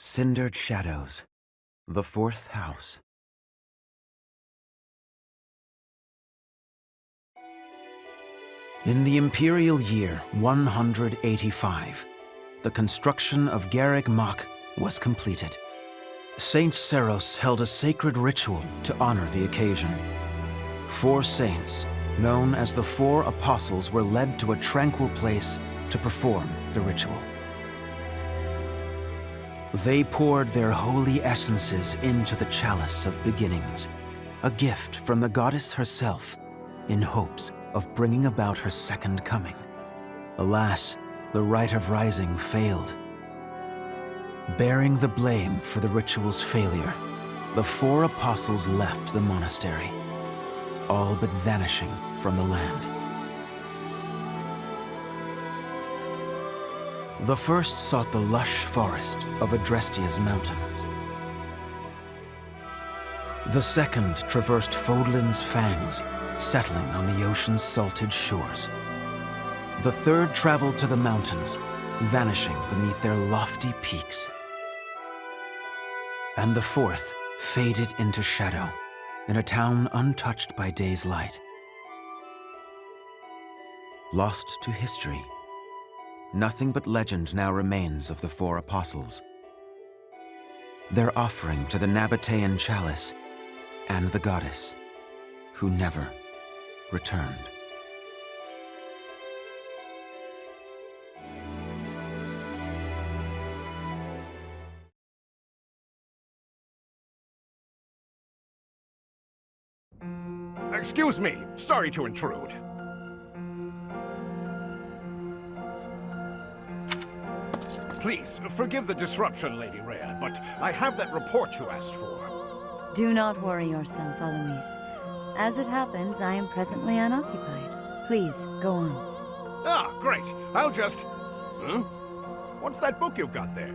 Cindered Shadows, the fourth house. In the imperial year 185, the construction of Garreg Mach was completed. Saint Seros held a sacred ritual to honor the occasion. 4 saints, known as the 4 Apostles, were led to a tranquil place to perform the ritual. They poured their holy essences into the chalice of beginnings, a gift from the goddess herself, in hopes of bringing about her second coming. Alas, the Rite of Rising failed. Bearing the blame for the ritual's failure, the 4 apostles left the monastery, all but vanishing from the land. The first sought the lush forest of Adrestia's mountains. The second traversed Fodlan's fangs, settling on the ocean's salted shores. The third traveled to the mountains, vanishing beneath their lofty peaks. And the fourth faded into shadow, in a town untouched by day's light. Lost to history, nothing but legend now remains of the 4 apostles. Their offering to the Nabatean chalice and the goddess, who never returned. Excuse me, sorry to intrude. Please, forgive the disruption, Lady Rhea, but I have that report you asked for. Do not worry yourself, Eloise. As it happens, I am presently unoccupied. Please, go on. Ah, great. I'll just... What's that book you've got there?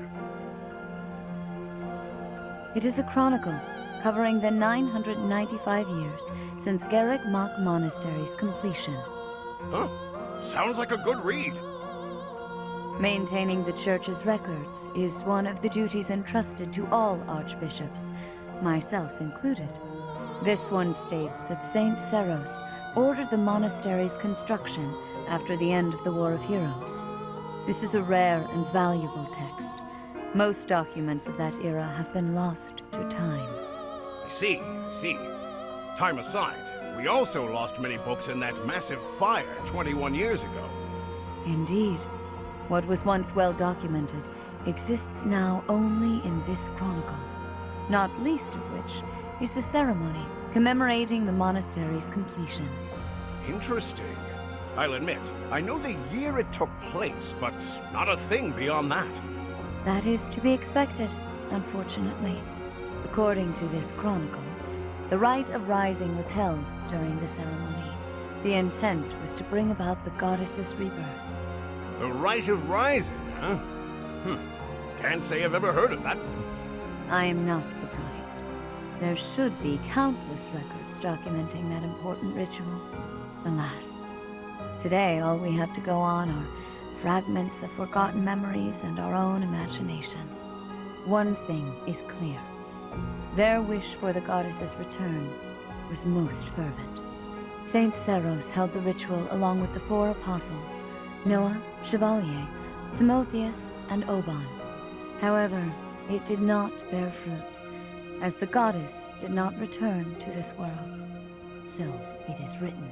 It is a chronicle covering the 995 years since Garreg Mach Monastery's completion. Huh? Sounds like a good read. Maintaining the church's records is one of the duties entrusted to all archbishops, myself included. This one states that Saint Seros ordered the monastery's construction after the end of the War of Heroes. This is a rare and valuable text. Most documents of that era have been lost to time. I see. Time aside, we also lost many books in that massive fire 21 years ago. Indeed. What was once well documented exists now only in this chronicle, not least of which is the ceremony commemorating the monastery's completion. Interesting. I'll admit, I know the year it took place, but not a thing beyond that. That is to be expected, unfortunately. According to this chronicle, the Rite of Rising was held during the ceremony. The intent was to bring about the goddess's rebirth. The Rite of Rising, huh? Can't say I've ever heard of that one. I am not surprised. There should be countless records documenting that important ritual. Alas, today all we have to go on are fragments of forgotten memories and our own imaginations. One thing is clear. Their wish for the goddess's return was most fervent. Saint Seros held the ritual along with the 4 apostles, Noah, Chevalier, Timotheus, and Oban. However, it did not bear fruit, as the goddess did not return to this world. So it is written.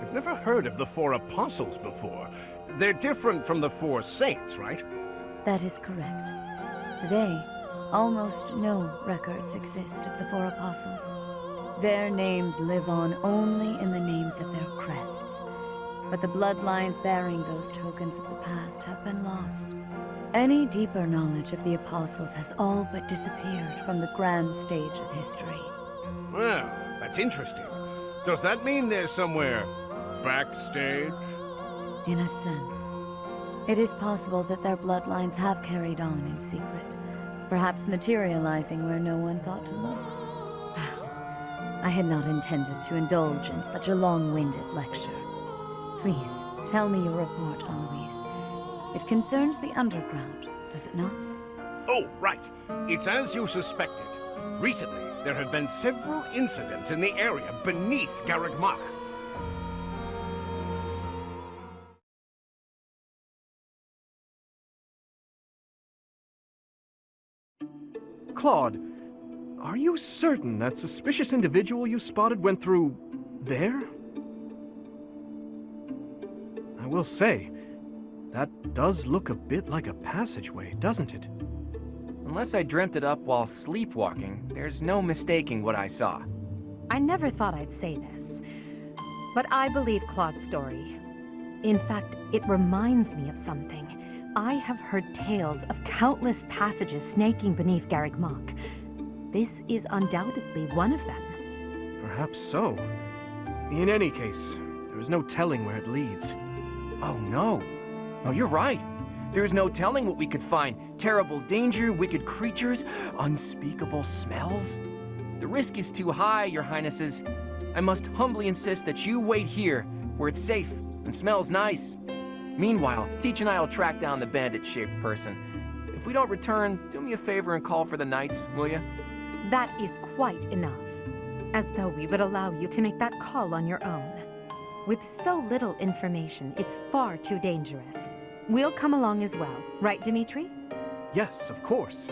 I've never heard of the 4 apostles before. They're different from the 4 saints, right? That is correct. Today, almost no records exist of the 4 apostles. Their names live on only in the names of their crests, but the bloodlines bearing those tokens of the past have been lost. Any deeper knowledge of the apostles has all but disappeared from the grand stage of history. Well, that's interesting. Does that mean they're somewhere backstage? In a sense. It is possible that their bloodlines have carried on in secret, perhaps materializing where no one thought to look. I had not intended to indulge in such a long-winded lecture. Please, tell me your report, Eloise. It concerns the underground, does it not? Oh, right. It's as you suspected. Recently, there have been several incidents in the area beneath Garreg Mach. Claude, are you certain that suspicious individual you spotted went through there? I will say, that does look a bit like a passageway, doesn't it? Unless I dreamt it up while sleepwalking, there's no mistaking what I saw. I never thought I'd say this, but I believe Claude's story. In fact, it reminds me of something. I have heard tales of countless passages snaking beneath Garreg Mach. This is undoubtedly one of them. Perhaps so. In any case, there is no telling where it leads. Oh no. Oh, you're right. There's no telling what we could find. Terrible danger, wicked creatures, unspeakable smells. The risk is too high, your highnesses. I must humbly insist that you wait here, where it's safe and smells nice. Meanwhile, Teach and I will track down the bandit-shaped person. If we don't return, do me a favor and call for the knights, will ya? That is quite enough. As though we would allow you to make that call on your own. With so little information, it's far too dangerous. We'll come along as well, right, Dimitri? Yes, of course.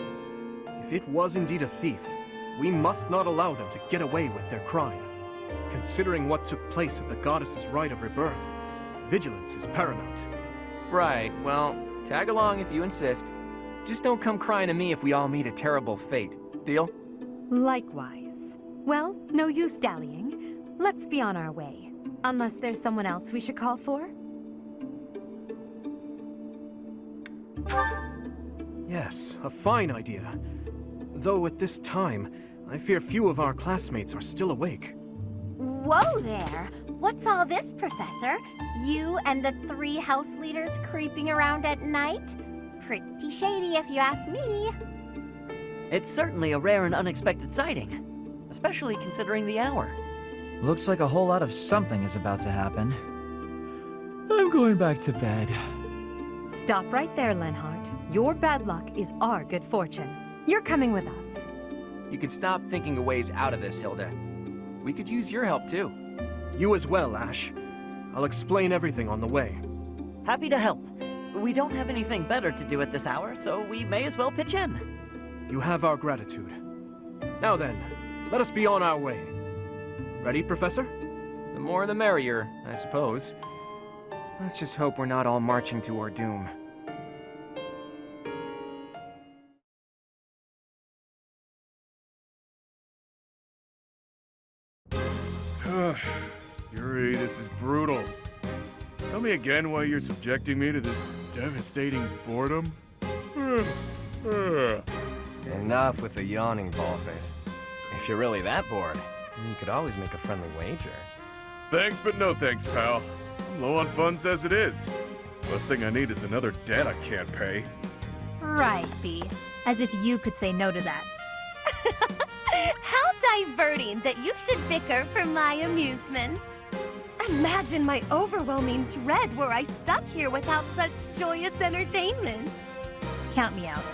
If it was indeed a thief, we must not allow them to get away with their crime. Considering what took place at the goddess's Rite of Rebirth, vigilance is paramount. Right, well, tag along if you insist. Just don't come crying to me if we all meet a terrible fate. Deal? Likewise. Well, no use dallying. Let's be on our way. Unless there's someone else we should call for? Yes, a fine idea. Though at this time, I fear few of our classmates are still awake. Whoa there! What's all this, Professor? You and the 3 house leaders creeping around at night? Pretty shady if you ask me. It's certainly a rare and unexpected sighting, especially considering the hour. Looks like a whole lot of something is about to happen. I'm going back to bed. Stop right there, Lenhart. Your bad luck is our good fortune. You're coming with us. You could stop thinking of ways out of this, Hilda. We could use your help, too. You as well, Ash. I'll explain everything on the way. Happy to help. We don't have anything better to do at this hour, so we may as well pitch in. You have our gratitude. Now then, let us be on our way. Ready, Professor? The more the merrier, I suppose. Let's just hope we're not all marching to our doom. Yuri, this is brutal. Tell me again why you're subjecting me to this devastating boredom? Enough with the yawning, Ballface. If you're really that bored, you could always make a friendly wager. Thanks, but no thanks, pal. I'm low on funds as it is. Last thing I need is another debt I can't pay. Right, B. As if you could say no to that. How diverting that you should bicker for my amusement. Imagine my overwhelming dread were I stuck here without such joyous entertainment. Count me out.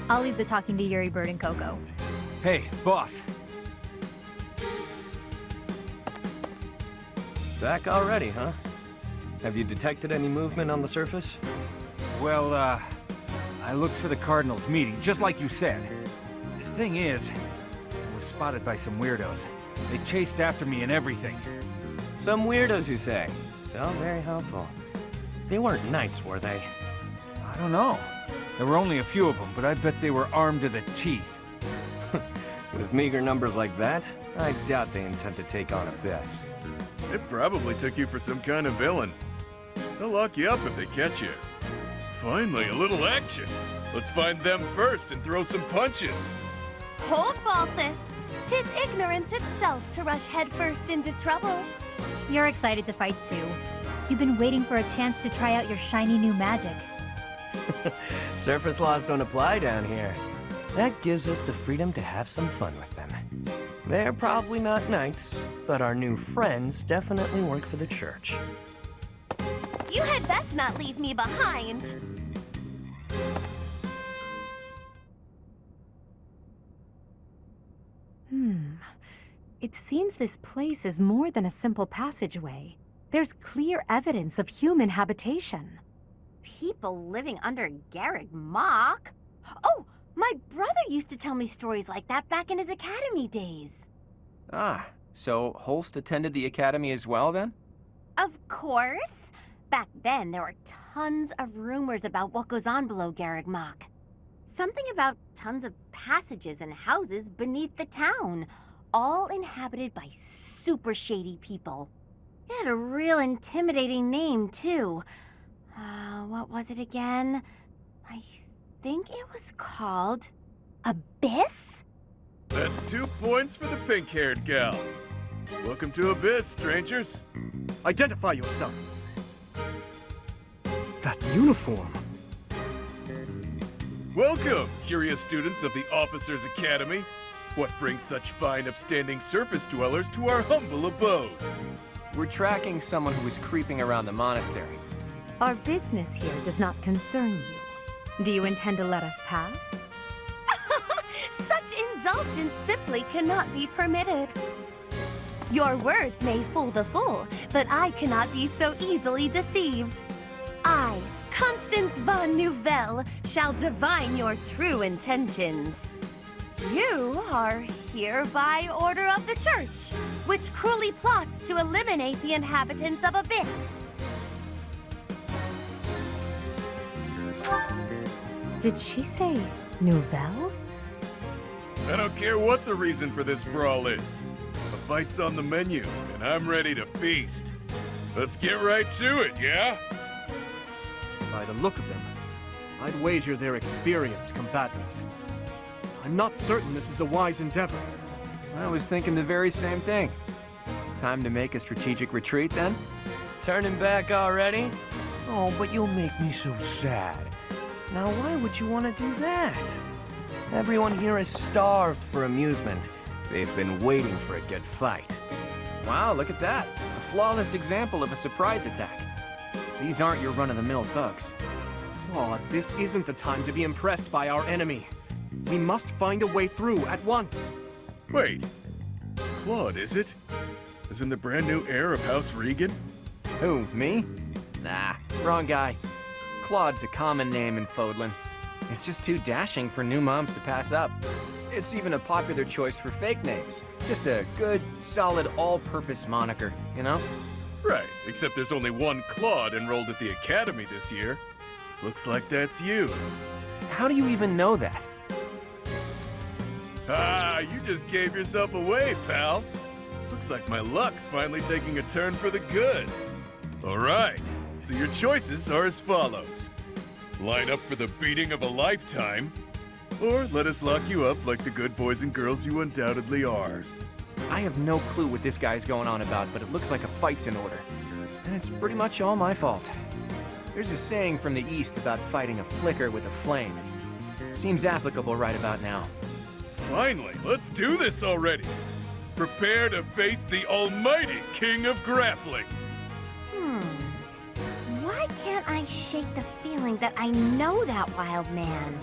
I'll leave the talking to Yuri, Bird, and Coco. Hey, boss. Back already, huh? Have you detected any movement on the surface? Well, I looked for the Cardinals meeting, just like you said. The thing is, I was spotted by some weirdos. They chased after me and everything. Some weirdos, you say? So very helpful. They weren't knights, were they? I don't know. There were only a few of them, but I bet they were armed to the teeth. With meager numbers like that, I doubt they intend to take on Abyss. It probably took you for some kind of villain. They'll lock you up if they catch you. Finally, a little action. Let's find them first and throw some punches. Hold, Balthus. 'Tis ignorance itself to rush headfirst into trouble. You're excited to fight too. You've been waiting for a chance to try out your shiny new magic. Surface laws don't apply down here. That gives us the freedom to have some fun with them. They're probably not knights, but our new friends definitely work for the church. You had best not leave me behind. It seems this place is more than a simple passageway. There's clear evidence of human habitation. People living under Garreg Mach? Oh, my brother used to tell me stories like that back in his academy days. Ah, so Holst attended the academy as well, then? Of course. Back then, there were tons of rumors about what goes on below Garreg Mach. Something about tons of passages and houses beneath the town, all inhabited by super shady people. It had a real intimidating name, too. What was it again? I think it was called Abyss? That's 2 points for the pink-haired gal. Welcome to Abyss, strangers. Identify yourself. That uniform. Welcome, curious students of the Officers' Academy. What brings such fine, upstanding surface dwellers to our humble abode? We're tracking someone who was creeping around the monastery. Our business here does not concern you. Do you intend to let us pass? Such indulgence simply cannot be permitted. Your words may fool the fool, but I cannot be so easily deceived. I, Constance von Nouvelle, shall divine your true intentions. You are here by order of the Church, which cruelly plots to eliminate the inhabitants of Abyss. Did she say Nouvelle? I don't care what the reason for this brawl is. A bite's on the menu, and I'm ready to feast. Let's get right to it, yeah? By the look of them, I'd wager they're experienced combatants. I'm not certain this is a wise endeavor. I was thinking the very same thing. Time to make a strategic retreat, then? Turning back already? Oh, but you'll make me so sad. Now, why would you want to do that? Everyone here is starved for amusement. They've been waiting for a good fight. Wow, look at that. A flawless example of a surprise attack. These aren't your run-of-the-mill thugs. Claude, this isn't the time to be impressed by our enemy. We must find a way through at once. Wait. Claude, is it? As in the brand new heir of House Regan? Who, me? Nah, wrong guy. Claude's a common name in Fodlan. It's just too dashing for new moms to pass up. It's even a popular choice for fake names. Just a good, solid, all-purpose moniker, you know? Right, except there's only one Claude enrolled at the Academy this year. Looks like that's you. How do you even know that? Ah, you just gave yourself away, pal. Looks like my luck's finally taking a turn for the good. All right, so your choices are as follows. Line up for the beating of a lifetime, or let us lock you up like the good boys and girls you undoubtedly are. I have no clue what this guy's going on about, but it looks like a fight's in order. And it's pretty much all my fault. There's a saying from the East about fighting a flicker with a flame. Seems applicable right about now. Finally, let's do this already. Prepare to face the almighty King of Grappling. Why can't I shake the feeling that I know that wild man?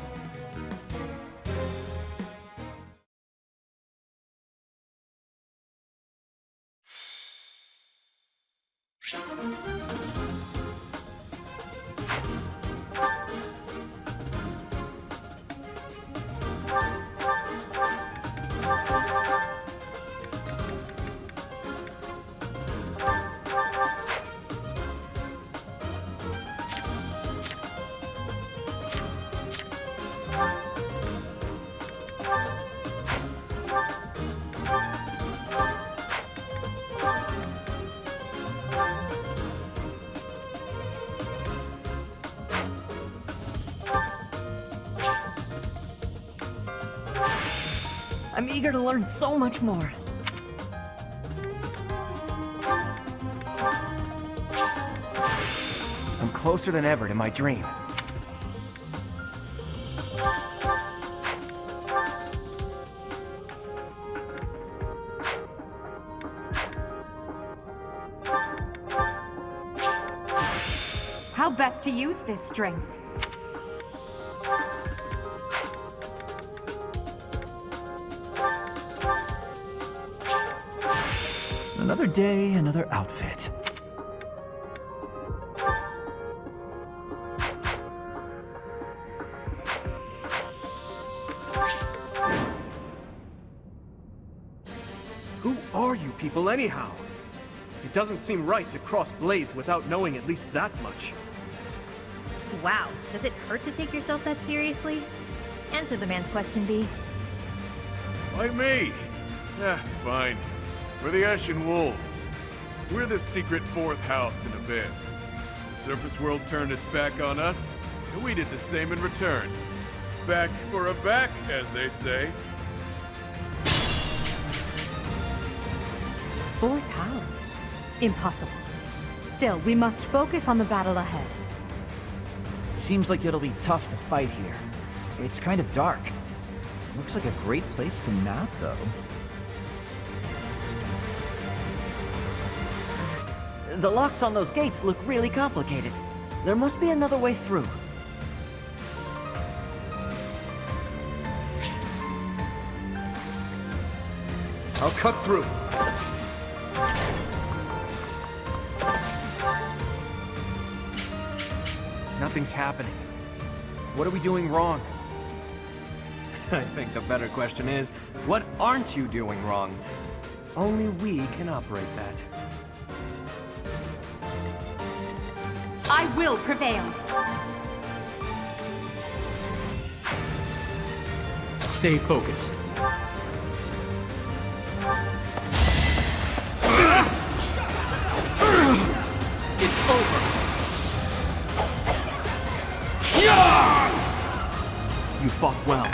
I'm eager to learn so much more. I'm closer than ever to my dream. How best to use this strength? Another day, another outfit. Who are you people anyhow? It doesn't seem right to cross blades without knowing at least that much. Wow, does it hurt to take yourself that seriously? Answer the man's question, B. Why me? Fine. We're the Ashen Wolves. We're the secret fourth house in Abyss. The surface world turned its back on us, and we did the same in return. Back for a back, as they say. Fourth house? Impossible. Still, we must focus on the battle ahead. Seems like it'll be tough to fight here. It's kind of dark. Looks like a great place to nap, though. The locks on those gates look really complicated. There must be another way through. I'll cut through. Nothing's happening. What are we doing wrong? I think the better question is, what aren't you doing wrong? Only we can operate that. I will prevail. Stay focused. It's over. You fought well.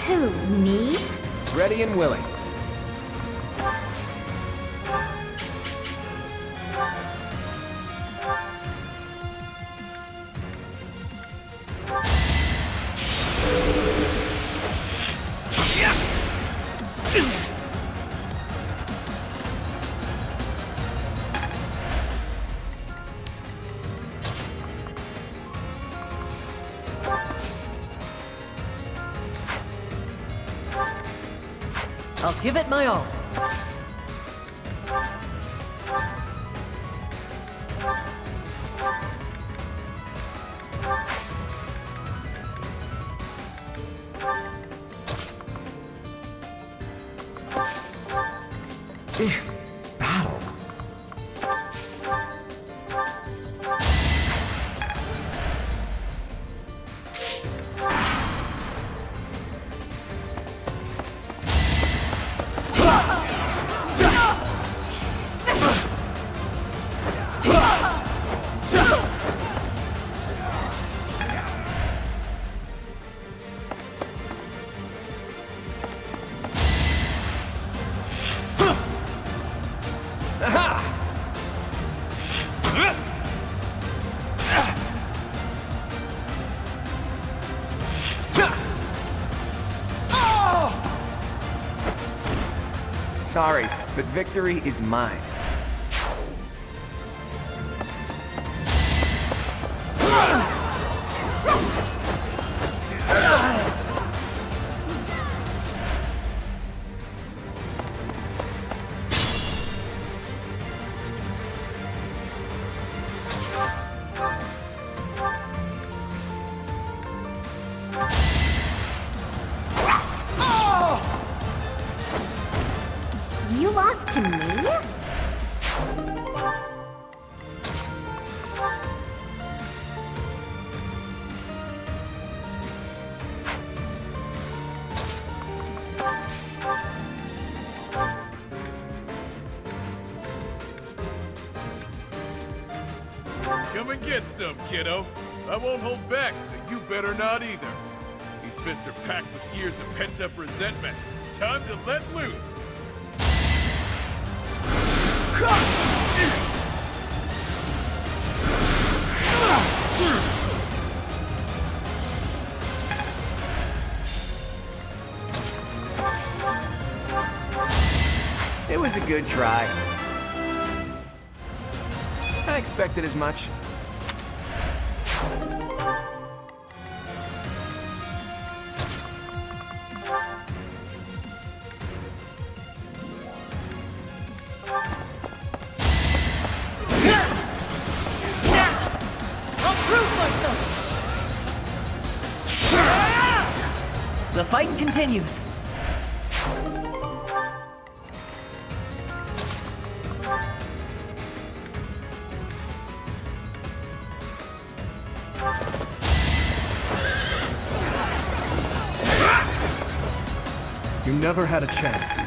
Who, me? Ready and willing. I'll give it my all. Battle. Sorry, but victory is mine. You lost to me? Come and get some, kiddo. I won't hold back, so you better not either. These fists are packed with years of pent-up resentment. Time to let loose. It was a good try. I expected as much. The fight continues. You never had a chance.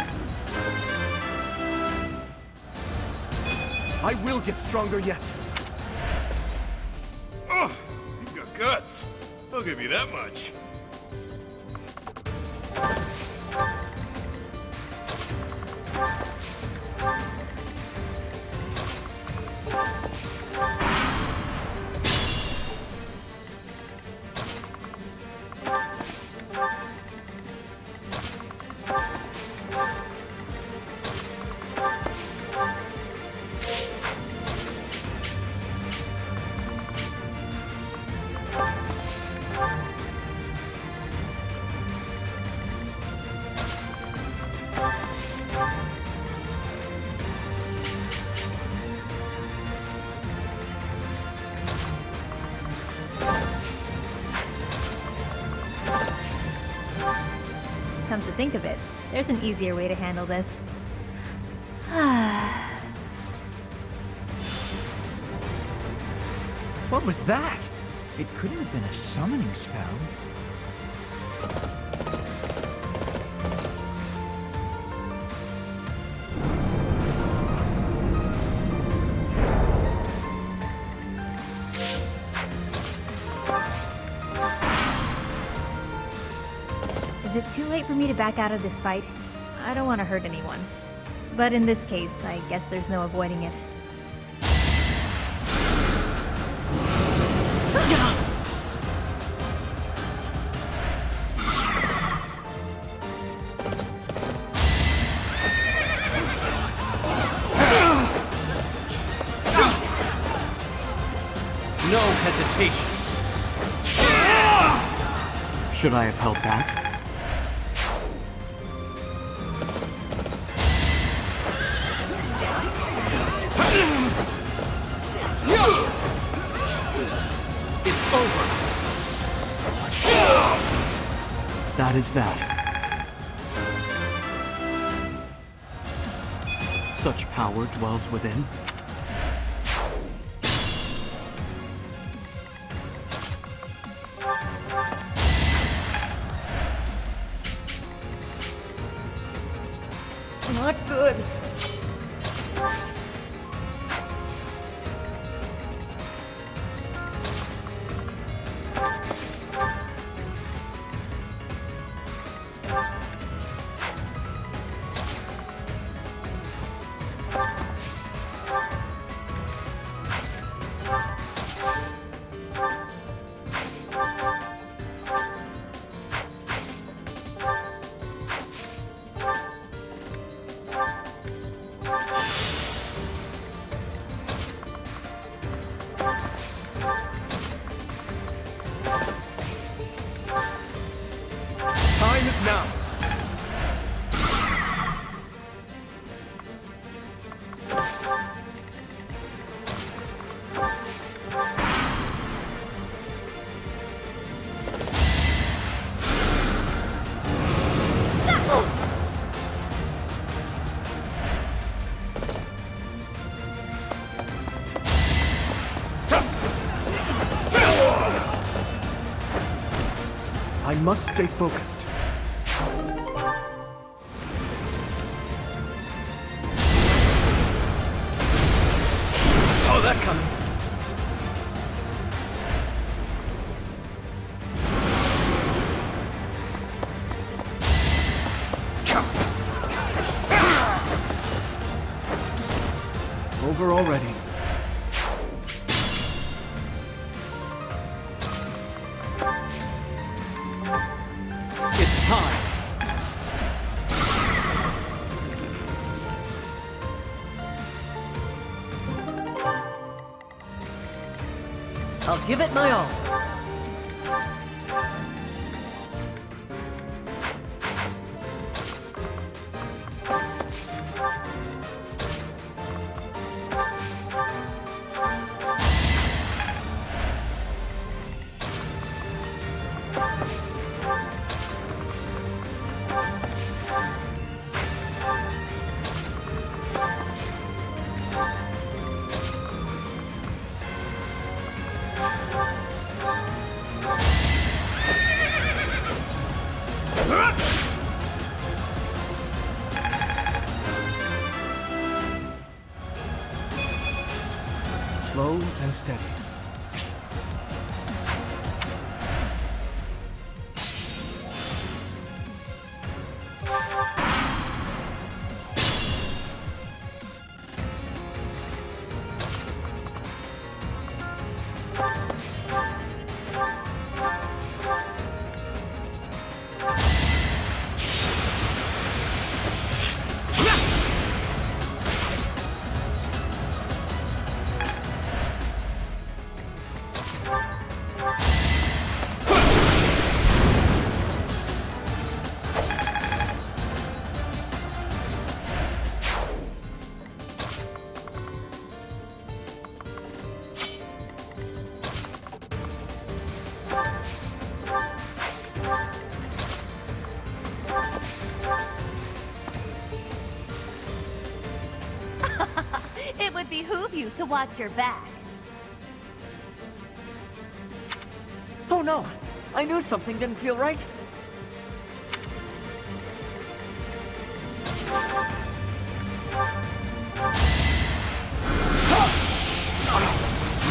I will get stronger yet. Oh, you've got guts. I'll give you that much. Come to think of it, there's an easier way to handle this. What was that? It couldn't have been a summoning spell. Is it too late for me to back out of this fight? I don't want to hurt anyone. But in this case, I guess there's no avoiding it. No hesitation. Should I have held back? It's over. That is that. Such power dwells within. Not good. Time is now. I must stay focused. Saw that coming. Over already. It's time. I'll give it my all. Slow and steady. It would behoove you to watch your back. Oh no! I knew something didn't feel right.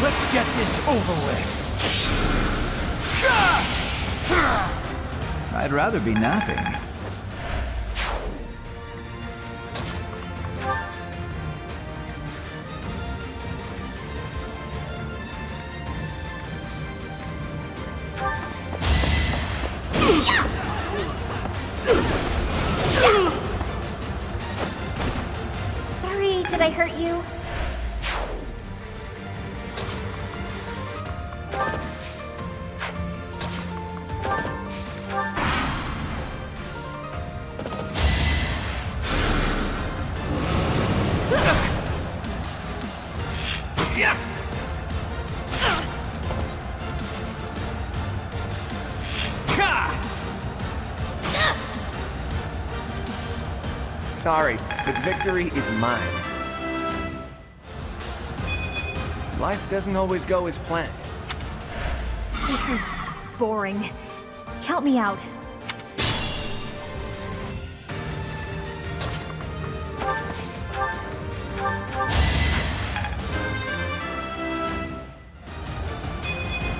Let's get this over with. I'd rather be napping. Sorry, did I hurt you? Sorry, but victory is mine. Life doesn't always go as planned. This is boring. Count me out.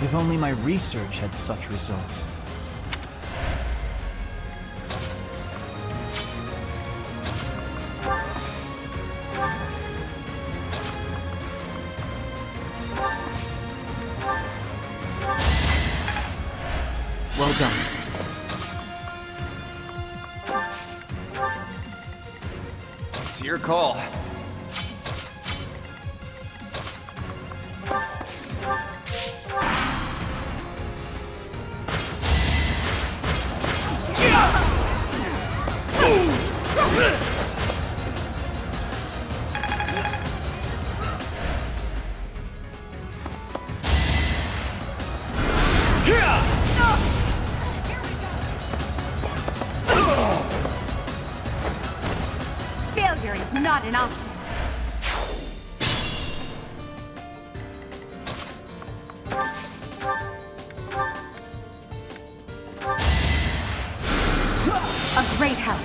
If only my research had such results. Well done. It's your call. Failure is not an option. A great help.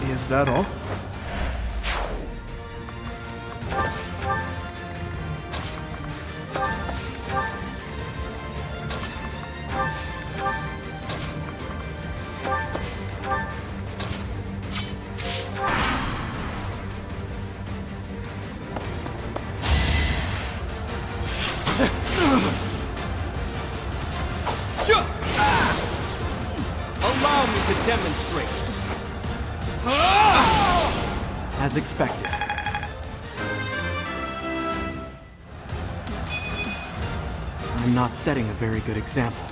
Is that all? Allow me to demonstrate. As expected. I'm not setting a very good example.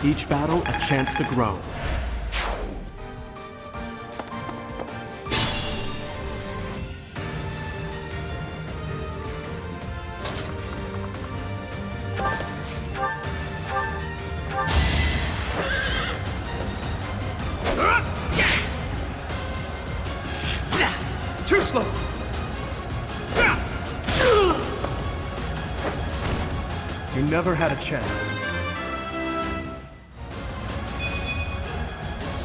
Each battle a chance to grow. Too slow! You never had a chance.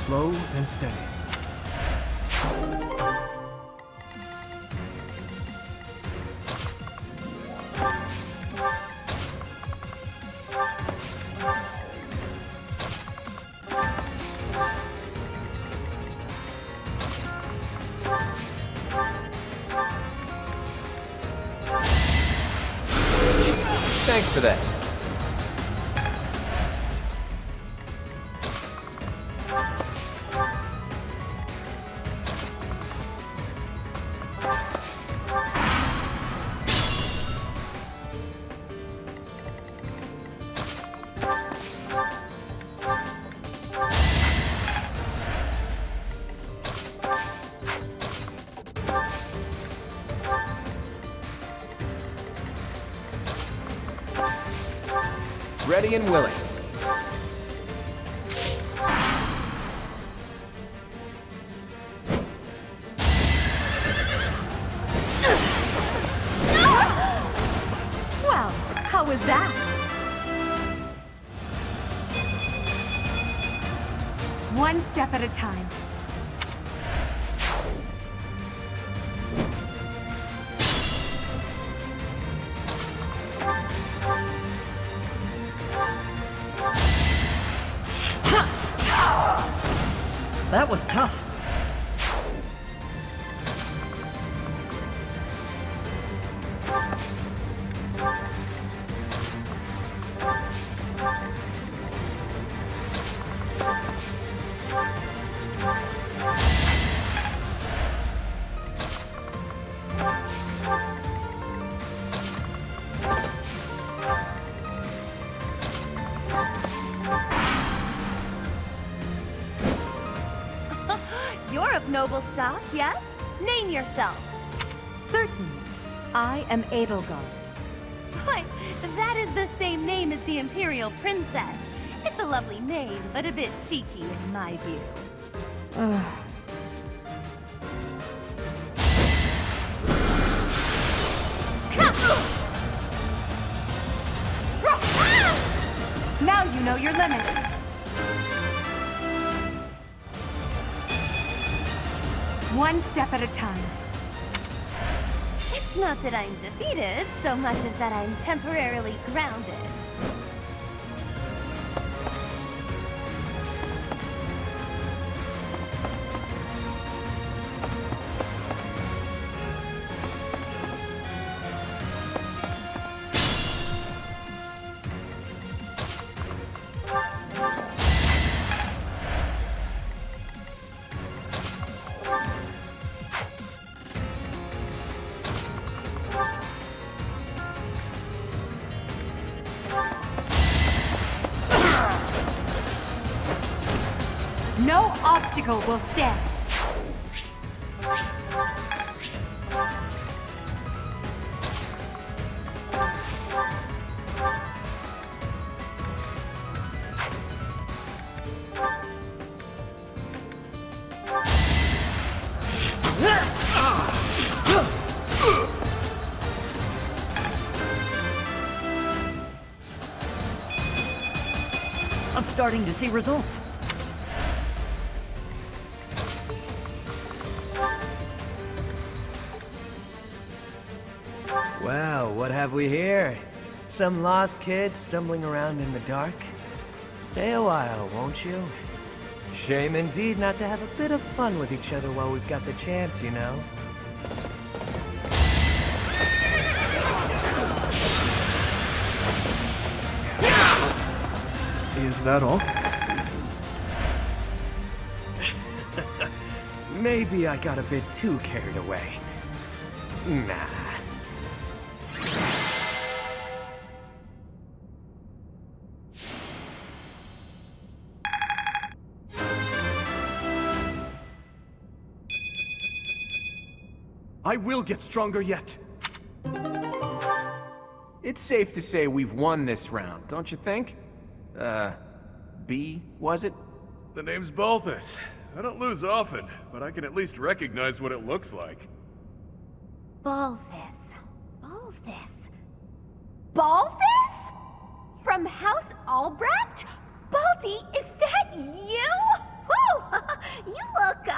Slow and steady. Thanks for that. Ready and willing. Well, how was that? One step at a time. That was tough. You're of noble stock, yes? Name yourself. Certainly. I am Edelgard. Why, that is the same name as the Imperial Princess. It's a lovely name, but a bit cheeky in my view. Now you know your limits. One step at a time. It's not that I'm defeated, so much as that I'm temporarily grounded. No obstacle will stand. I'm starting to see results. Well, what have we here? Some lost kids stumbling around in the dark? Stay a while, won't you? Shame indeed not to have a bit of fun with each other while we've got the chance, you know? Is that all? Maybe I got a bit too carried away. Nah. I will get stronger yet. It's safe to say we've won this round, don't you think? B, was it? The name's Balthus. I don't lose often, but I can at least recognize what it looks like. Balthus. Balthus. Balthus? From House Albrecht? Baldy, is that you? Whew! You look,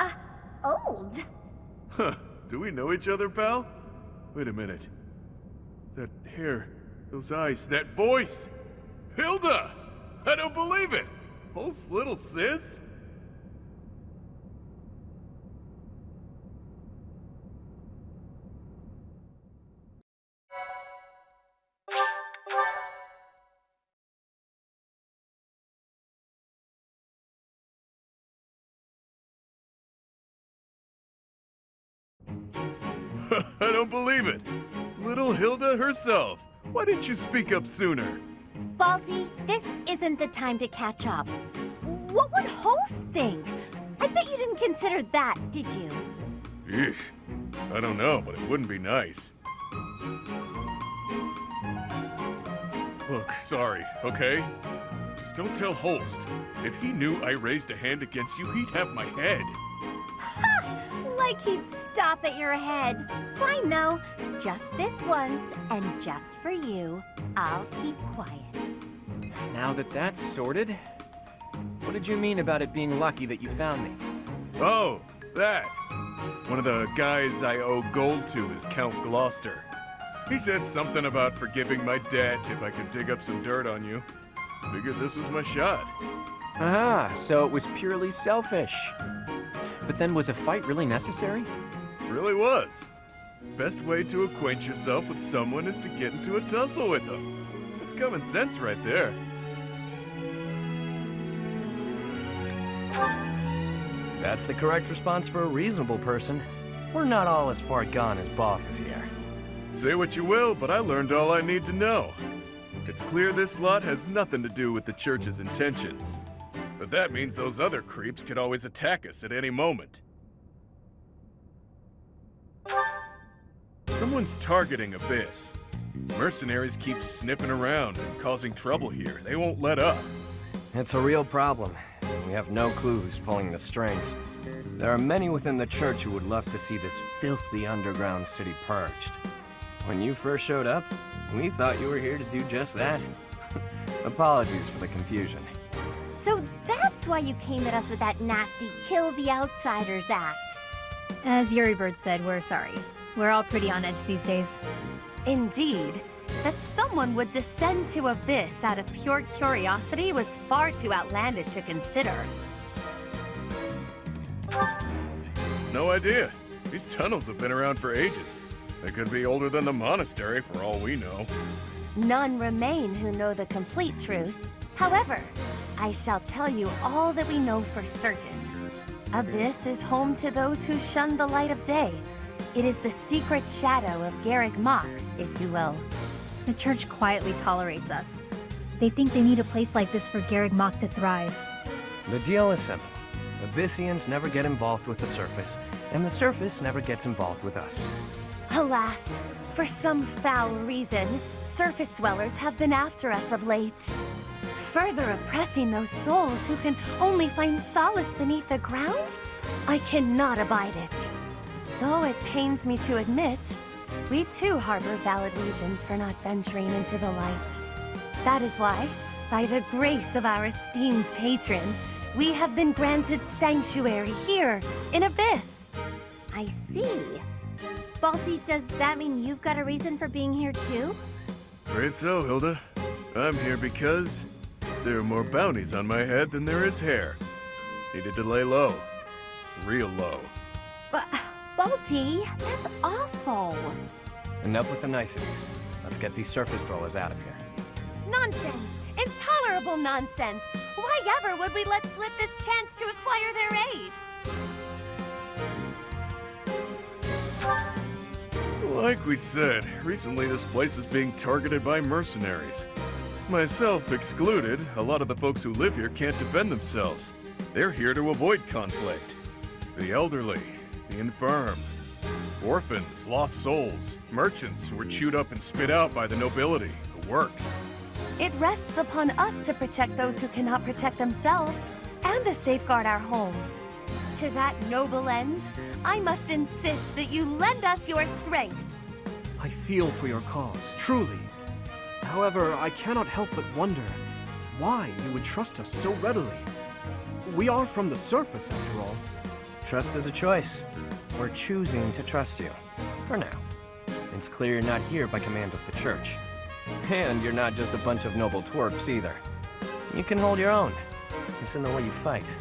old. Huh. Do we know each other, pal? Wait a minute. That hair, those eyes, that voice! Hilda! I don't believe it! Oh, little sis? I don't believe it. Little Hilda herself. Why didn't you speak up sooner? Baldy, this isn't the time to catch up. What would Holst think? I bet you didn't consider that, did you? Eesh. I don't know, but it wouldn't be nice. Look, sorry, okay? Just don't tell Holst. If he knew I raised a hand against you, he'd have my head. Ha! Like he'd stop at your head. Fine, though. Just this once, and just for you, I'll keep quiet. Now that that's sorted, what did you mean about it being lucky that you found me? Oh, that. One of the guys I owe gold to is Count Gloucester. He said something about forgiving my debt if I could dig up some dirt on you. Figured this was my shot. Ah, so it was purely selfish. But then was a fight really necessary? Really was. Best way to acquaint yourself with someone is to get into a tussle with them. That's common sense right there. That's the correct response for a reasonable person. We're not all as far gone as Balthus here. Say what you will, but I learned all I need to know. It's clear this lot has nothing to do with the church's intentions. But that means those other creeps could always attack us at any moment. Someone's targeting Abyss. Mercenaries keep sniffing around and causing trouble here. They won't let up. It's a real problem. We have no clue who's pulling the strings. There are many within the church who would love to see this filthy underground city purged. When you first showed up, we thought you were here to do just that. Apologies for the confusion. So that's why you came at us with that nasty Kill the Outsiders act. As Yuri Bird said, we're sorry. We're all pretty on edge these days. Indeed. That someone would descend to Abyss out of pure curiosity was far too outlandish to consider. No idea. These tunnels have been around for ages. They could be older than the monastery for all we know. None remain who know the complete truth. However, I shall tell you all that we know for certain. Abyss is home to those who shun the light of day. It is the secret shadow of Garrick Mach, if you will. The church quietly tolerates us. They think they need a place like this for Garrick Mach to thrive. The deal is simple. Abyssians never get involved with the surface, and the surface never gets involved with us. Alas, for some foul reason, surface dwellers have been after us of late. Further oppressing those souls who can only find solace beneath the ground? I cannot abide it. Though it pains me to admit, we too harbor valid reasons for not venturing into the light. That is why, by the grace of our esteemed patron, we have been granted sanctuary here in Abyss. I see. Balti, does that mean you've got a reason for being here too? Afraid so, Hilda. I'm here because there are more bounties on my head than there is hair. Needed to lay low. Real low. But, Balti, that's awful. Enough with the niceties. Let's get these surface dwellers out of here. Nonsense! Intolerable nonsense! Why ever would we let slip this chance to acquire their aid? Like we said, recently this place is being targeted by mercenaries. Myself excluded, a lot of the folks who live here can't defend themselves. They're here to avoid conflict. The elderly, the infirm. Orphans, lost souls, merchants who were chewed up and spit out by the nobility, the works. It rests upon us to protect those who cannot protect themselves, and to safeguard our home. To that noble end, I must insist that you lend us your strength. I feel for your cause, truly. However, I cannot help but wonder why you would trust us so readily. We are from the surface, after all. Trust is a choice. We're choosing to trust you. For now. It's clear you're not here by command of the church. And you're not just a bunch of noble twerps either. You can hold your own. It's in the way you fight,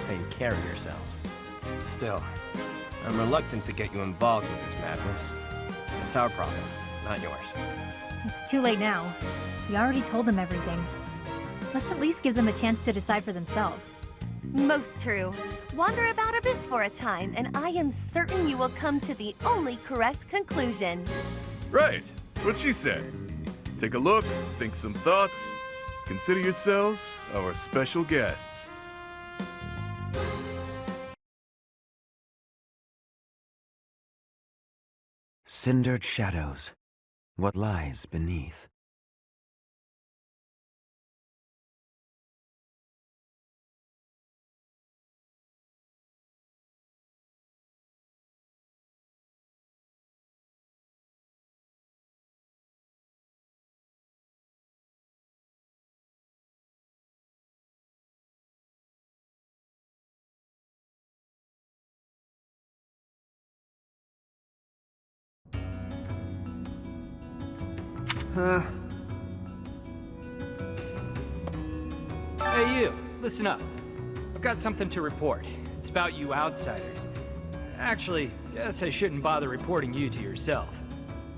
how you carry yourselves. Still, I'm reluctant to get you involved with this madness. It's our problem, not yours. It's too late now. We already told them everything. Let's at least give them a chance to decide for themselves. Most true. Wander about Abyss for a time, and I am certain you will come to the only correct conclusion. Right, what she said. Take a look, think some thoughts. Consider yourselves our special guests. Cindered shadows. What lies beneath? Hey you, listen up. I've got something to report. It's about you outsiders. Actually, guess I shouldn't bother reporting you to yourself.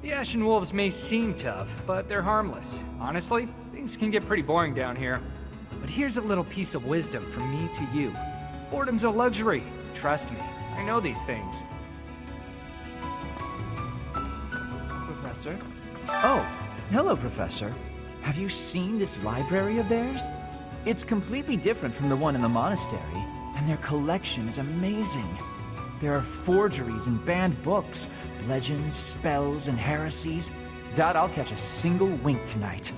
The Ashen Wolves may seem tough, but they're harmless. Honestly, things can get pretty boring down here. But here's a little piece of wisdom from me to you. Boredom's a luxury. Trust me, I know these things. Professor? Oh, hello, Professor. Have you seen this library of theirs? It's completely different from the one in the monastery, and their collection is amazing. There are forgeries and banned books, legends, spells, and heresies. Doubt I'll catch a single wink tonight.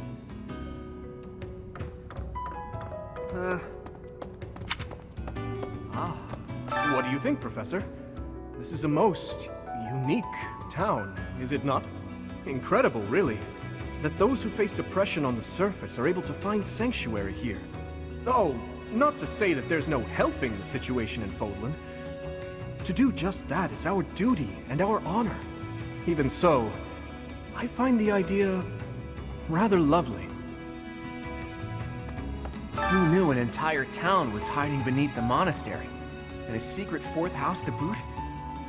What do you think, Professor? This is a most unique town, is it not? Incredible, really, that those who face depression on the surface are able to find sanctuary here. Oh, not to say that there's no helping the situation in Fodlan. To do just that is our duty and our honor. Even so, I find the idea rather lovely. Who knew an entire town was hiding beneath the monastery? And a secret fourth house to boot?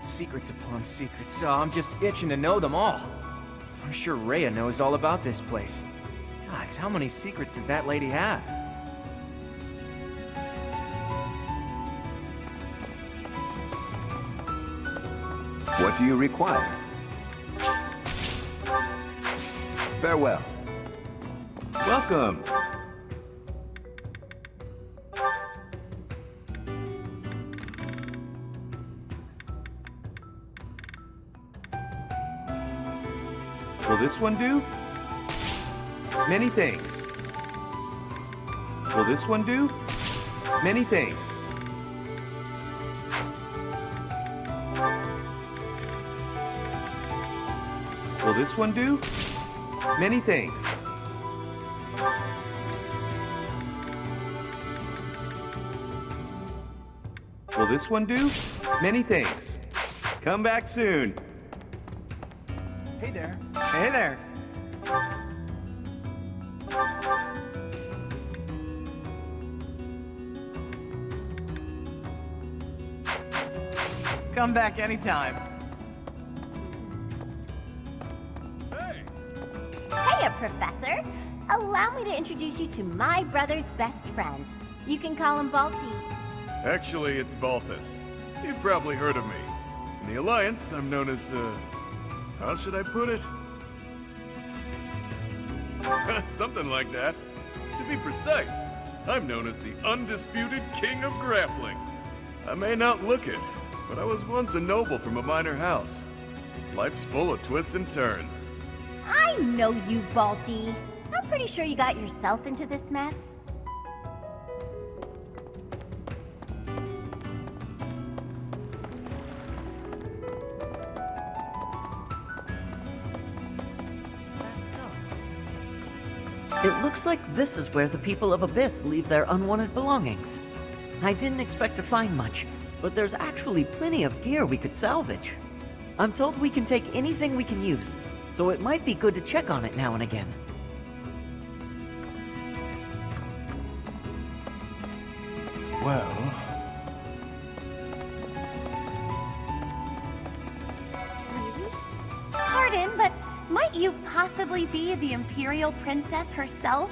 Secrets upon secrets, so I'm just itching to know them all. I'm sure Rhea knows all about this place. Gods, how many secrets does that lady have? What do you require? Farewell. Welcome. Will this one do? Many thanks. Will this one do? Many thanks. Will this one do? Many thanks. Will this one do? Many thanks. Come back soon. Hey there. Hey there. Come back anytime. Hiya, Professor. Allow me to introduce you to my brother's best friend. You can call him Balti. Actually, it's Balthus. You've probably heard of me. In the Alliance, I'm known as, how should I put it? Something like that. To be precise, I'm known as the undisputed King of Grappling. I may not look it, but I was once a noble from a minor house. Life's full of twists and turns. I know you, Balti. I'm pretty sure you got yourself into this mess. It looks like this is where the people of Abyss leave their unwanted belongings. I didn't expect to find much, but there's actually plenty of gear we could salvage. I'm told we can take anything we can use, so it might be good to check on it now and again. Well, Pardon, but might you possibly be the Imperial Princess herself?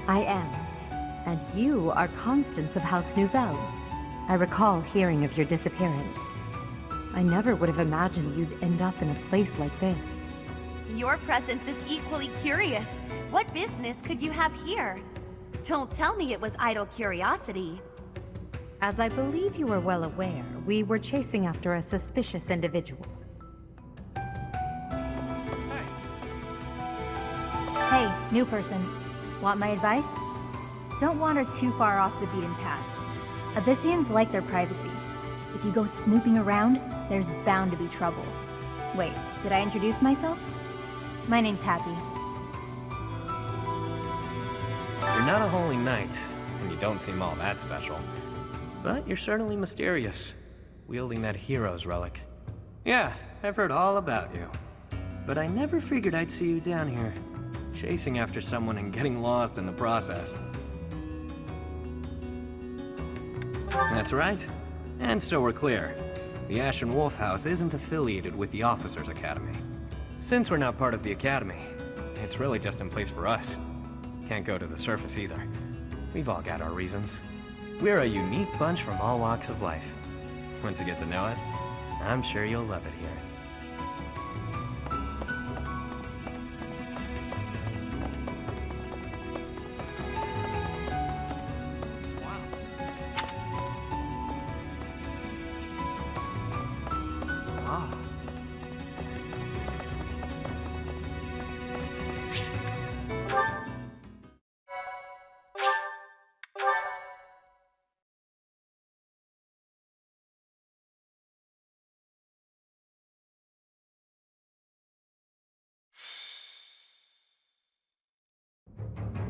I am. And you are Constance of House Nouvelle. I recall hearing of your disappearance. I never would have imagined you'd end up in a place like this. Your presence is equally curious. What business could you have here? Don't tell me it was idle curiosity. As I believe you are well aware, we were chasing after a suspicious individual. Hey, new person. Want my advice? Don't wander too far off the beaten path. Abyssians like their privacy. If you go snooping around, there's bound to be trouble. Wait, did I introduce myself? My name's Happy. you're not a holy knight, and you don't seem all that special. But you're certainly mysterious, wielding that hero's relic. Yeah, I've heard all about you. But I never figured I'd see you down here, chasing after someone and getting lost in the process. That's right. And so we're clear. The Ashen Wolf House isn't affiliated with the Officers Academy. Since we're not part of the Academy, it's really just in place for us. Can't go to the surface either. We've all got our reasons. We're a unique bunch from all walks of life. Once you get to know us, I'm sure you'll love it here.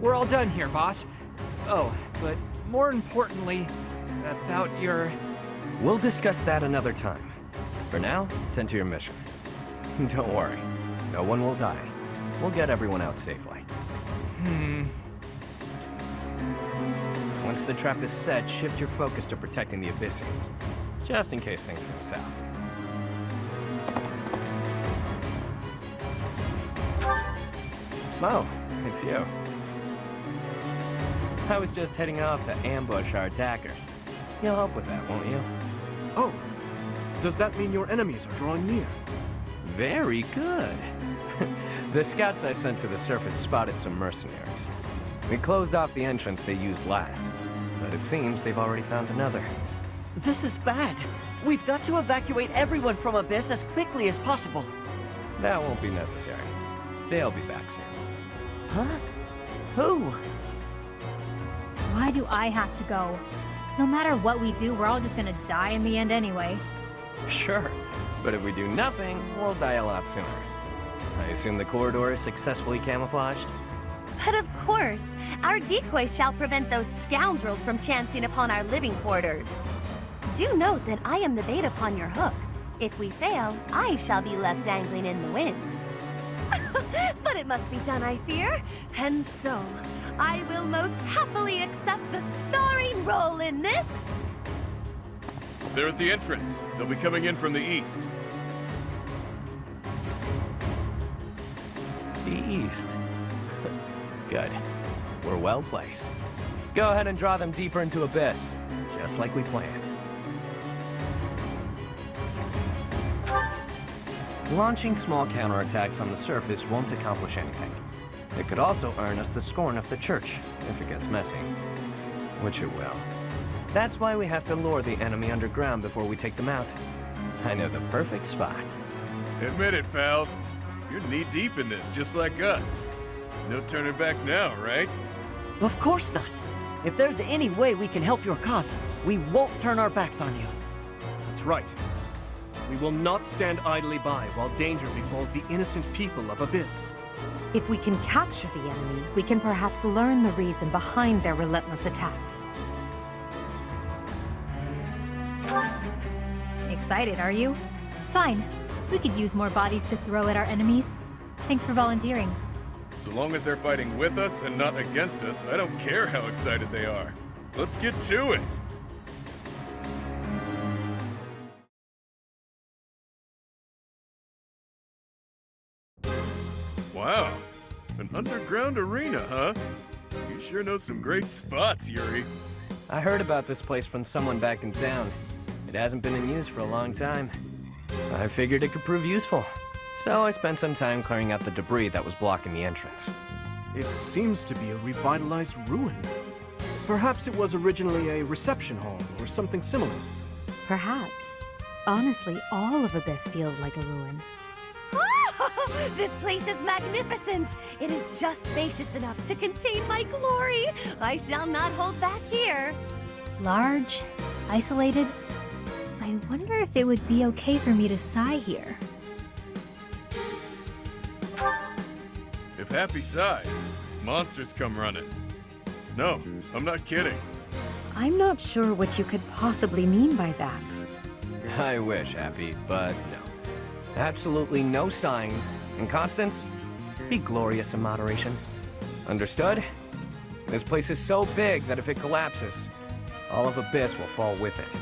We're all done here, boss. Oh, but more importantly, about your... We'll discuss that another time. For now, tend to your mission. Don't worry, no one will die. We'll get everyone out safely. Once the trap is set, shift your focus to protecting the Abyssians, just in case things go south. Mo, it's you. I was just heading off to ambush our attackers. You'll help with that, won't you? Oh, does that mean your enemies are drawing near? Very good. The scouts I sent to the surface spotted some mercenaries. We closed off the entrance they used last, but it seems they've already found another. This is bad. We've got to evacuate everyone from Abyss as quickly as possible. That won't be necessary. They'll be back soon. Huh? Who? Why do I have to go? No matter what we do, we're all just gonna die in the end anyway. Sure, but if we do nothing, we'll die a lot sooner. I assume the corridor is successfully camouflaged? But of course, our decoy shall prevent those scoundrels from chancing upon our living quarters. Do note that I am the bait upon your hook. If we fail, I shall be left dangling in the wind. But it must be done, I fear. And so, I will most happily accept the starring role in this. They're at the entrance. They'll be coming in from the east. The east. Good. We're well placed. Go ahead and draw them deeper into Abyss, just like we planned. Launching small counterattacks on the surface won't accomplish anything. It could also earn us the scorn of the Church, if it gets messy. Which it will. That's why we have to lure the enemy underground before we take them out. I know the perfect spot. Admit it, pals. You're knee-deep in this, just like us. There's no turning back now, right? Of course not. If there's any way we can help your cause, we won't turn our backs on you. That's right. We will not stand idly by while danger befalls the innocent people of Abyss. If we can capture the enemy, we can perhaps learn the reason behind their relentless attacks. Excited, are you? Fine. We could use more bodies to throw at our enemies. Thanks for volunteering. So long as they're fighting with us and not against us, I don't care how excited they are. Let's get to it! Wow, an underground arena, huh? You sure know some great spots, Yuri. I heard about this place from someone back in town. It hasn't been in use for a long time. I figured it could prove useful. So I spent some time clearing out the debris that was blocking the entrance. It seems to be a revitalized ruin. Perhaps it was originally a reception hall or something similar. Perhaps. Honestly, all of Abyss feels like a ruin. This place is magnificent! It is just spacious enough to contain my glory! I shall not hold back here! Large, isolated. I wonder if it would be okay for me to sigh here. If Happy sighs, monsters come running. No, I'm not kidding. I'm not sure what you could possibly mean by that. I wish, Happy, but no. Absolutely no sighing. And Constance, be glorious in moderation. Understood? This place is so big that if it collapses, all of Abyss will fall with it.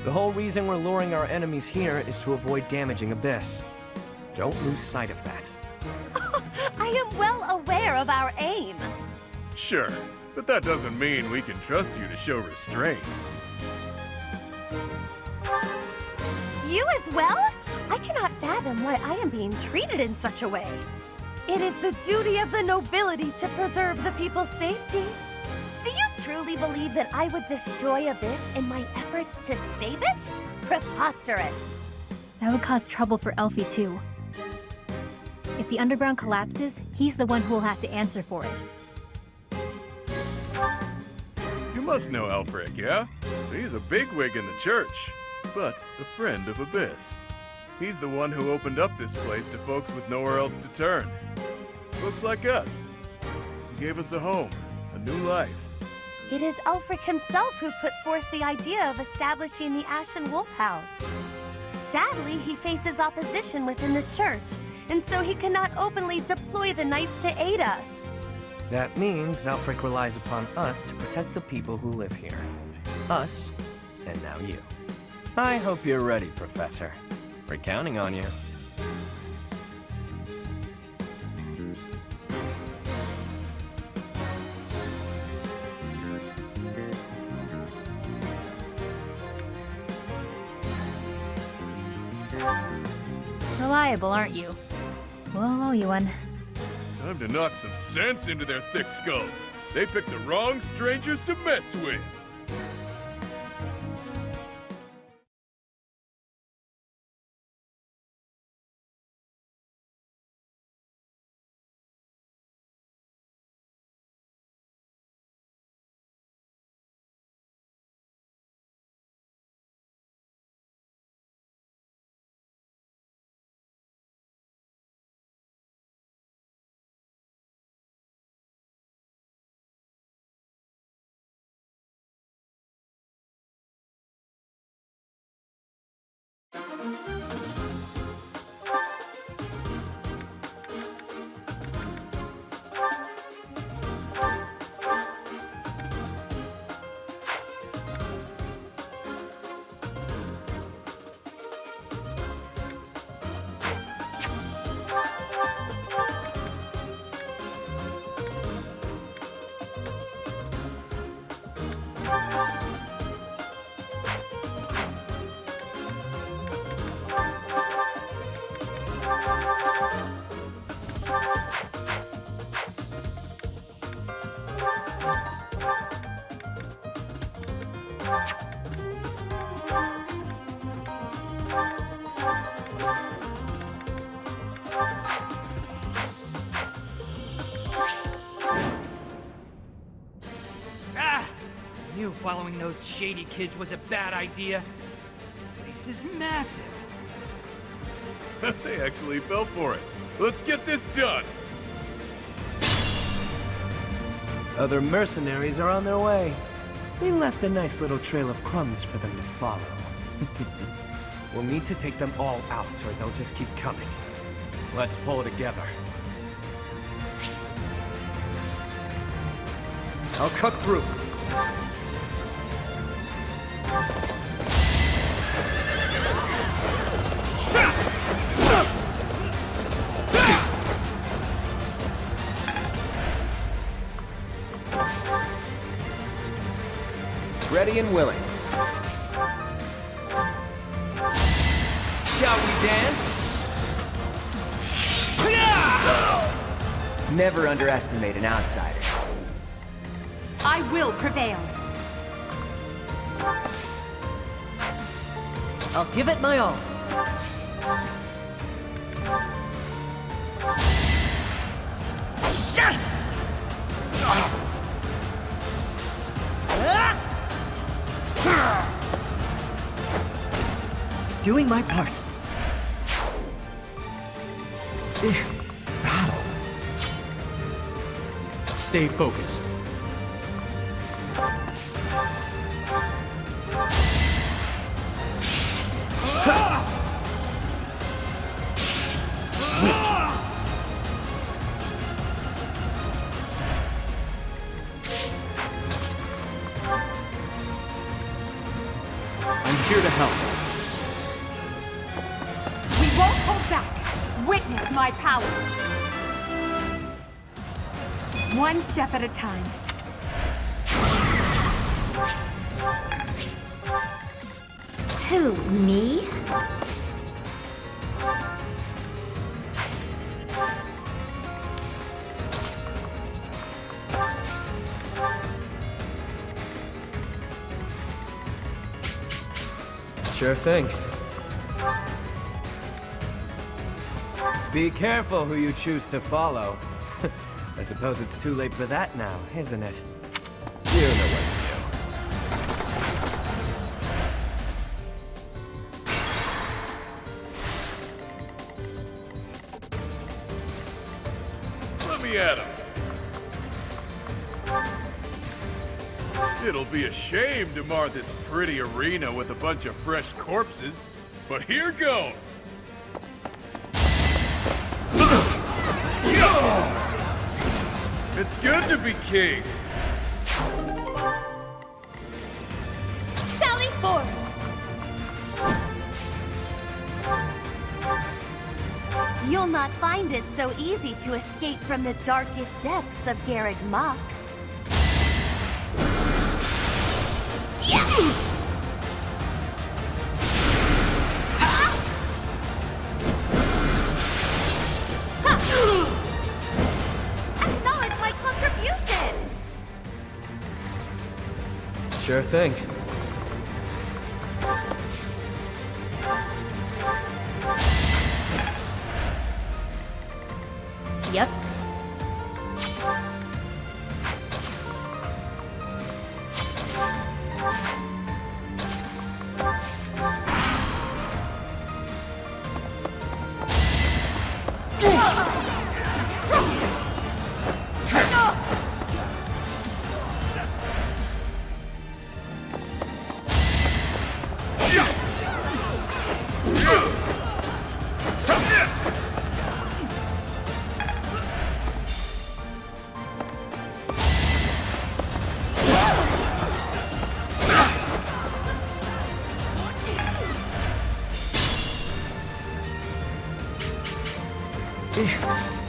The whole reason we're luring our enemies here is to avoid damaging Abyss. Don't lose sight of that. I am well aware of our aim. Sure, but that doesn't mean we can trust you to show restraint. You as well? I cannot fathom why I am being treated in such a way. It is the duty of the nobility to preserve the people's safety. Do you truly believe that I would destroy Abyss in my efforts to save it? Preposterous. That would cause trouble for Elfie too. If the underground collapses, he's the one who will have to answer for it. You must know Alfric, yeah? He's a bigwig in the church, but a friend of Abyss. He's the one who opened up this place to folks with nowhere else to turn. Folks like us. He gave us a home, a new life. It is Ulfric himself who put forth the idea of establishing the Ashen Wolf House. Sadly, he faces opposition within the church, and so he cannot openly deploy the knights to aid us. That means Alfric relies upon us to protect the people who live here. Us, and now you. I hope you're ready, Professor. We're counting on you. Reliable, aren't you? We'll owe you one. Time to knock some sense into their thick skulls. They picked the wrong strangers to mess with. knew following those shady kids was a bad idea. This place is massive. They actually fell for it. Let's get this done! Other mercenaries are on their way. We left a nice little trail of crumbs for them to follow. We'll need to take them all out, or they'll just keep coming. Let's pull together. I'll cut through. Ready and willing. Shall we dance? Never underestimate an outsider. I will prevail. I'll give it my all. Doing my part. Battle. Stay focused. I'm here to help. We won't hold back. Witness my power. One step at a time. Who, me? Sure thing. Be careful who you choose to follow. I suppose it's too late for that now, isn't it? You know what to do. Let me at him. It'll be a shame to mar this pretty arena with a bunch of fresh corpses, but here goes! It's good to be king! Sally forth! You'll not find it so easy to escape from the darkest depths of Garreg Mach. Acknowledge my contribution! Sure thing. Yep.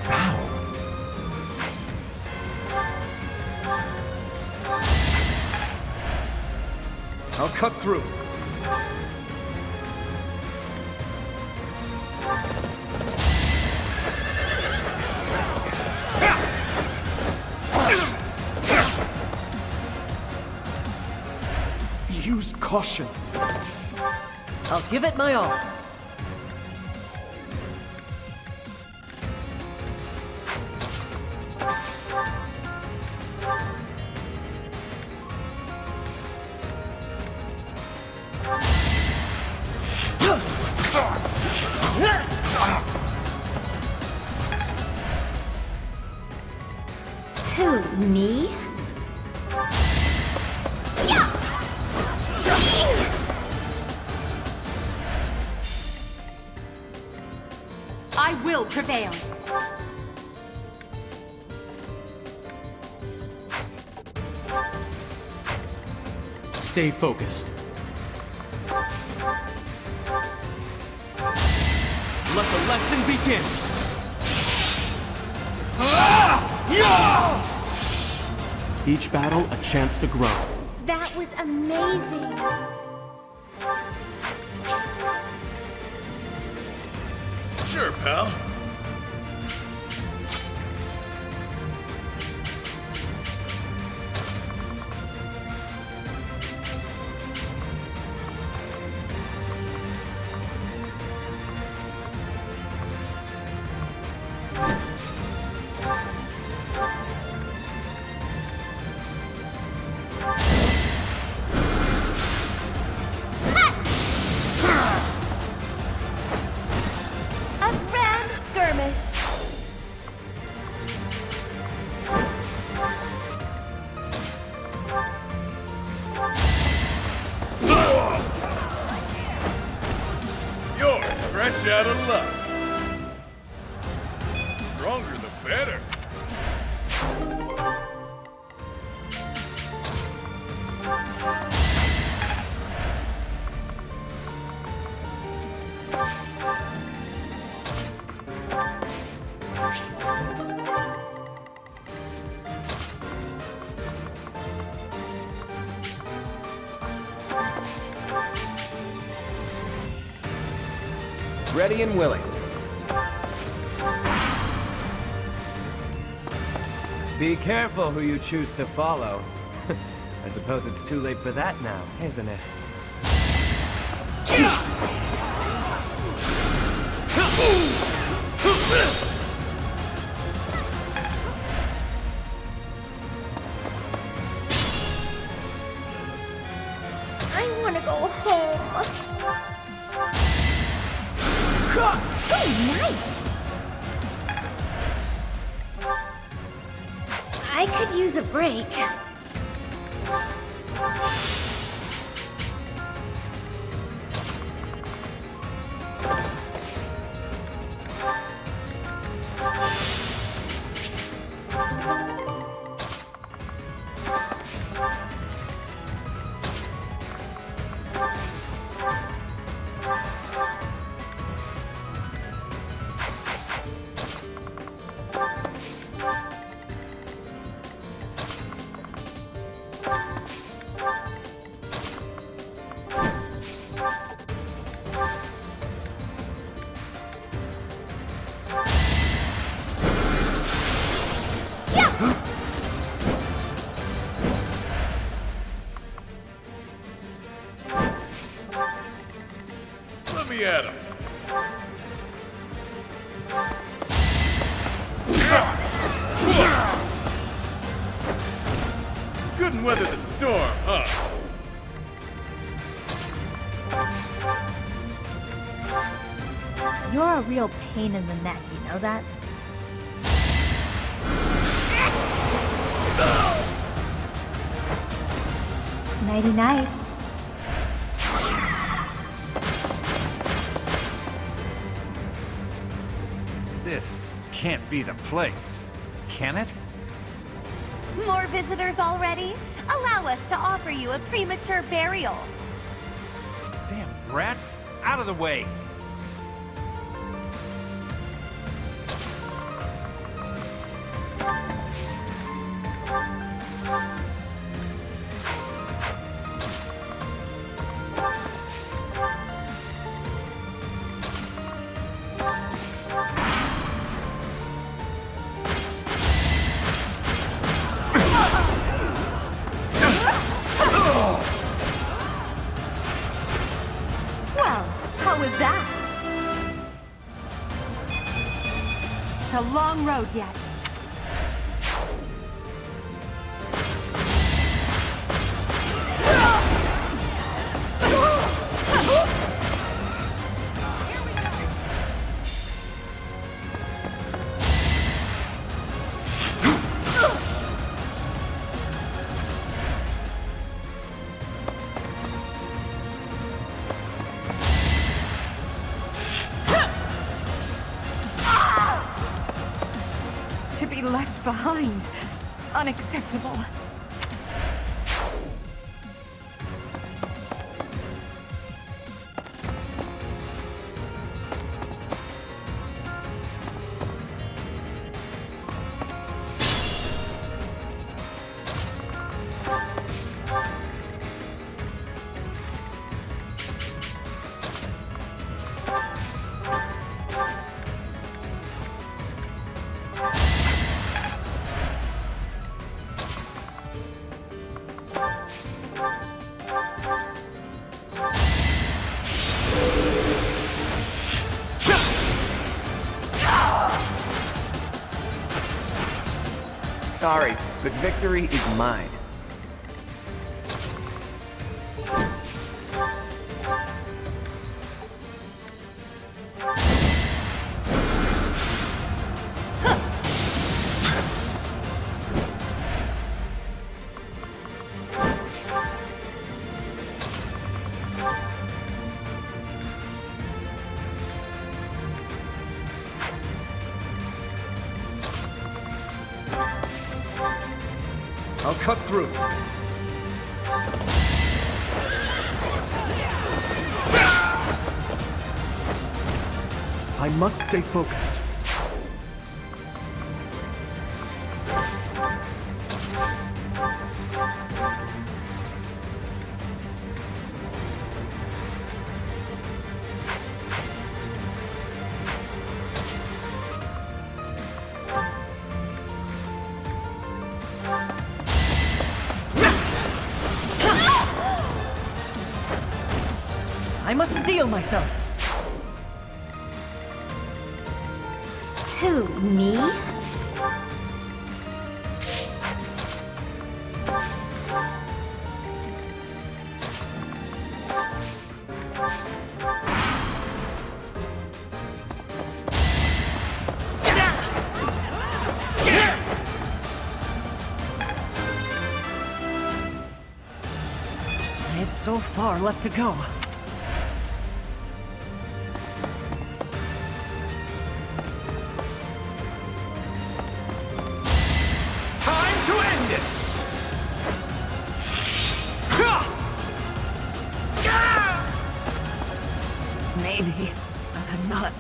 Battle. I'll cut through. Use caution. I'll give it my all. Who, me? Yeah! I will prevail. Stay focused. Let the lesson begin! Each battle a chance to grow. That was amazing. Sure, pal. A grand skirmish. You're fresh out of luck. Stronger the better. Ready and willing. Be careful who you choose to follow. I suppose it's too late for that now, isn't it? I want to go home. Oh, nice. I could use a break. Let me at him. Couldn't weather the storm, huh? You're a real pain in the neck, you know that? Nighty-night. This can't be the place, can it? More visitors already? Allow us to offer you a premature burial. Damn brats! Out of the way! Well, how was that? It's a long road yet. behind. Unacceptable. Sorry, but victory is mine. I'll cut through. I must stay focused. I must steel myself. Who, me? I have so far left to go. Maybe I'm not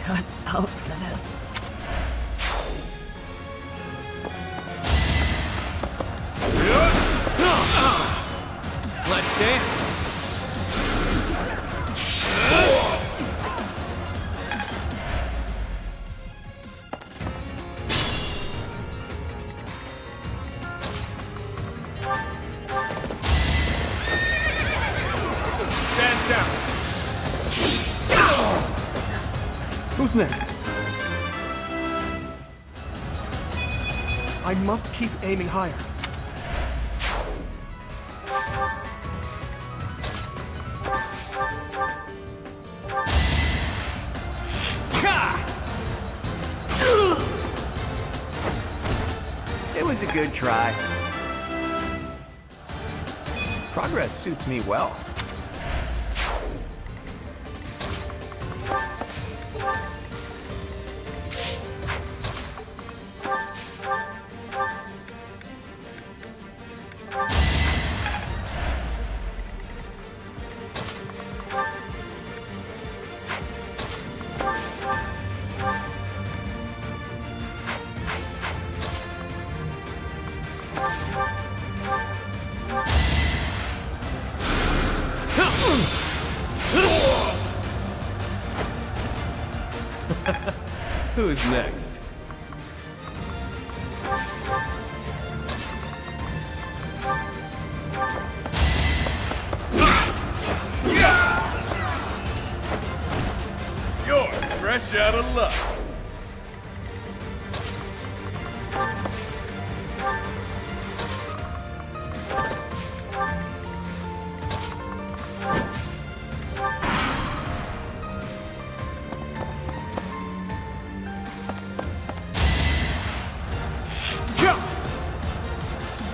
cut out for this. Let's dance! Stand down! Who's next? I must keep aiming higher. It was a good try. Progress suits me well. Who's next? You're fresh out of luck.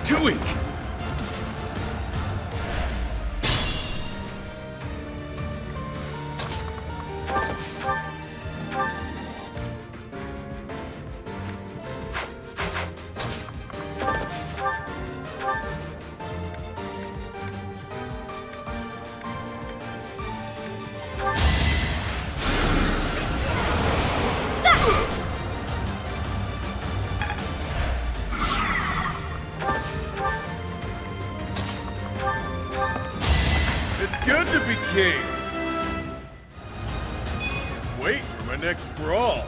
Too weak. good to be king! Can't wait for my next brawl.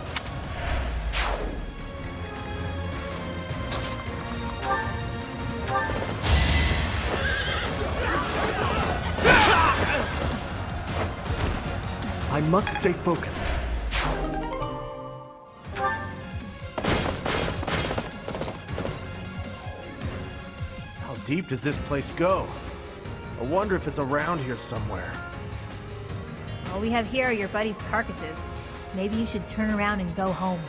I must stay focused. How deep does this place go? I wonder if it's around here somewhere. All we have here are your buddies' carcasses. Maybe you should turn around and go home.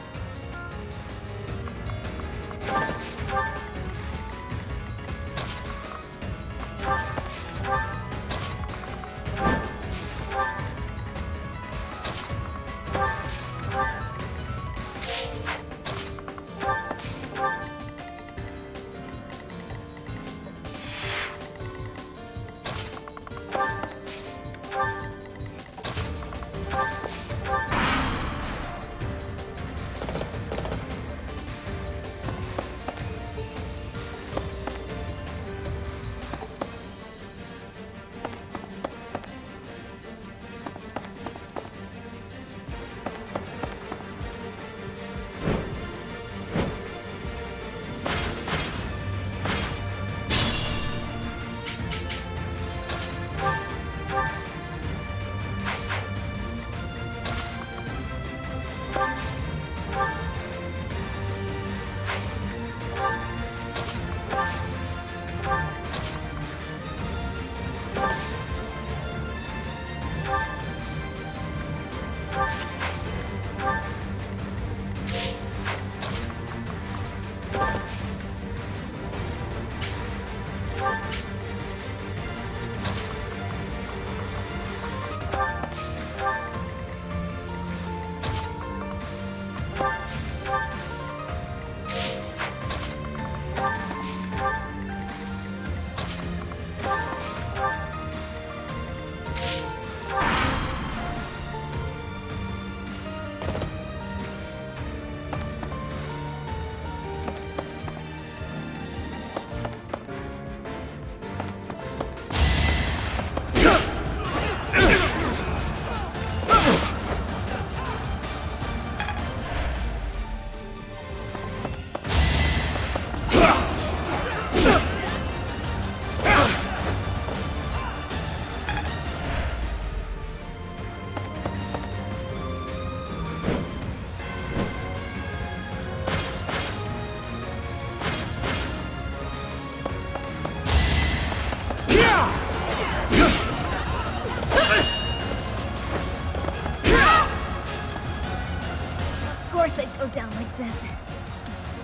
Go down like this.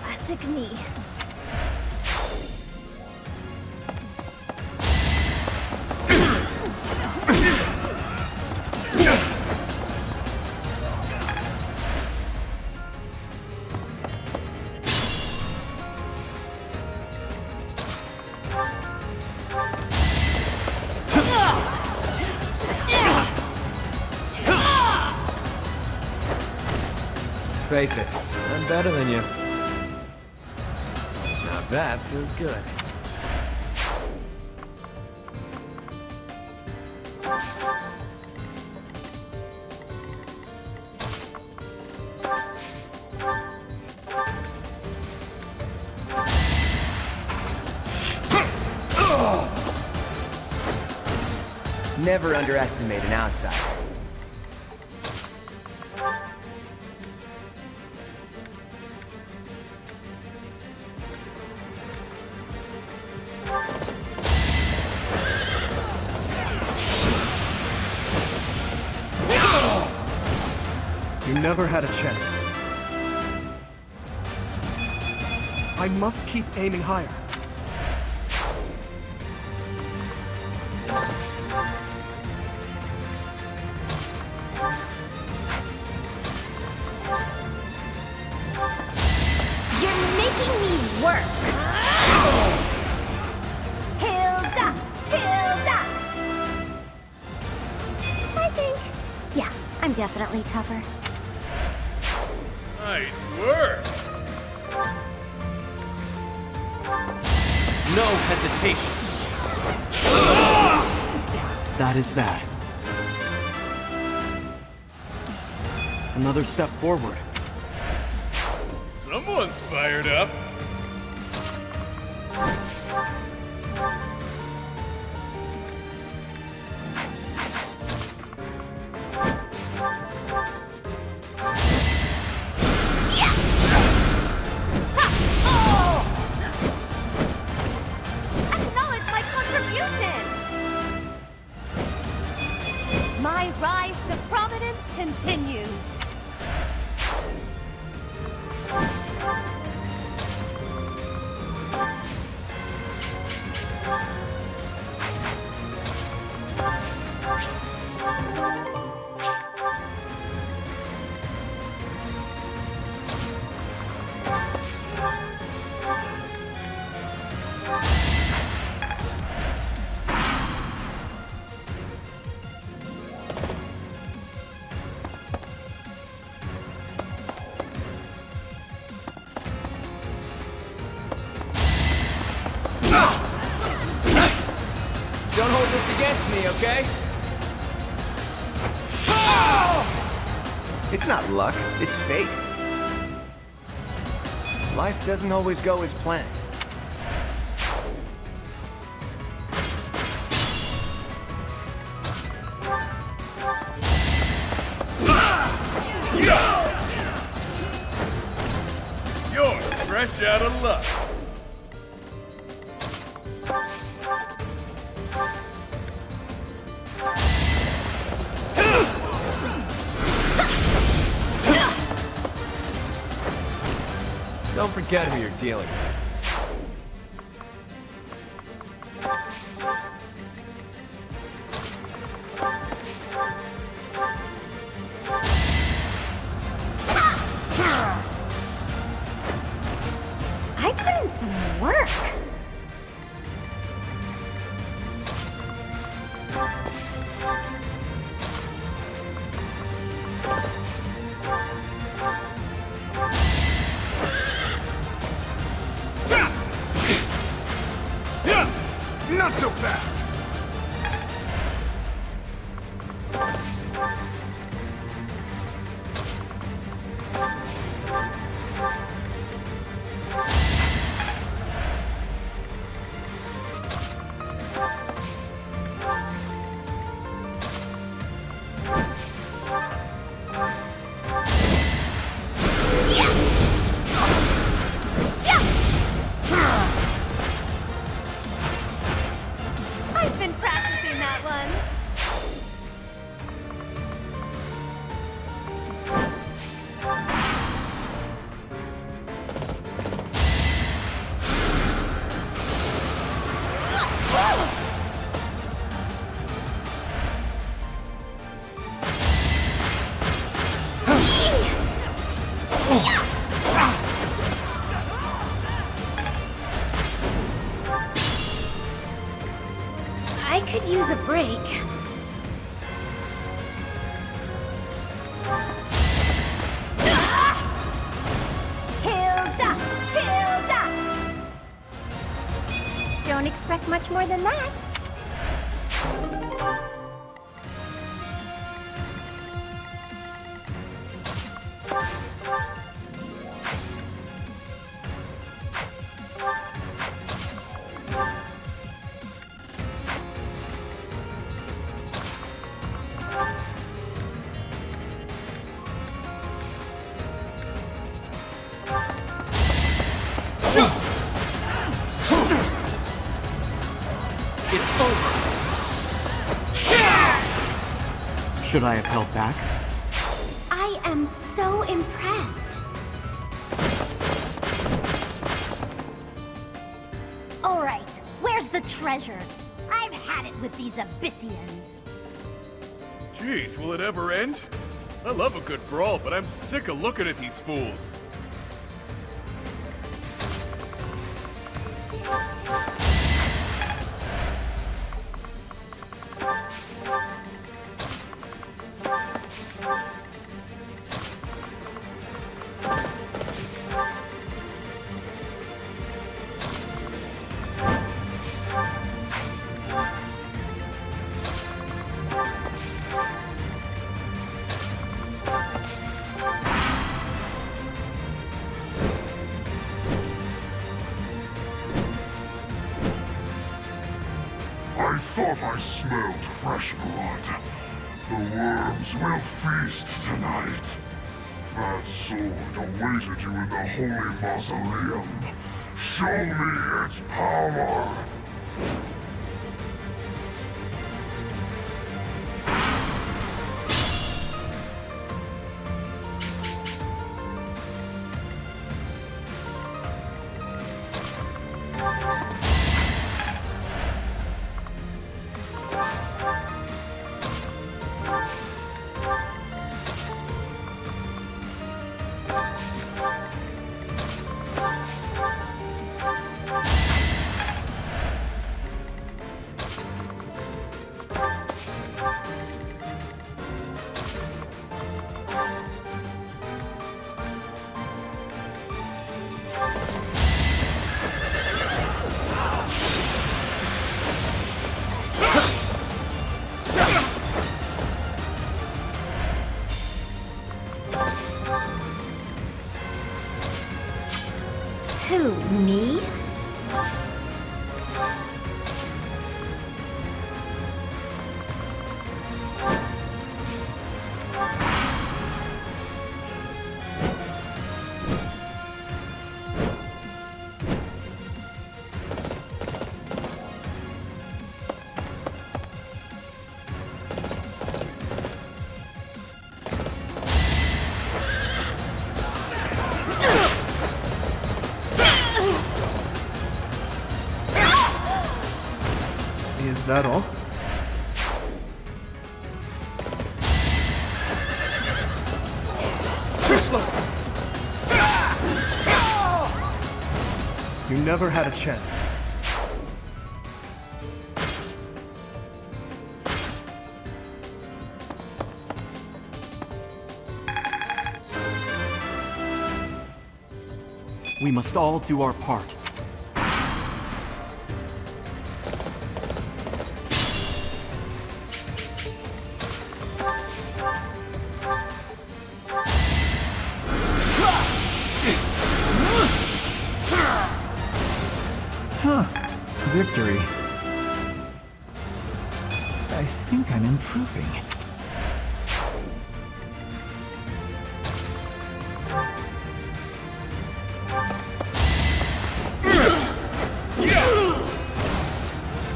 Classic me. Face it, I'm better than you. Now that feels good. Never underestimate an outsider. You never had a chance. I must keep aiming higher. You're making me work! Hilda! Hilda! I think... yeah, I'm definitely tougher. Nice work! No hesitation. That is that. Another step forward. Someone's fired up. Acknowledge my contribution! My rise to prominence continues. Don't hold this against me, okay? It's not luck, it's fate. Life doesn't always go as planned. You're fresh out of luck. Don't forget who you're dealing with. I put in some work. Not so fast! I've been practicing that one. I could use a break. Hilda! Hilda! Don't expect much more than that. It's over. Should I have held back? I am so impressed. All right, where's the treasure? I've had it with these Abyssians. Jeez, will it ever end? I love a good brawl, but I'm sick of looking at these fools. thought I smelled fresh blood. The worms will feast tonight. That sword awaited you in the holy mausoleum. Show me its power! Who, me? Is that all? You never had a chance. We must all do our part. Victory. I think I'm improving.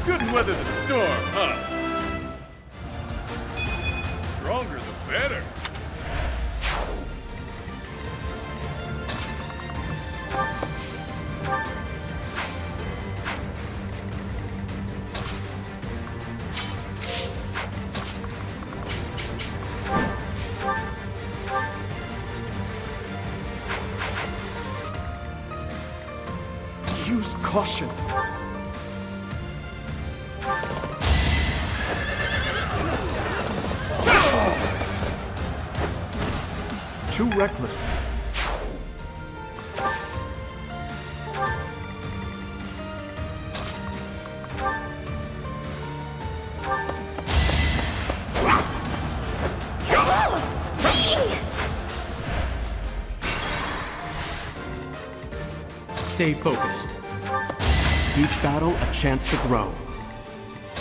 Couldn't weather the storm, huh? Stronger the better. Use caution. Too reckless. Stay focused. Each battle a chance to grow.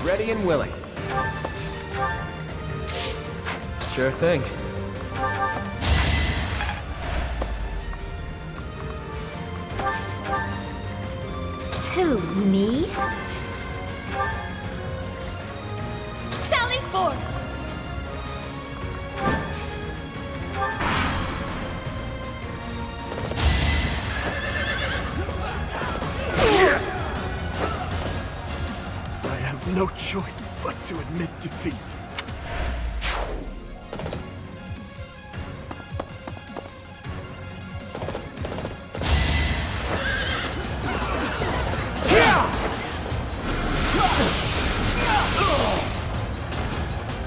Ready and willing. Sure thing. Who, me? Sally forth! I have no choice but to admit defeat.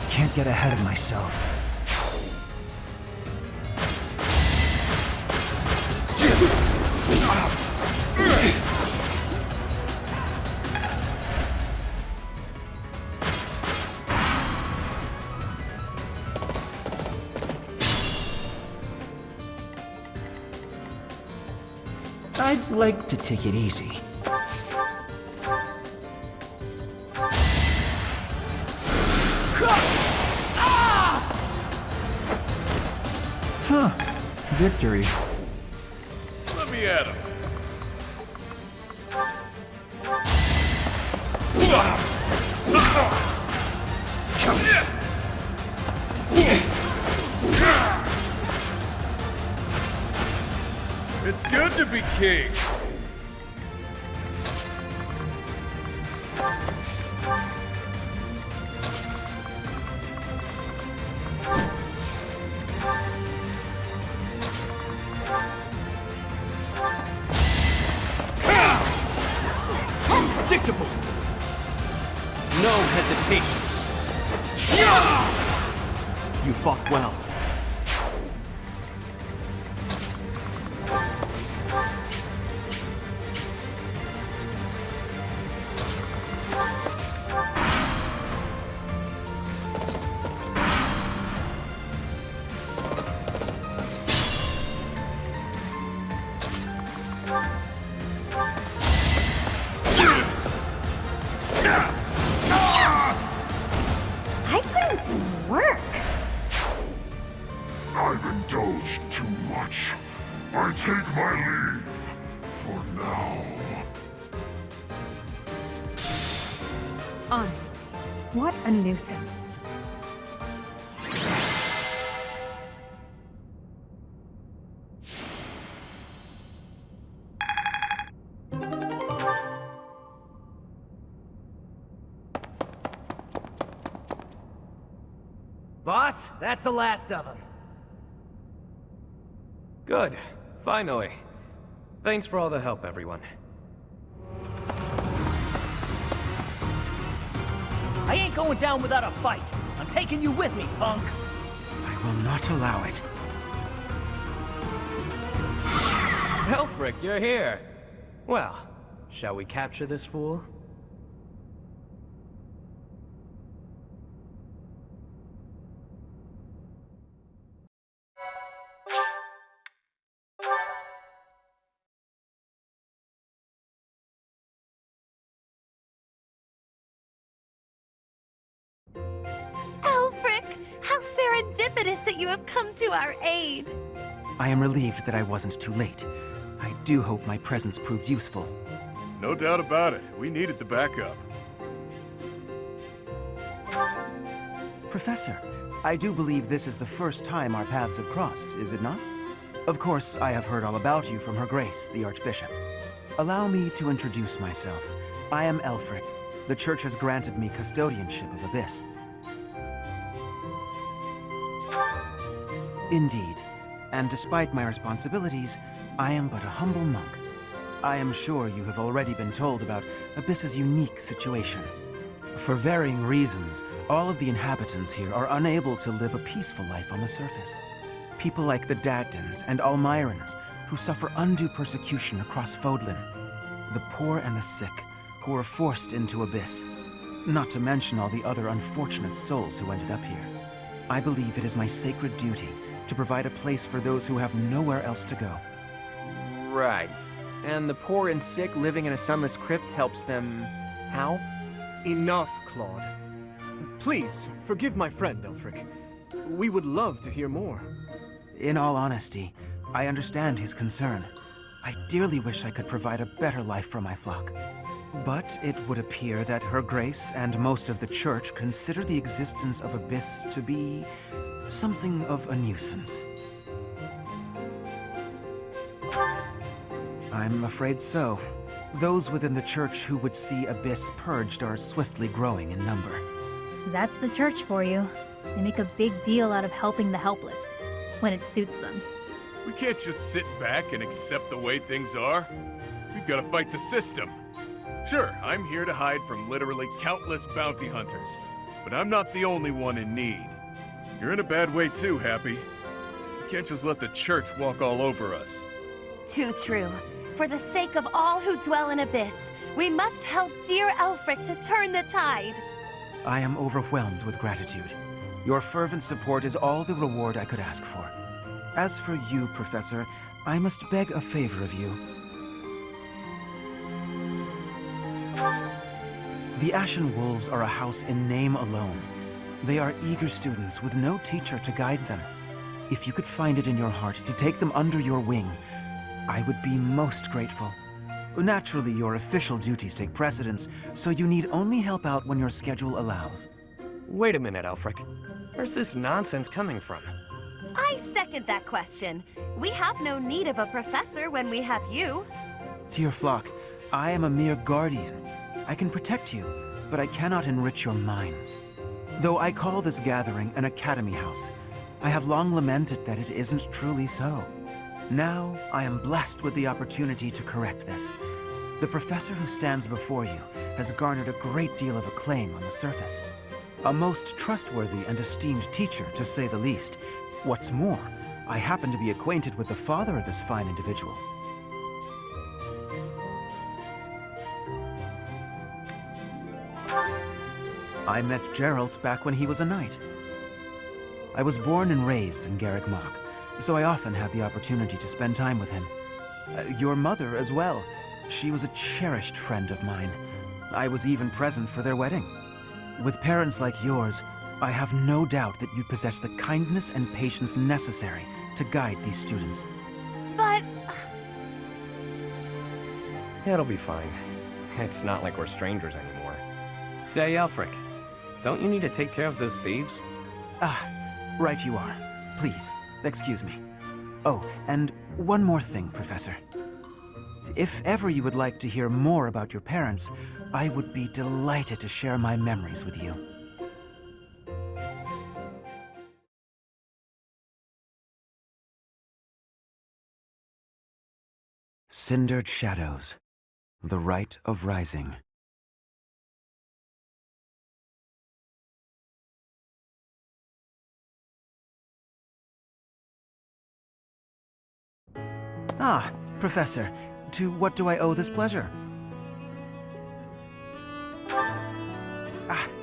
Can't get ahead of myself. I'd like to take it easy. Victory. Let me at him. It's good to be king. Predictable. No hesitation. You fought well. I put in some work. I've indulged too much. I take my leave for now. Honestly, what a nuisance. Boss, that's the last of them. Good. Finally. Thanks for all the help, everyone. I ain't going down without a fight. I'm taking you with me, punk. I will not allow it. Elfric, you're here. Well, shall we capture this fool? Alfric, how serendipitous that you have come to our aid. I am relieved that I wasn't too late. I do hope my presence proved useful. No doubt about it. We needed the backup. Professor, I do believe this is the first time our paths have crossed, is it not? Of course, I have heard all about you from Her Grace, the Archbishop. Allow me to introduce myself. I am Elfric. The Church has granted me custodianship of Abyss. Indeed. And despite my responsibilities, I am but a humble monk. I am sure you have already been told about Abyss's unique situation. For varying reasons, all of the inhabitants here are unable to live a peaceful life on the surface. People like the Dagdans and Almirans, who suffer undue persecution across Fodlan. The poor and the sick, who are forced into Abyss. Not to mention all the other unfortunate souls who ended up here. I believe it is my sacred duty to provide a place for those who have nowhere else to go. Right. And the poor and sick living in a sunless crypt helps them... how? Enough, Claude. Please, forgive my friend, Elfric. We would love to hear more. In all honesty, I understand his concern. I dearly wish I could provide a better life for my flock. But it would appear that Her Grace and most of the Church consider the existence of Abyss to be something of a nuisance. I'm afraid so. Those within the Church who would see Abyss purged are swiftly growing in number. That's the Church for you. They make a big deal out of helping the helpless, when it suits them. We can't just sit back and accept the way things are. We've got to fight the system. Sure, I'm here to hide from literally countless bounty hunters, but I'm not the only one in need. You're in a bad way too, Happy. You can't just let the Church walk all over us. Too true. For the sake of all who dwell in Abyss, we must help dear Elfric to turn the tide. I am overwhelmed with gratitude. Your fervent support is all the reward I could ask for. As for you, Professor, I must beg a favor of you. The Ashen Wolves are a house in name alone. They are eager students with no teacher to guide them. if you could find it in your heart to take them under your wing, I would be most grateful. Naturally, your official duties take precedence, so you need only help out when your schedule allows. Wait a minute, Elfric. Where's this nonsense coming from? I second that question. We have no need of a professor when we have you. Dear flock, I am a mere guardian. I can protect you, but I cannot enrich your minds. Though I call this gathering an academy house, I have long lamented that it isn't truly so. Now, I am blessed with the opportunity to correct this. The professor who stands before you has garnered a great deal of acclaim on the surface. A most trustworthy and esteemed teacher, to say the least. What's more, I happen to be acquainted with the father of this fine individual. I met Geralt back when he was a knight. I was born and raised in Garreg Mach, so I often had the opportunity to spend time with him. Your mother as well. She was a cherished friend of mine. I was even present for their wedding. With parents like yours, I have no doubt that you possess the kindness and patience necessary to guide these students. But... It'll be fine. It's not like we're strangers anymore. Say, Elfric, don't you need to take care of those thieves? Right you are. Please, excuse me. Oh, and one more thing, Professor. If ever you would like to hear more about your parents, I would be delighted to share my memories with you. Cindered Shadows. The Rite of Rising. Ah, Professor, to what do I owe this pleasure?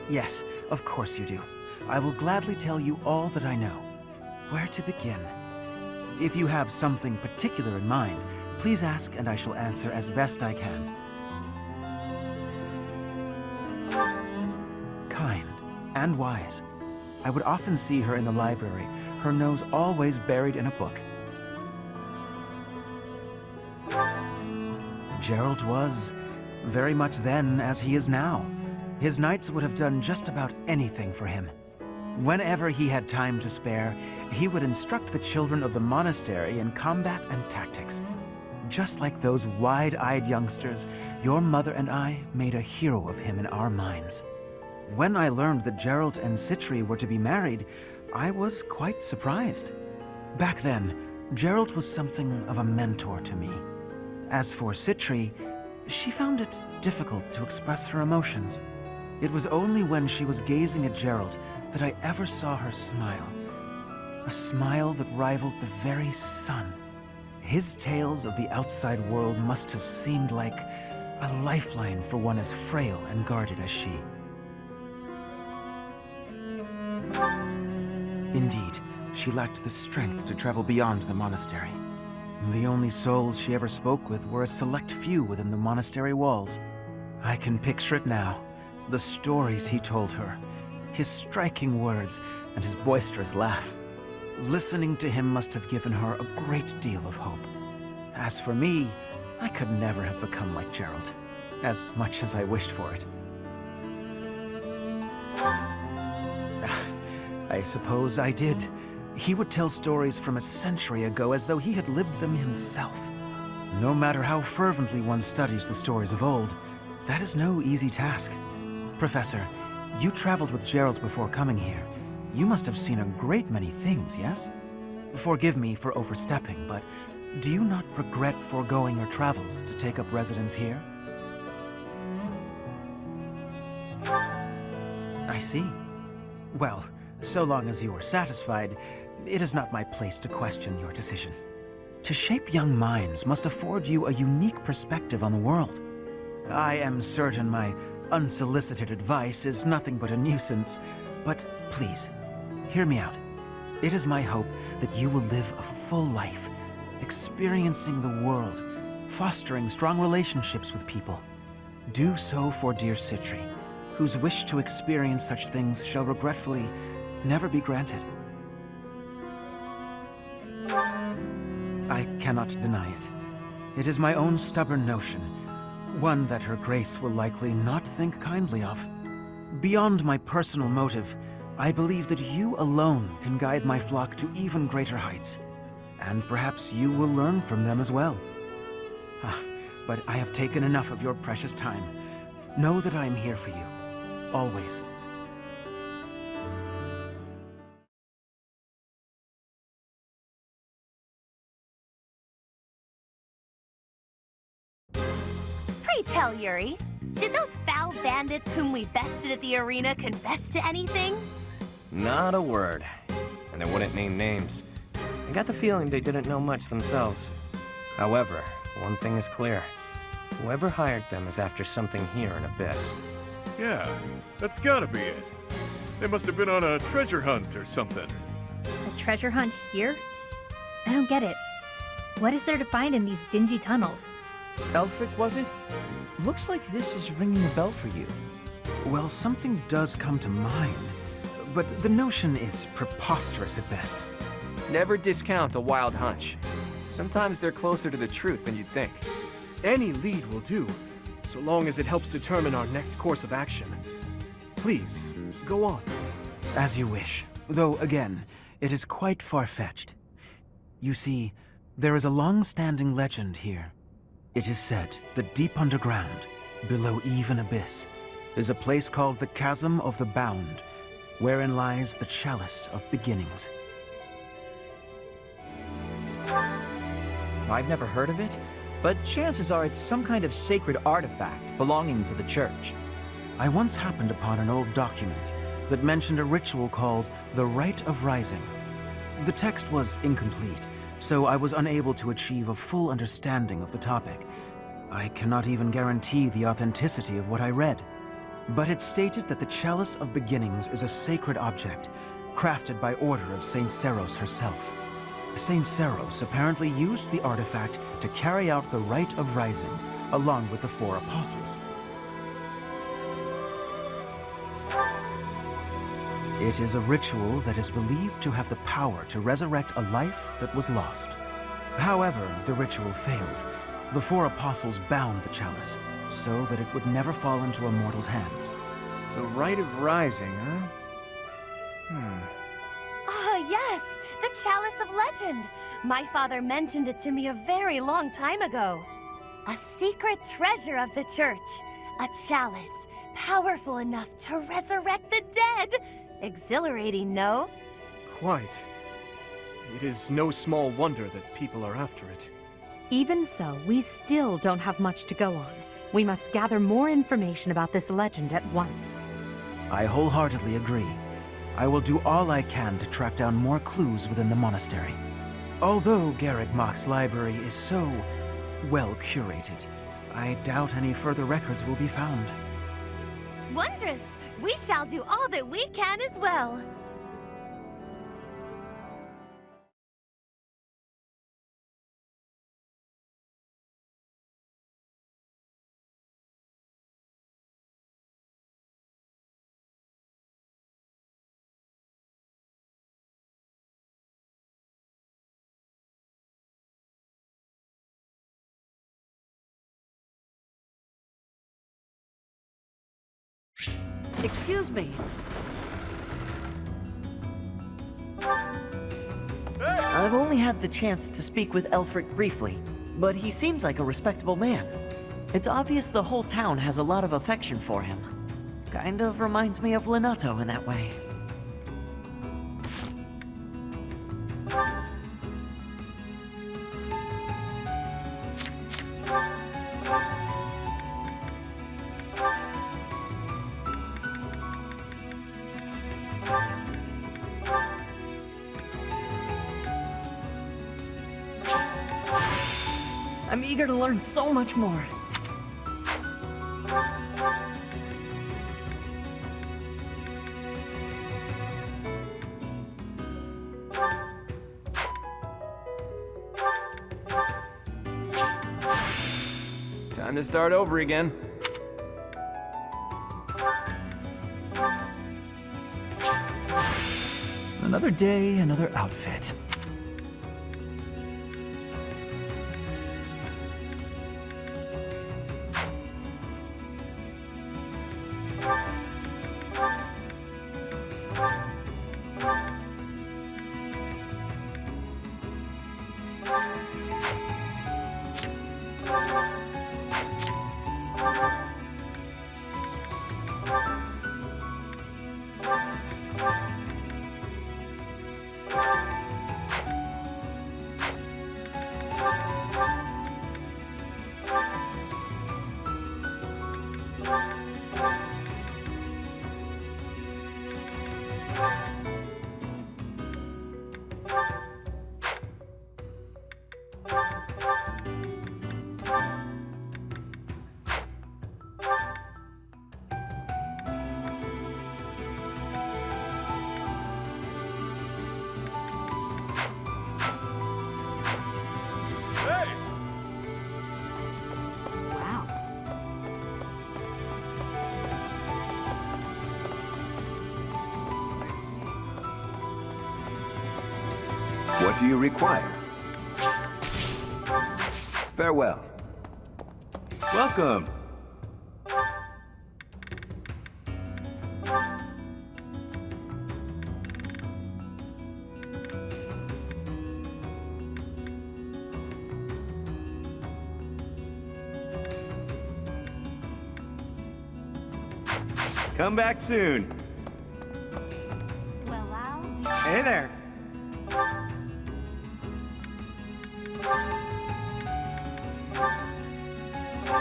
Yes, of course you do. I will gladly tell you all that I know. Where to begin? If you have something particular in mind, please ask and I shall answer as best I can. Kind and wise. I would often see her in the library, her nose always buried in a book. Geralt was very much then as he is now. His knights would have done just about anything for him. Whenever he had time to spare, he would instruct the children of the monastery in combat and tactics. Just like those wide-eyed youngsters, your mother and I made a hero of him in our minds. When I learned that Geralt and Citri were to be married, I was quite surprised. Back then, Geralt was something of a mentor to me. As for Citri, she found it difficult to express her emotions. It was only when she was gazing at Geralt that I ever saw her smile. A smile that rivaled the very sun. His tales of the outside world must have seemed like a lifeline for one as frail and guarded as she. Indeed, she lacked the strength to travel beyond the monastery. The only souls she ever spoke with were a select few within the monastery walls. I can picture it now. The stories he told her, his striking words, and his boisterous laugh. Listening to him must have given her a great deal of hope. As for me, I could never have become like Geralt, as much as I wished for it. I suppose I did. He would tell stories from a century ago as though he had lived them himself. No matter how fervently one studies the stories of old, that is no easy task. Professor, you traveled with Geralt before coming here. You must have seen a great many things, yes? Forgive me for overstepping, but do you not regret foregoing your travels to take up residence here? I see. Well, so long as you are satisfied, it is not my place to question your decision. To shape young minds must afford you a unique perspective on the world. I am certain my unsolicited advice is nothing but a nuisance, but please, hear me out. It is my hope that you will live a full life, experiencing the world, fostering strong relationships with people. Do so for dear Citri, whose wish to experience such things shall regretfully never be granted. I cannot deny it. It is my own stubborn notion, one that Her Grace will likely not think kindly of. Beyond my personal motive, I believe that you alone can guide my flock to even greater heights. And perhaps you will learn from them as well. But I have taken enough of your precious time. Know that I am here for you. Always. Pray tell, Yuri, did those foul bandits whom we bested at the arena confess to anything? Not a word. And they wouldn't name names. I got the feeling they didn't know much themselves. However, one thing is clear. Whoever hired them is after something here in Abyss. Yeah, that's gotta be it. They must have been on a treasure hunt or something. A treasure hunt here? I don't get it. What is there to find in these dingy tunnels? Elfric, was it? Looks like this is ringing a bell for you. Well, something does come to mind, but the notion is preposterous at best. Never discount a wild hunch. Sometimes they're closer to the truth than you'd think. Any lead will do, so long as it helps determine our next course of action. Please, go on. As you wish, though again, it is quite far-fetched. You see, there is a long-standing legend here. It is said that deep underground, below even Abyss, is a place called the Chasm of the Bound, wherein lies the Chalice of Beginnings. I've never heard of it, but chances are it's some kind of sacred artifact belonging to the church. I once happened upon an old document that mentioned a ritual called the Rite of Rising. The text was incomplete, so I was unable to achieve a full understanding of the topic. I cannot even guarantee the authenticity of what I read. But it stated that the Chalice of Beginnings is a sacred object, crafted by order of Saint Seros herself. Saint Seros apparently used the artifact to carry out the Rite of Rising, along with the 4 apostles. It is a ritual that is believed to have the power to resurrect a life that was lost. However, the ritual failed. The 4 apostles bound the chalice, so that it would never fall into a mortal's hands. The Rite of Rising, huh? Ah, yes! The Chalice of Legend! My father mentioned it to me a very long time ago. A secret treasure of the church. A chalice, powerful enough to resurrect the dead! Exhilarating, no? Quite. It is no small wonder that people are after it. Even so, we still don't have much to go on. We must gather more information about this legend at once. I wholeheartedly agree. I will do all I can to track down more clues within the monastery. Although Garreg Mach's library is so well curated, I doubt any further records will be found. Wondrous! We shall do all that we can as well. Excuse me. I've only had the chance to speak with Elfric briefly, but he seems like a respectable man. It's obvious the whole town has a lot of affection for him. Kind of reminds me of Linato in that way. I'm eager to learn so much more. Time to start over again. Another day, another outfit. What do you require? Farewell. Welcome. Come back soon. Well, I'll be... Hey there.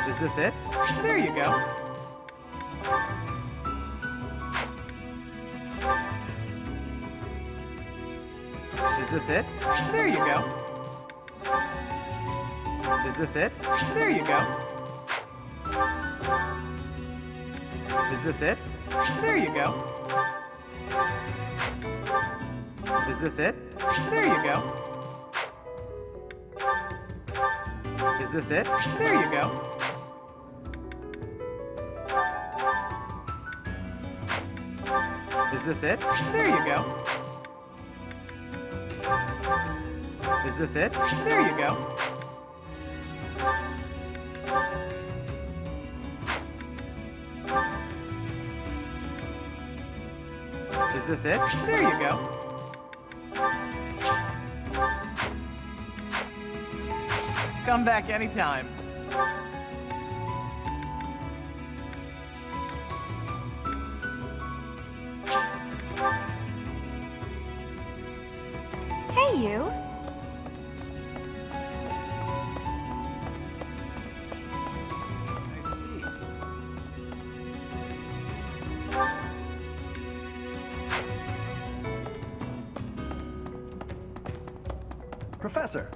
Is this it? There you go. Is this it? There you go. Is this it? There you go. Is this it? There you go. Is this it? There you go. Is this it? There you go. Is this it? There you go. Is this it? There you go. Is this it? There you go. Come back anytime. Hey, you. I see. Professor!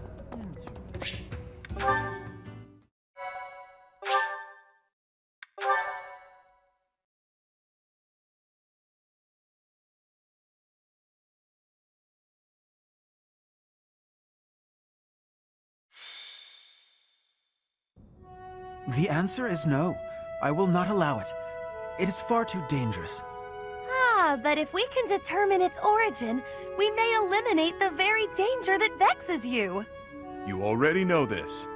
The answer is no. I will not allow it. It is far too dangerous. Ah, but if we can determine its origin, we may eliminate the very danger that vexes you. You already know this,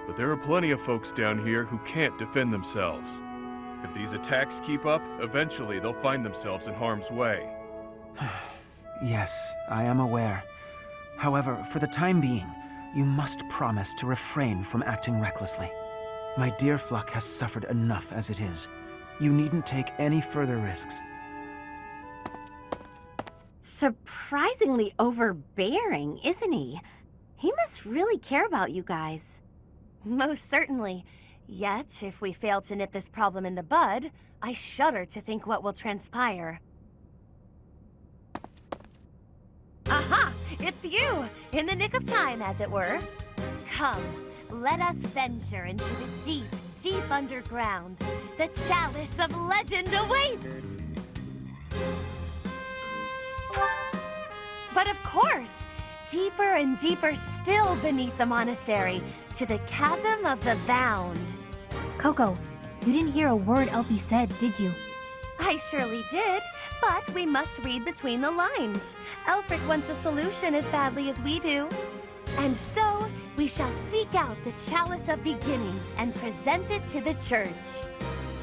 but there are plenty of folks down here who can't defend themselves. If these attacks keep up, eventually they'll find themselves in harm's way. Yes, I am aware. However, for the time being, you must promise to refrain from acting recklessly. My dear Fluck has suffered enough as it is. You needn't take any further risks. Surprisingly overbearing, isn't he? He must really care about you guys. Most certainly. Yet, if we fail to nip this problem in the bud, I shudder to think what will transpire. Aha! It's you! In the nick of time, as it were. Come, let us venture into the deep, deep underground. The chalice of legend awaits! But of course, deeper and deeper still beneath the monastery, to the chasm of the bound. Coco, you didn't hear a word Elfie said, did you? I surely did, but we must read between the lines. Elfric wants a solution as badly as we do. And so, we shall seek out the Chalice of Beginnings and present it to the church.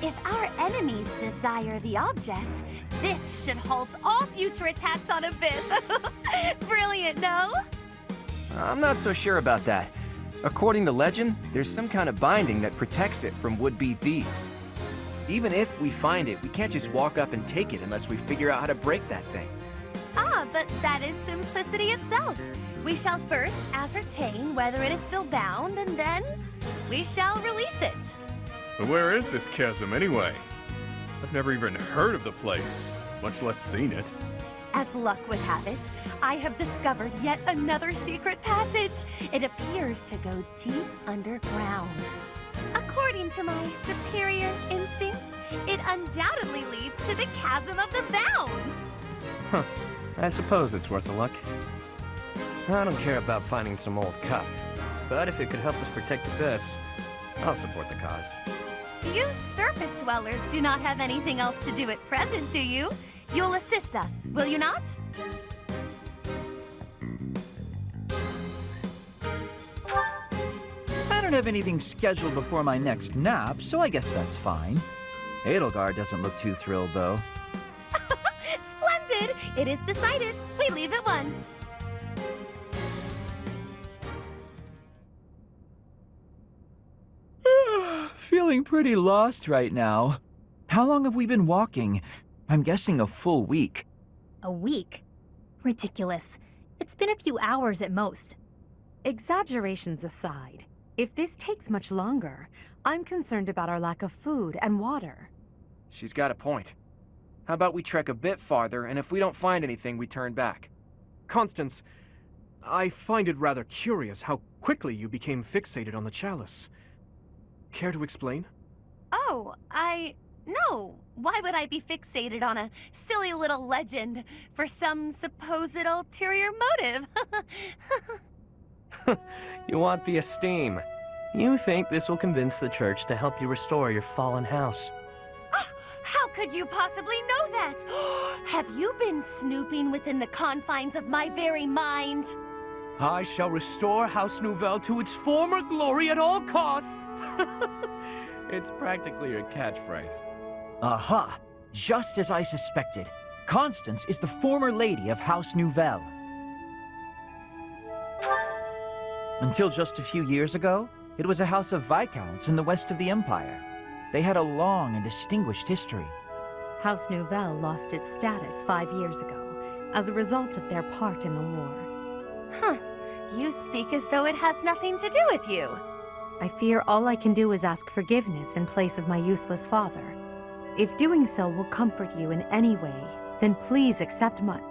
If our enemies desire the object, this should halt all future attacks on Abyss. Brilliant, no? I'm not so sure about that. According to legend, there's some kind of binding that protects it from would-be thieves. Even if we find it, we can't just walk up and take it unless we figure out how to break that thing. Ah, but that is simplicity itself. We shall first ascertain whether it is still bound, and then we shall release it. But where is this chasm anyway? I've never even heard of the place, much less seen it. As luck would have it, I have discovered yet another secret passage. It appears to go deep underground. According to my superior instincts, it undoubtedly leads to the chasm of the bound. Huh. I suppose it's worth a look. I don't care about finding some old cup, but if it could help us protect Abyss, I'll support the cause. You surface dwellers do not have anything else to do at present, do you? You'll assist us, will you not? don't have anything scheduled before my next nap, so I guess that's fine. Edelgard doesn't look too thrilled, though. Splendid! It is decided. We leave at once. Feeling pretty lost right now. How long have we been walking? I'm guessing a full week. A week? Ridiculous. It's been a few hours at most. Exaggerations aside, if this takes much longer, I'm concerned about our lack of food and water. She's got a point. How about we trek a bit farther, and if we don't find anything, we turn back? Constance, I find it rather curious how quickly you became fixated on the chalice. Care to explain? Oh, No. Why would I be fixated on a silly little legend for some supposed ulterior motive? You want the esteem. You think this will convince the church to help you restore your fallen house. How could you possibly know that? Have you been snooping within the confines of my very mind? I shall restore House Nouvelle to its former glory at all costs. It's practically your catchphrase. Aha! Just as I suspected. Constance is the former lady of House Nouvelle. Until just a few years ago, it was a house of Viscounts in the west of the Empire. They had a long and distinguished history. House Nouvelle lost its status 5 years ago as a result of their part in the war. Huh. You speak as though it has nothing to do with you. I fear all I can do is ask forgiveness in place of my useless father. If doing so will comfort you in any way, then please accept my...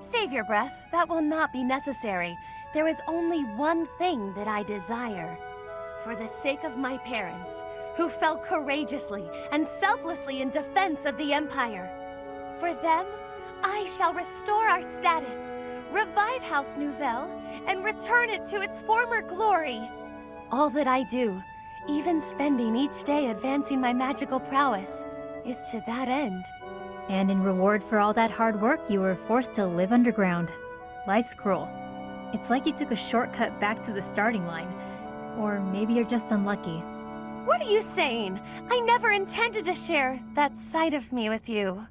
Save your breath. That will not be necessary. There is only one thing that I desire. For the sake of my parents, who fell courageously and selflessly in defense of the Empire. For them, I shall restore our status, revive House Nouvelle, and return it to its former glory. All that I do, even spending each day advancing my magical prowess, is to that end. And in reward for all that hard work, you were forced to live underground. Life's cruel. It's like you took a shortcut back to the starting line. Or maybe you're just unlucky. What are you saying? I never intended to share that side of me with you.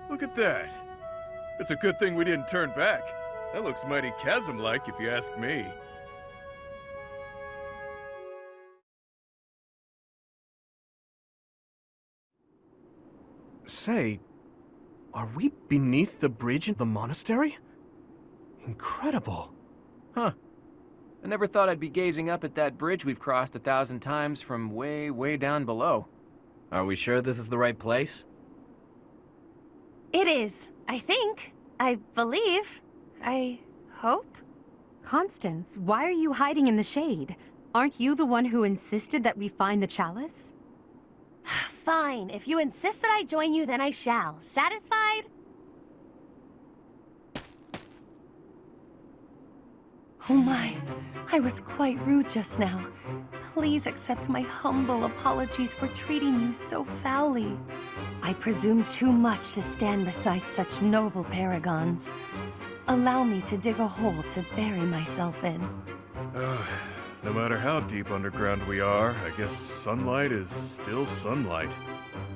Look at that. It's a good thing we didn't turn back. That looks mighty chasm-like if you ask me. Say, are we beneath the bridge in the monastery? Incredible. Huh. I never thought I'd be gazing up at that bridge we've crossed 1,000 times from way, way down below. Are we sure this is the right place? It is, I think. I believe. I hope. Constance, why are you hiding in the shade? Aren't you the one who insisted that we find the chalice? Fine. If you insist that I join you, then I shall. Satisfied? Oh my, I was quite rude just now. Please accept my humble apologies for treating you so foully. I presume too much to stand beside such noble paragons. Allow me to dig a hole to bury myself in. No matter how deep underground we are, I guess sunlight is still sunlight.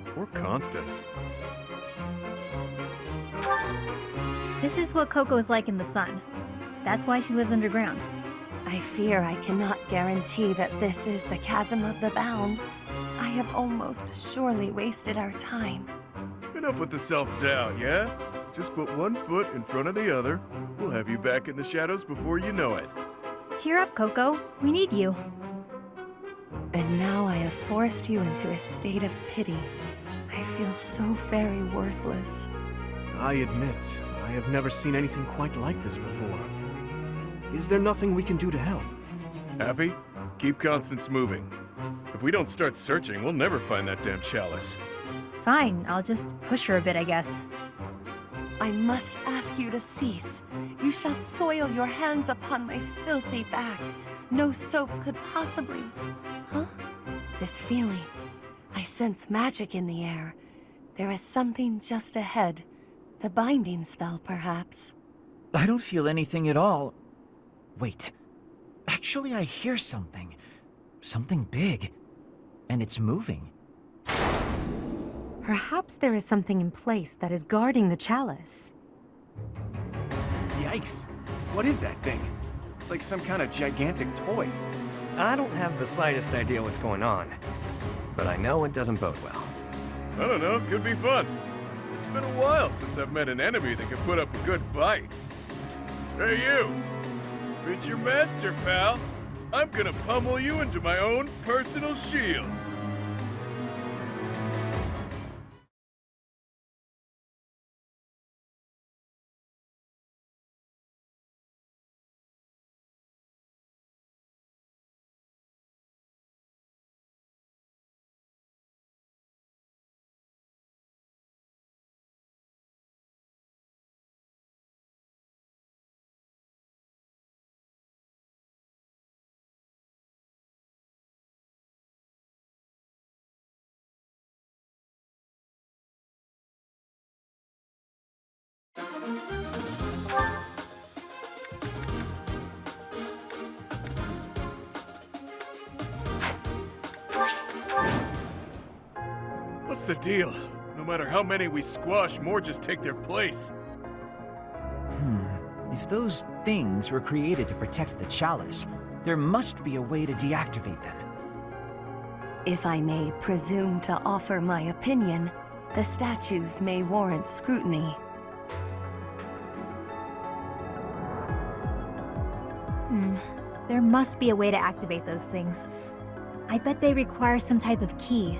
Poor Constance. This is what Coco's like in the sun. That's why she lives underground. I fear I cannot guarantee that this is the chasm of the bound. I have almost surely wasted our time. Enough with the self-doubt, yeah? Just put one foot in front of the other. We'll have you back in the shadows before you know it. Cheer up, Coco. We need you. And now I have forced you into a state of pity. I feel so very worthless. I admit, I have never seen anything quite like this before. Is there nothing we can do to help? Happy? Keep Constance moving. If we don't start searching, we'll never find that damn chalice. Fine, I'll just push her a bit, I guess. I must ask you to cease. You shall soil your hands upon my filthy back. No soap could possibly... Huh? This feeling. I sense magic in the air. There is something just ahead. The binding spell, perhaps. I don't feel anything at all. Wait. Actually, I hear something. something big. And it's moving. Perhaps there is something in place that is guarding the chalice. Yikes. What is that thing? It's like some kind of gigantic toy. I don't have the slightest idea what's going on, but I know it doesn't bode well. I don't know, could be fun. It's been a while since I've met an enemy that can put up a good fight. Hey you! Meet your master, pal! I'm gonna pummel you into my own personal shield! What's the deal? No matter how many we squash, more just take their place. If those things were created to protect the chalice, there must be a way to deactivate them. If I may presume to offer my opinion, the statues may warrant scrutiny. There must be a way to activate those things. I bet they require some type of key.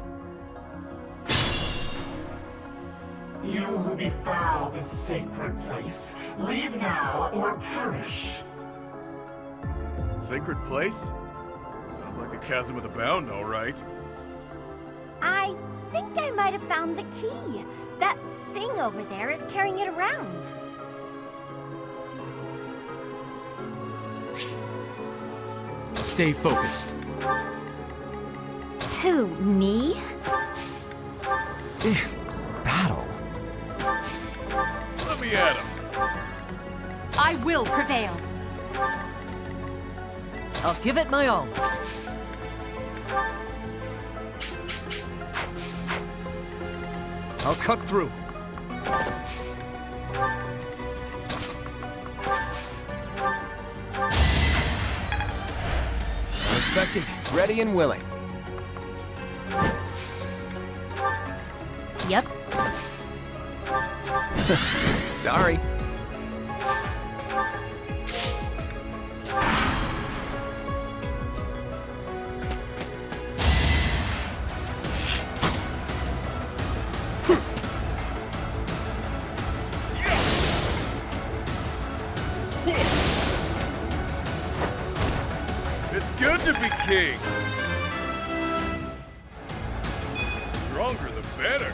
You who befoul this sacred place, leave now or perish. Sacred place? Sounds like the Chasm of the Bound, all right. I think I might have found the key. That thing over there is carrying it around. Stay focused. Who, me? Battle. Let me at him. I will prevail. I'll give it my all. I'll cut through. Unexpected, ready and willing. Yep. Sorry. It's good to be king. Stronger the better.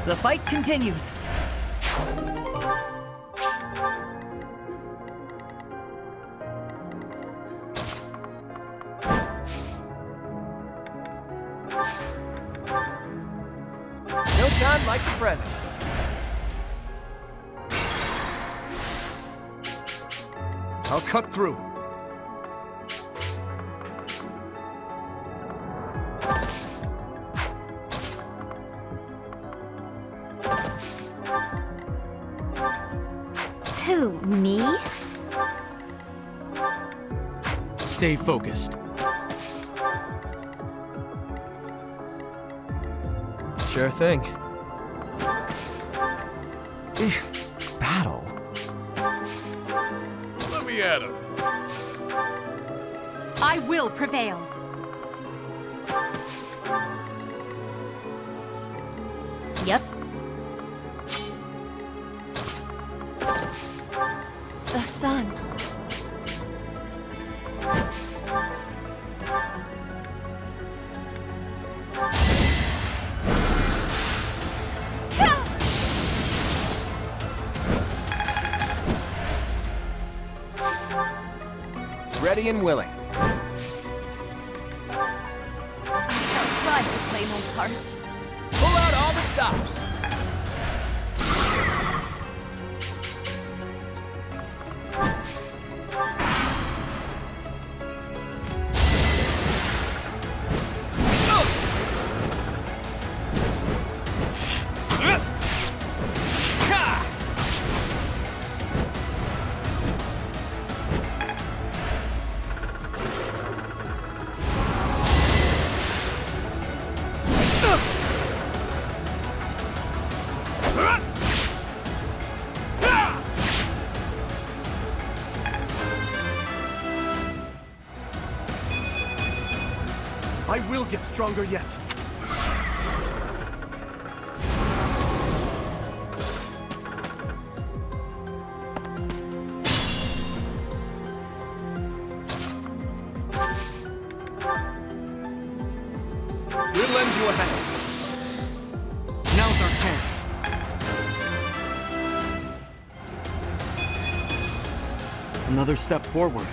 The fight continues. No time like the present. I'll cut through. Who, me? Stay focused. Sure thing. Battle. Let me at him. I will prevail. Yep. The sun. ready and willing. I'll try to play my part. Pull out all the stops. I will get stronger yet. We'll lend you a hand. Now's our chance. Another step forward.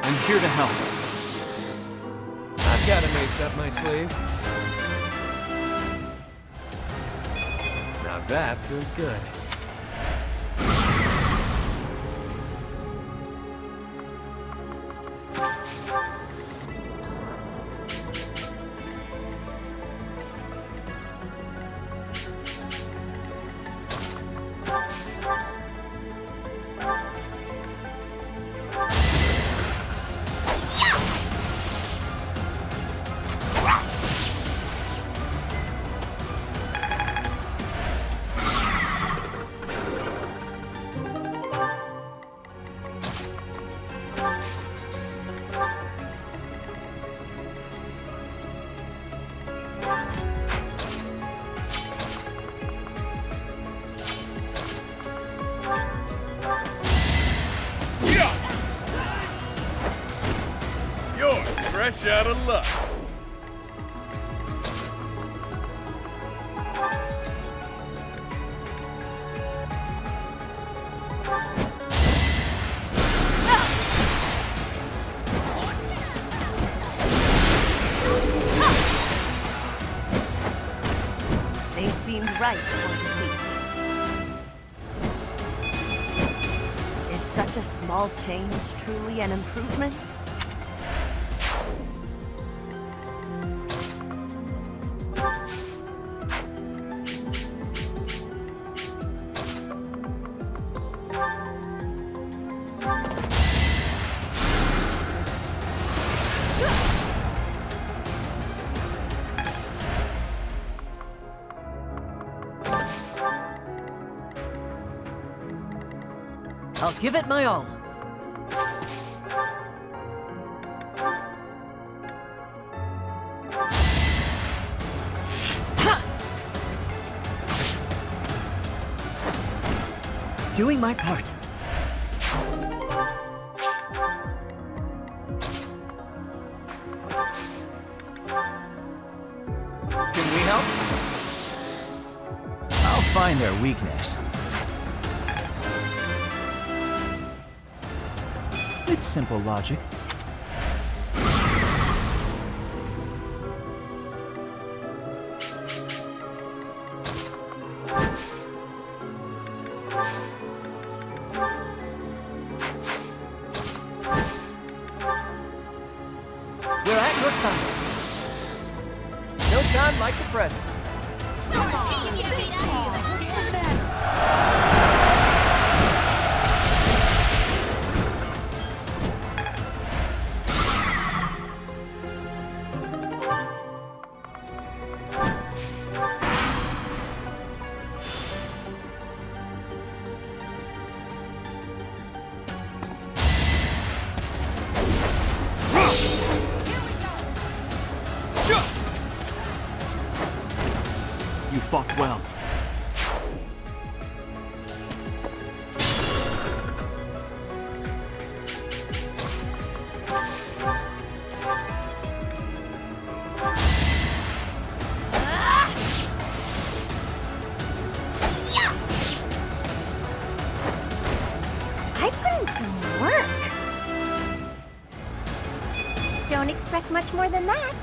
I'm here to help. I've got an ace up my sleeve. Now that feels good. You're fresh out of luck. They seemed ripe for defeat. Is such a small change truly an improvement? I'll give it my all. Doing my part. Can we help? I'll find their weakness. It's simple logic. We're at your side. No time like the present. well. I put in some work. Don't expect much more than that.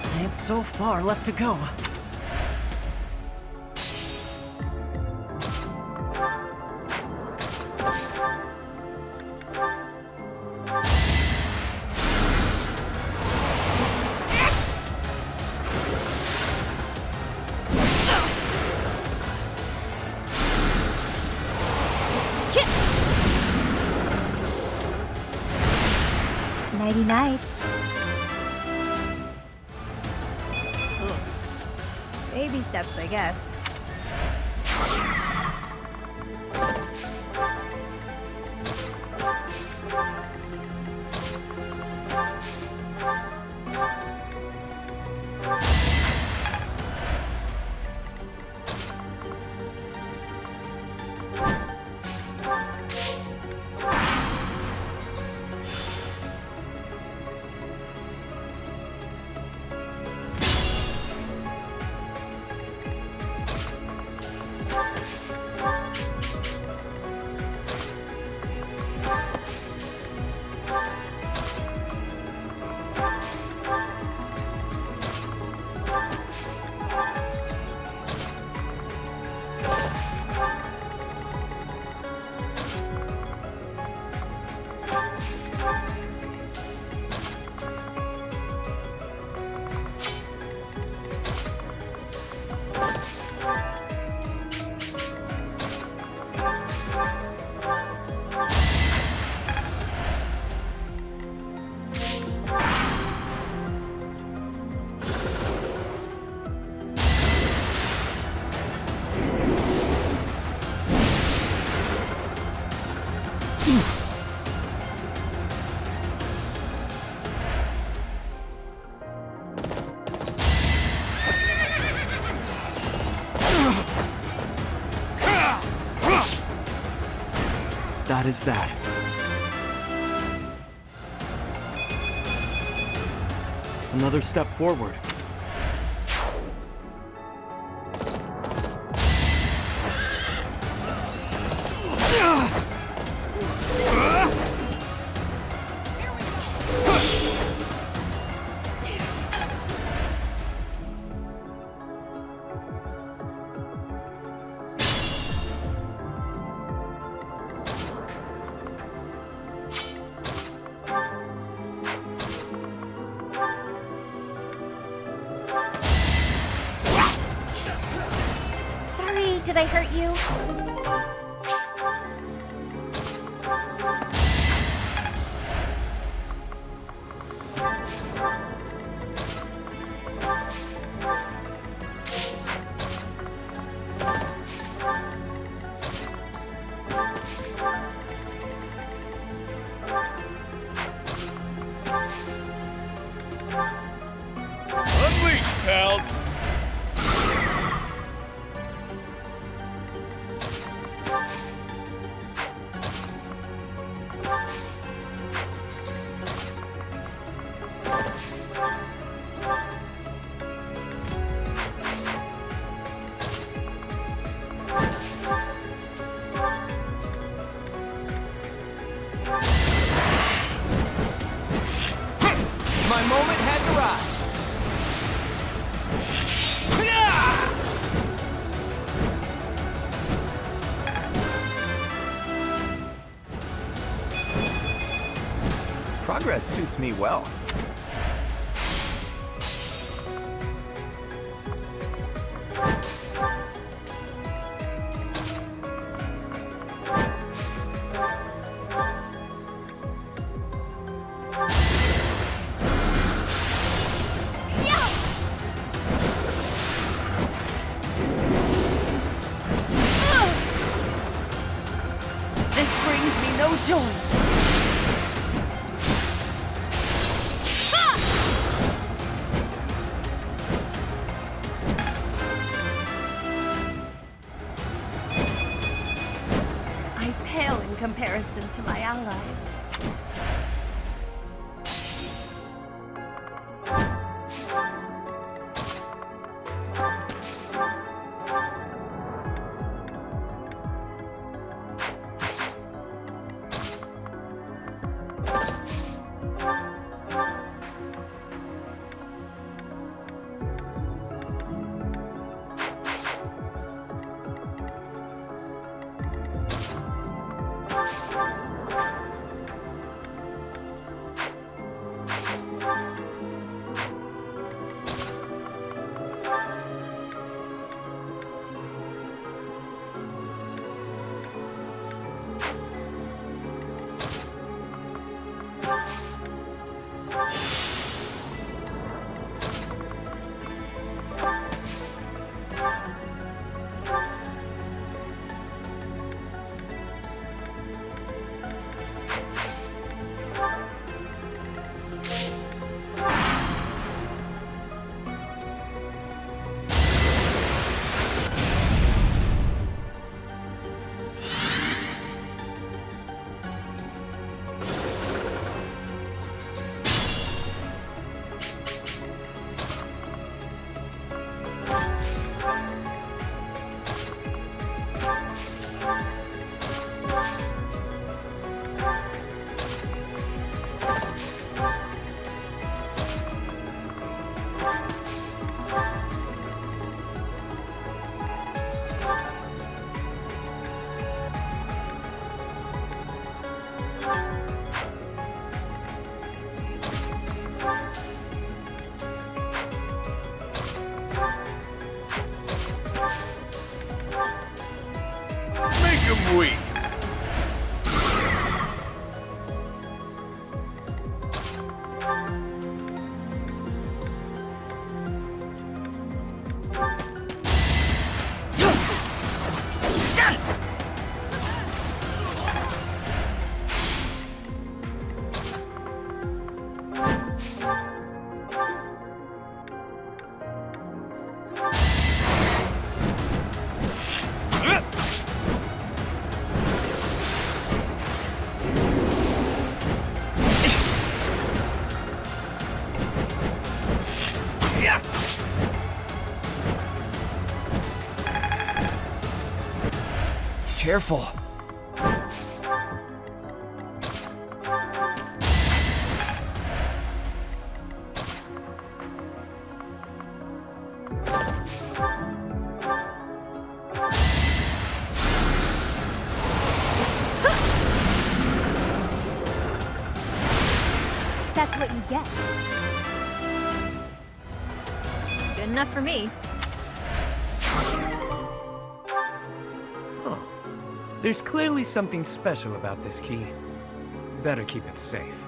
I have so far left to go. Nighty-night. Baby steps, I guess. That is that. Another step forward. Sorry, did I hurt you? Unleash, pals! Progress suits me well. This brings me no joy. I pale in comparison to my allies. Make him weep. Careful. That's what you get. Good enough for me. There's clearly something special about this key. Better keep it safe.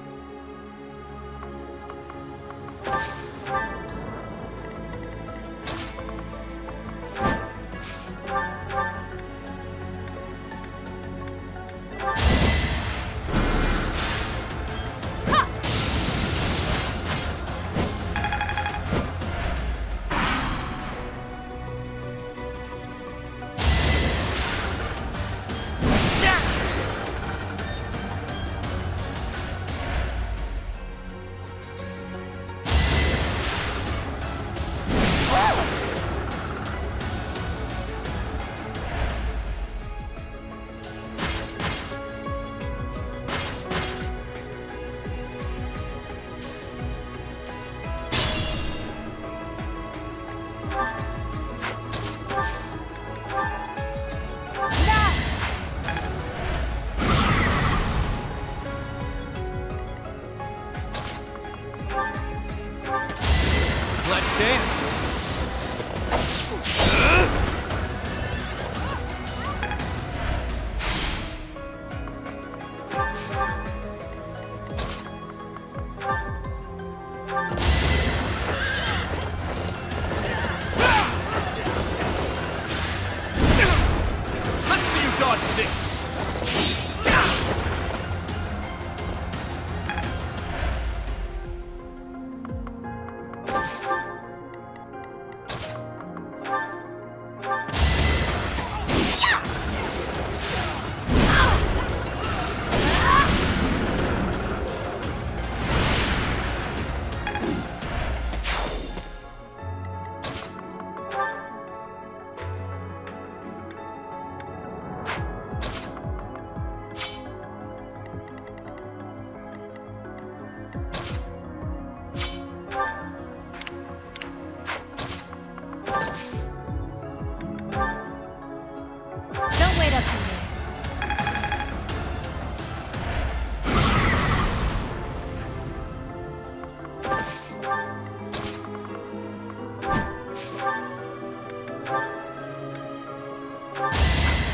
Don't wait up for me.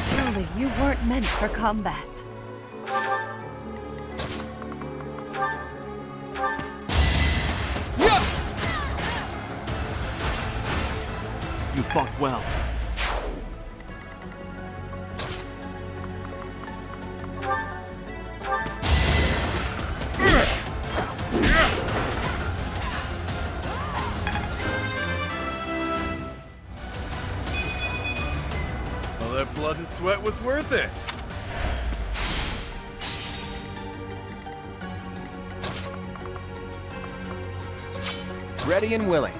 Truly, you weren't meant for combat. You fought well. All that blood and sweat was worth it. Ready and willing.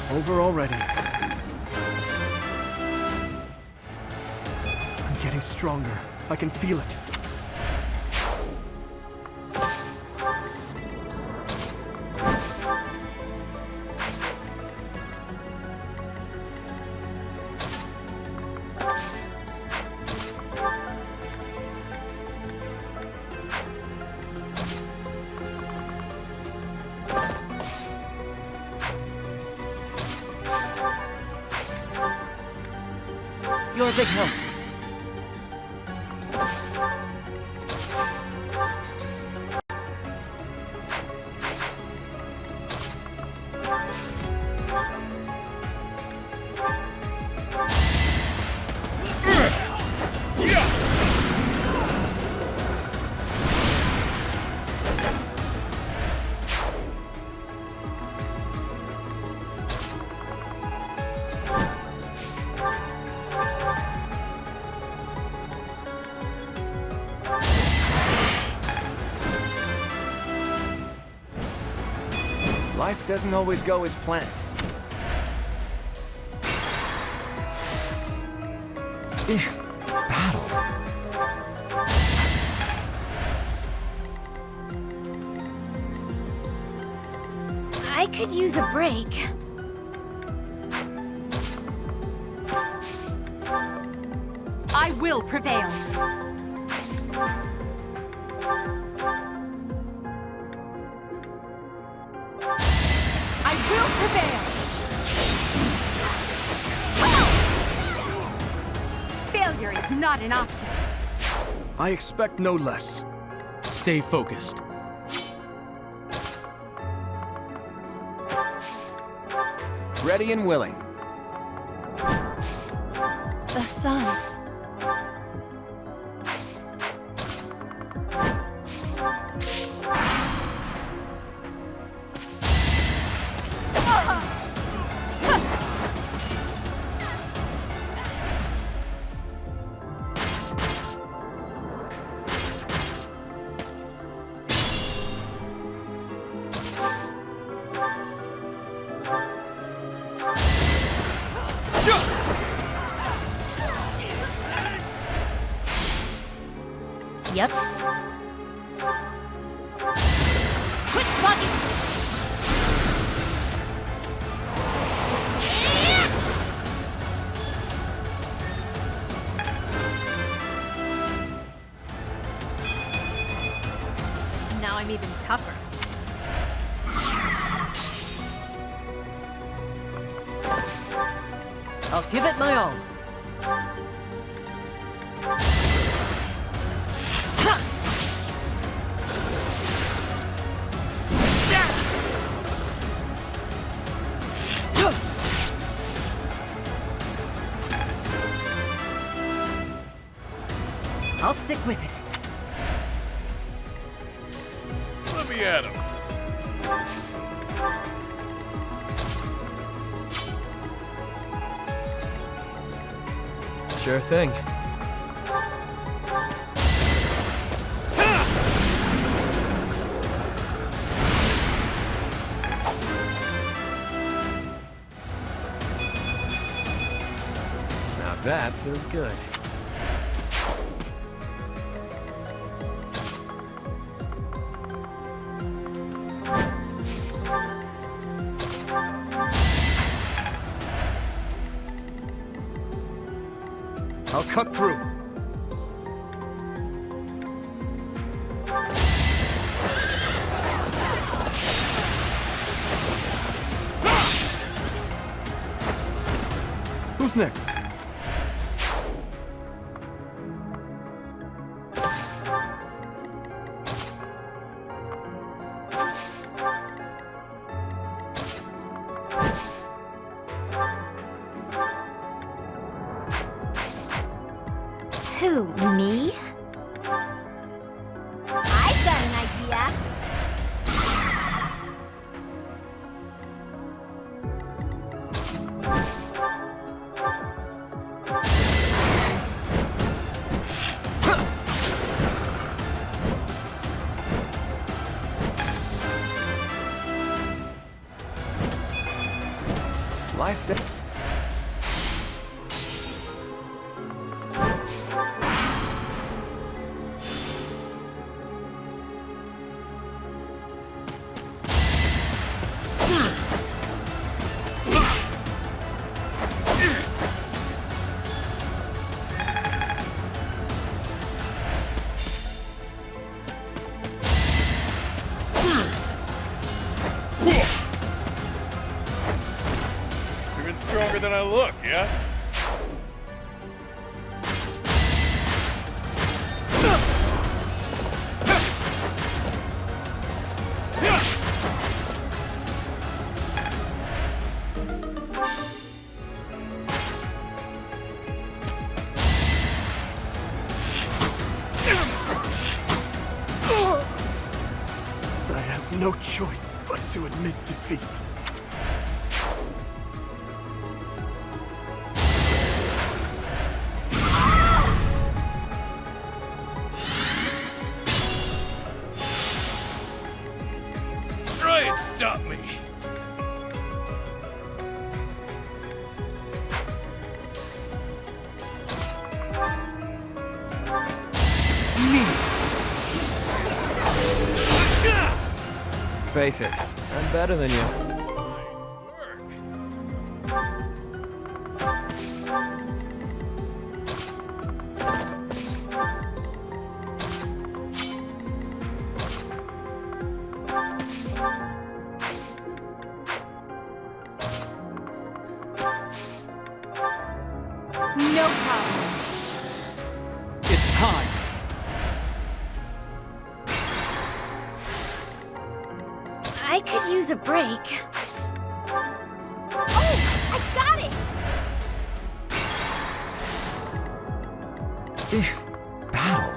Over already. I'm getting stronger. I can feel it. You're a big help. Life doesn't always go as planned. Battle. I could use a break. I will prevail. I will prevail. Failure is not an option. I expect no less. Stay focused. Ready and willing. The sun. Yep. Quit bugging! Now I'm even tougher. I'll give it my all. I'll stick with it. Let me at him. Sure thing. Now that feels good. I'll cut through. Who's next? Who, me? I've got an idea. Life day. Even stronger than I look, yeah? I have no choice but to admit defeat. Try and stop me. Face it, I'm better than you. No problem. It's time. I could use a break. Oh, I got it! Battle?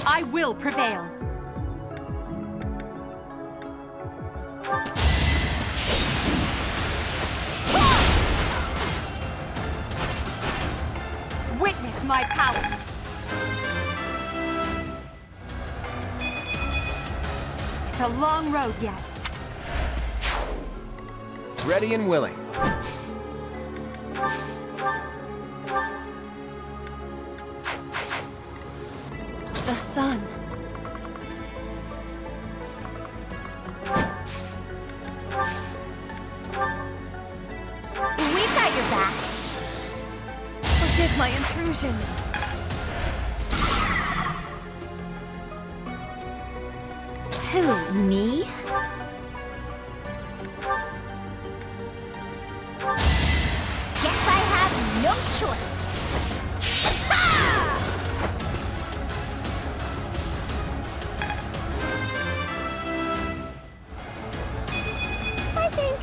I will prevail. Witness my power. It's a long road yet. Ready and willing. The sun. We've got your back. Forgive my intrusion. Who, me? Guess I have no choice. I think,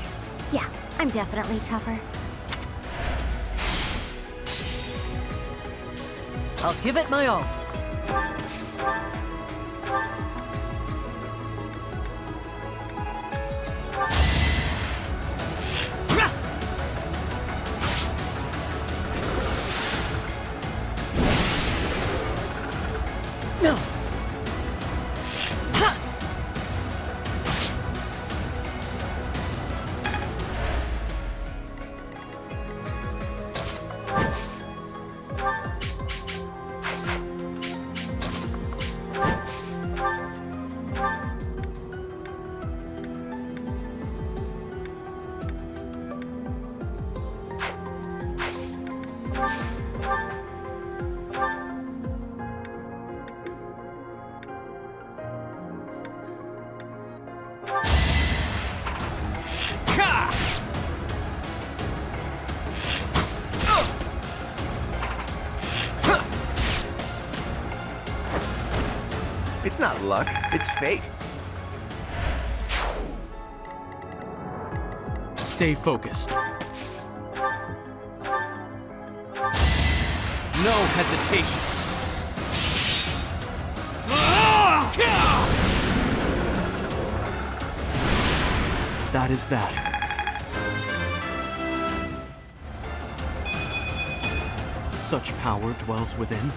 yeah, I'm definitely tougher. I'll give it my all. No! It's not luck, it's fate. Stay focused. No hesitation. That is that. Such power dwells within.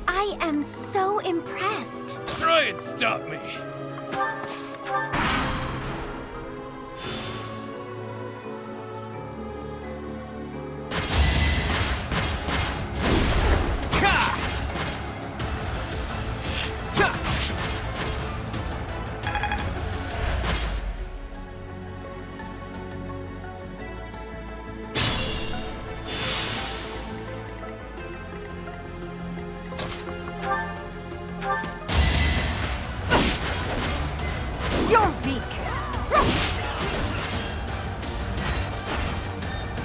I am so impressed. Try and stop me. You're weak.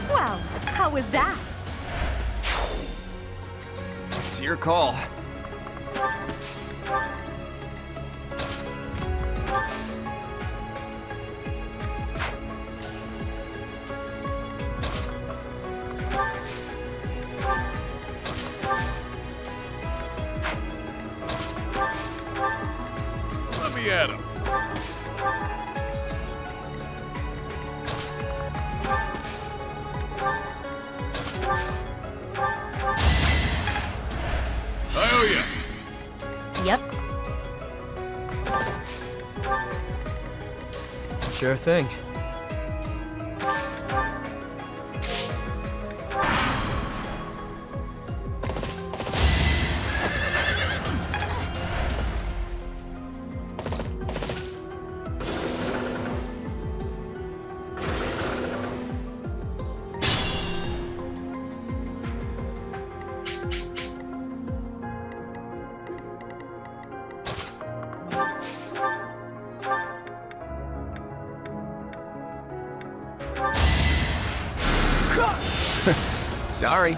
Well, how was that? It's your call. Let me at him. I owe you. Yep. Sure thing. Sorry.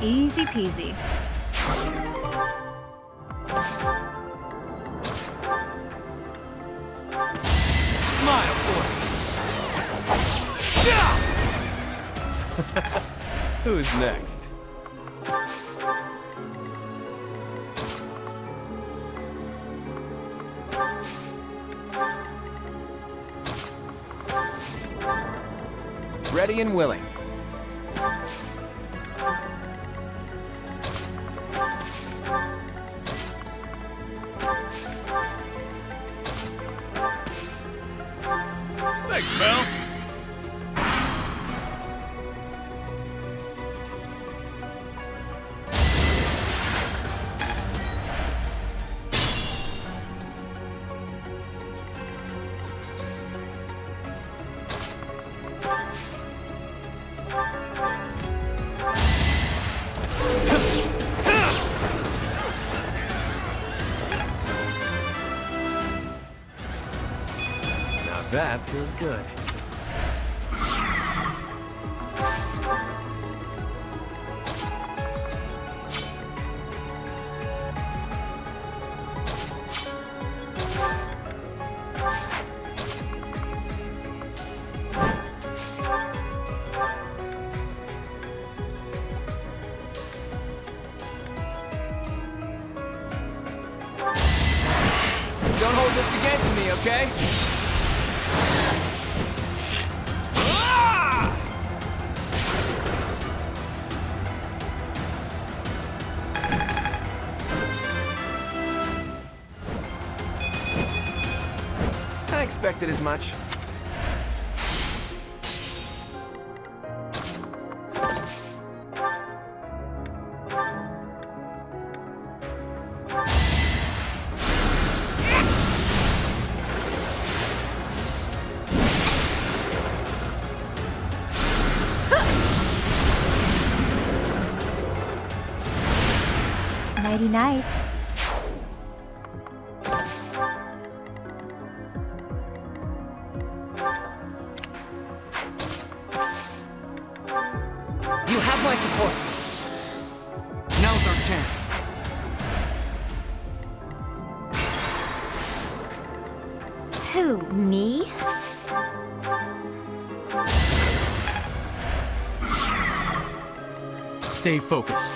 Easy peasy. Smile for me. Who's next? ready and willing. Thanks, pal. Now that feels good. Don't hold this against me, okay? I expected as much. Nighty night. You have my support. Now's our chance. Who, me? Stay focused.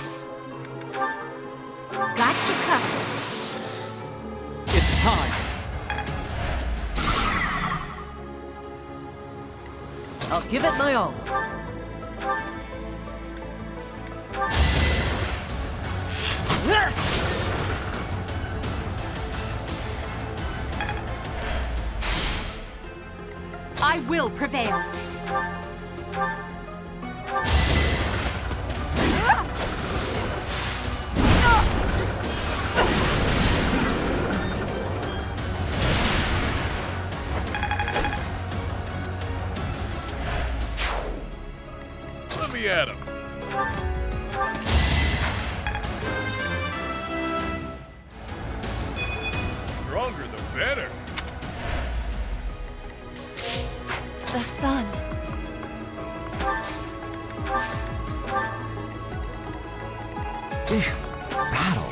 Gotcha covered. It's time. I'll give it my all. I will prevail. Let me at him. Stronger the better. The sun. Battle.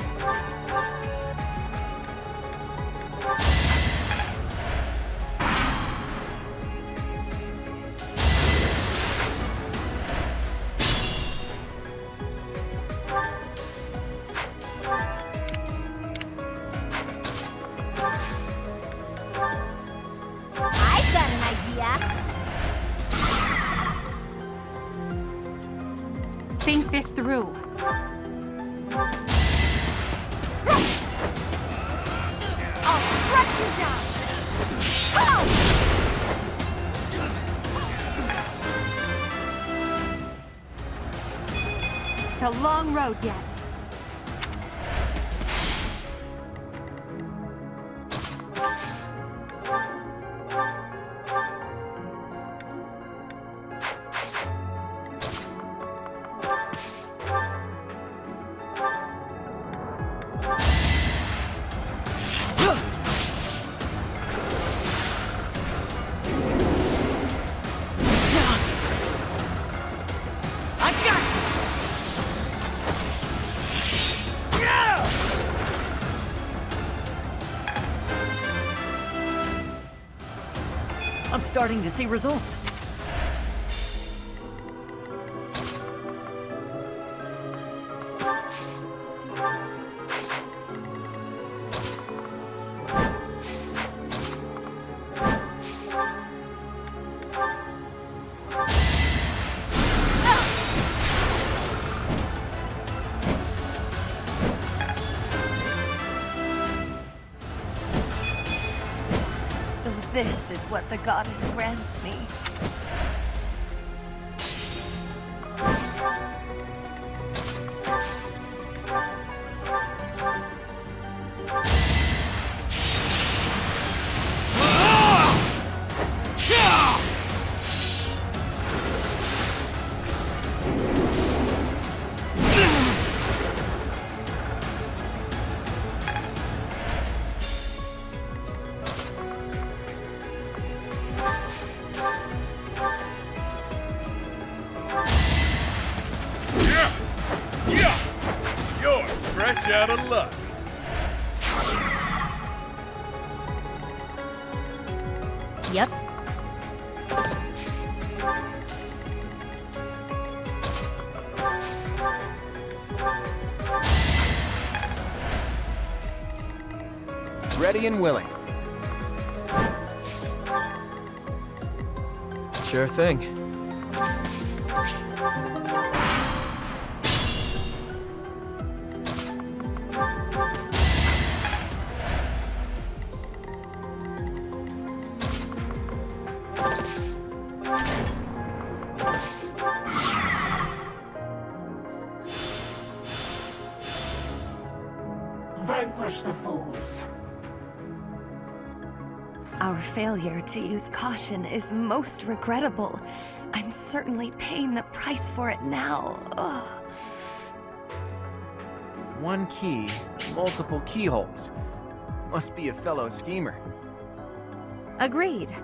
I've got an idea. Think this through. I'll crush you down. It's a long road yet. I'm starting to see results. This is what the goddess grants me. You're fresh out of luck. Yep. Ready and willing. Sure thing. Vanquish the fools. Our failure to use caution is most regrettable. I'm certainly paying the price for it now. Ugh. One key, multiple keyholes. Must be a fellow schemer. Agreed.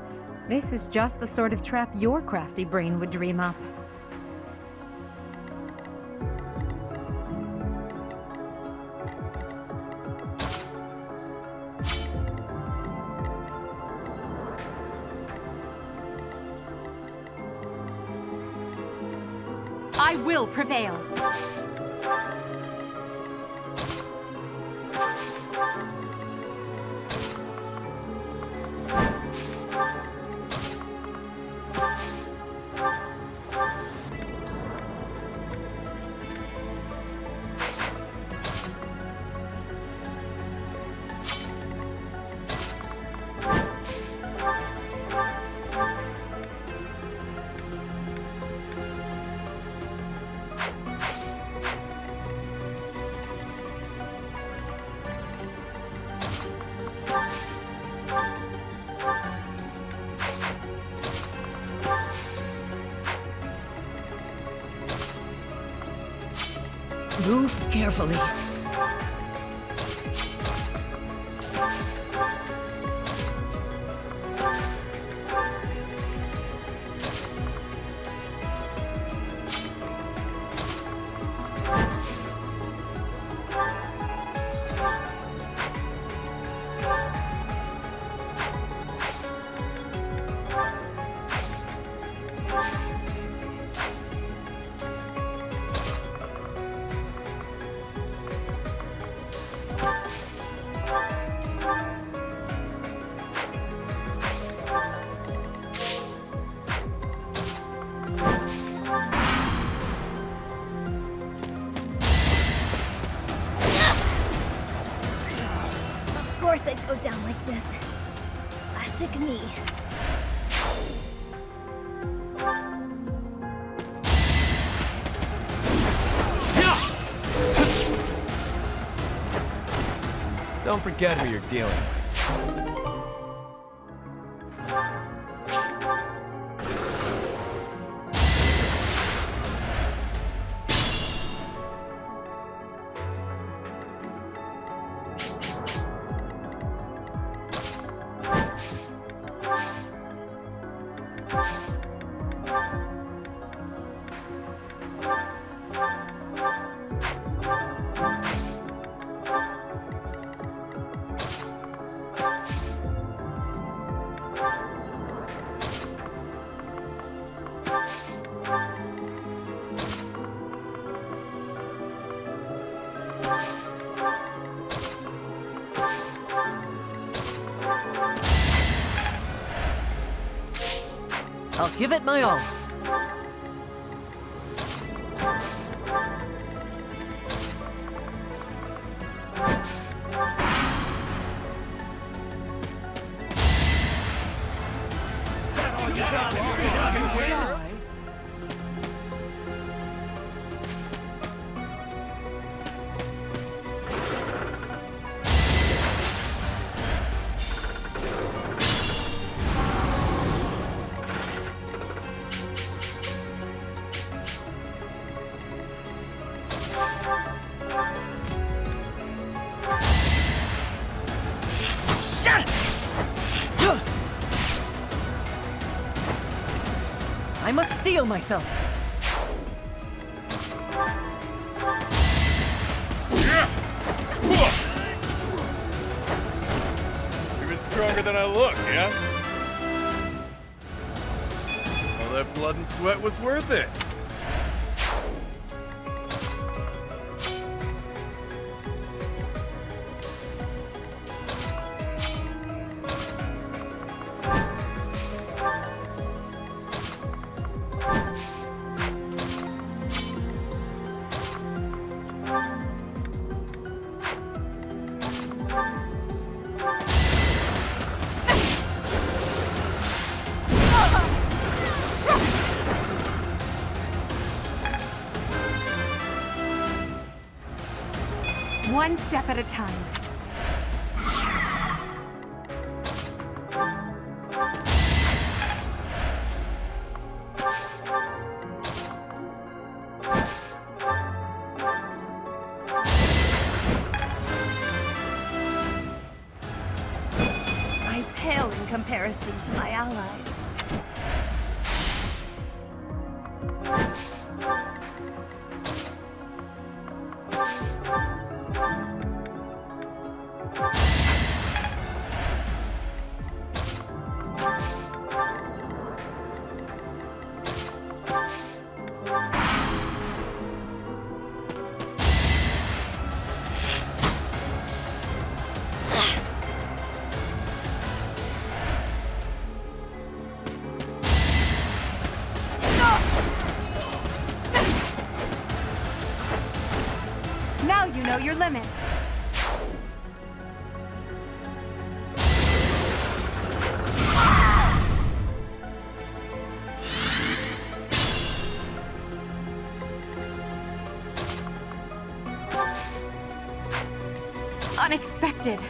This is just the sort of trap your crafty brain would dream up. I will prevail. Move carefully. Of course I'd go down like this. Classic me. Don't forget who you're dealing with. I'll give it my all. must steel myself. Even stronger than I look, yeah? All that blood and sweat was worth it. One step at a time. I pale in comparison to my allies. Now you know your limits. Unexpected.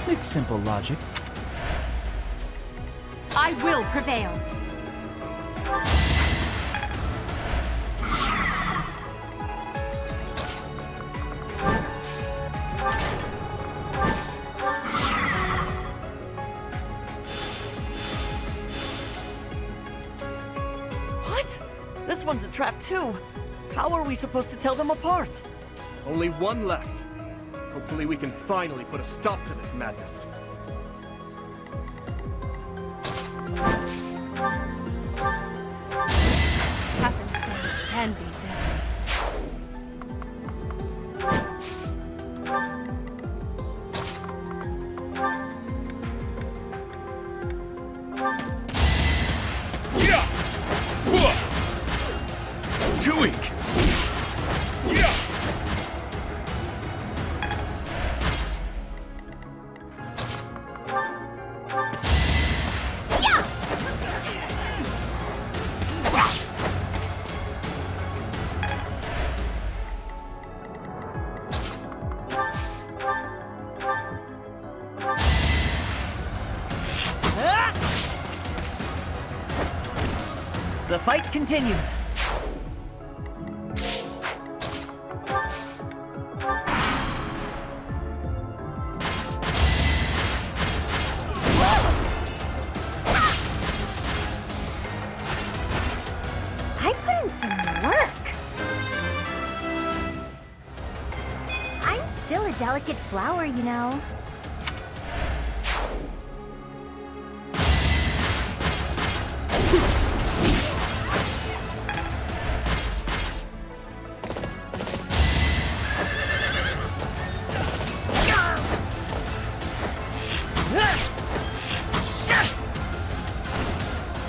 It's simple logic. I will prevail. What? This one's a trap too. How are we supposed to tell them apart? Only one left. Hopefully we can finally put a stop to this madness. Happenstance can be deadly. Yeah! Too weak! Yeah! The fight continues. I put in some work. I'm still a delicate flower, you know.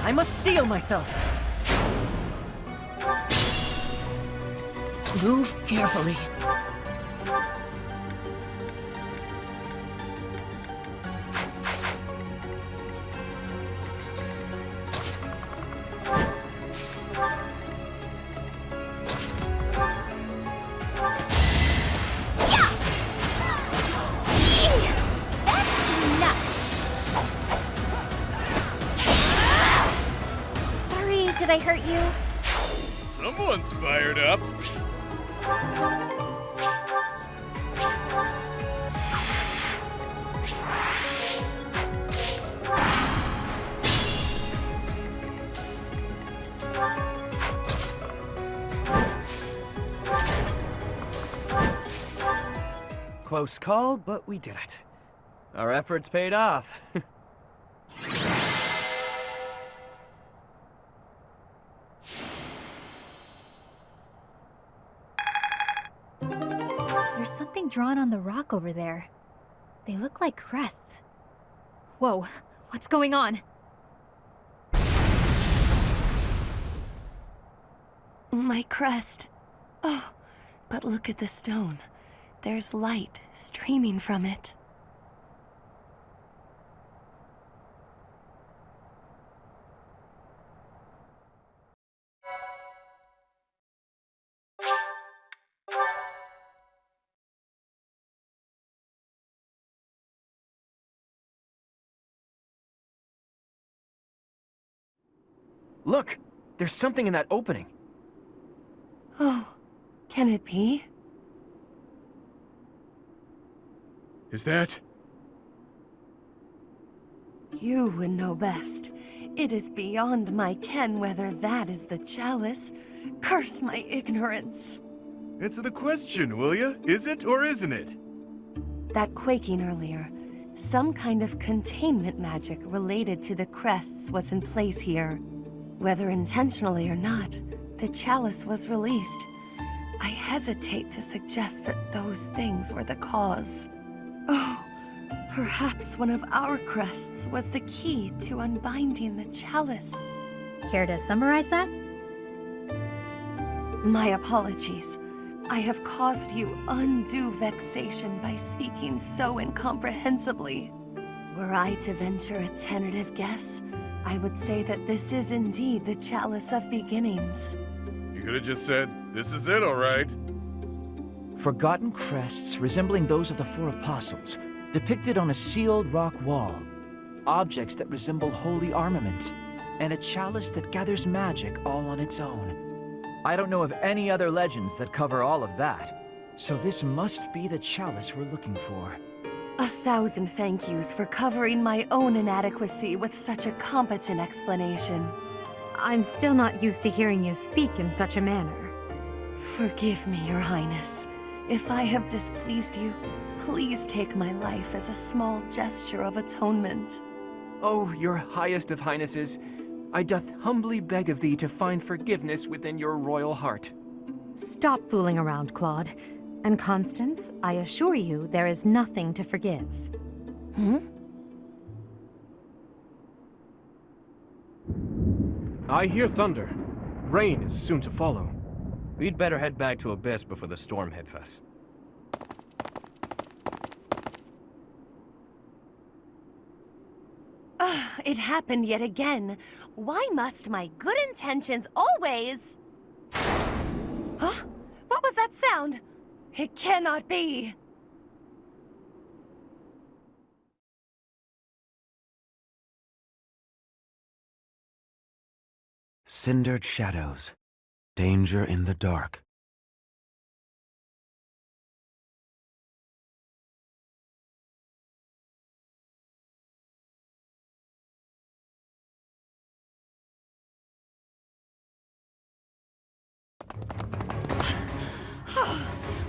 I must steel myself. Move carefully. That's enough. I hurt you? Someone's fired up. Close call, but we did it. Our efforts paid off. There's something drawn on the rock over there. They look like crests. Whoa, what's going on? My crest. Oh, but look at the stone. There's light streaming from it. Look! There's something in that opening. Oh, can it be? Is that? You would know best. It is beyond my ken whether that is the chalice. Curse my ignorance. Answer the question, will ya? Is it or isn't it? That quaking earlier. Some kind of containment magic related to the crests was in place here. Whether intentionally or not, the chalice was released. I hesitate to suggest that those things were the cause. Oh, perhaps one of our crests was the key to unbinding the chalice. Care to summarize that? My apologies. I have caused you undue vexation by speaking so incomprehensibly. Were I to venture a tentative guess, I would say that this is indeed the Chalice of Beginnings. You could have just said, this is it, all right. Forgotten crests resembling those of the four apostles, depicted on a sealed rock wall. Objects that resemble holy armaments, and a chalice that gathers magic all on its own. I don't know of any other legends that cover all of that, so this must be the chalice we're looking for. 1,000 thank yous for covering my own inadequacy with such a competent explanation. I'm still not used to hearing you speak in such a manner. Forgive me, Your Highness. If I have displeased you, please take my life as a small gesture of atonement. Oh, your highest of highnesses, I doth humbly beg of thee to find forgiveness within your royal heart. Stop fooling around, Claude. And Constance, I assure you there is nothing to forgive. I hear thunder. Rain is soon to follow. We'd better head back to Abyss before the storm hits us. It happened yet again. Why must my good intentions always... Huh? What was that sound? It cannot be! Cindered shadows. Danger in the dark.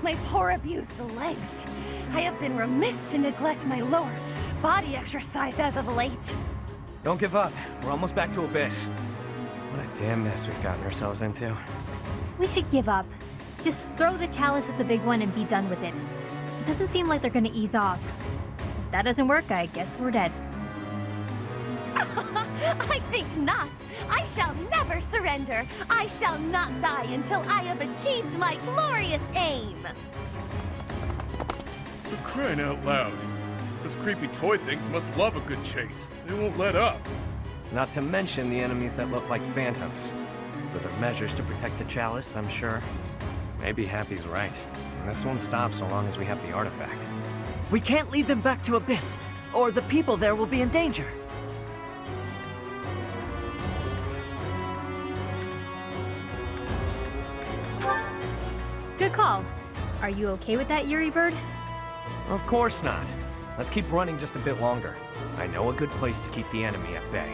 My poor abused legs. I have been remiss to neglect my lower body exercise as of late. Don't give up. We're almost back to Abyss. What a damn mess we've gotten ourselves into. We should give up. Just throw the chalice at the big one and be done with it. It doesn't seem like they're gonna ease off. If that doesn't work, I guess we're dead. I think not. I shall never surrender. I shall not die until I have achieved my glorious aim. For crying out loud. Those creepy toy things must love a good chase. They won't let up. Not to mention the enemies that look like phantoms. For the measures to protect the chalice, I'm sure. Maybe Happy's right. This won't stop so long as we have the artifact. We can't lead them back to Abyss, or the people there will be in danger. Good call. Are you okay with that, Yuri Bird? Of course not. Let's keep running just a bit longer. I know a good place to keep the enemy at bay.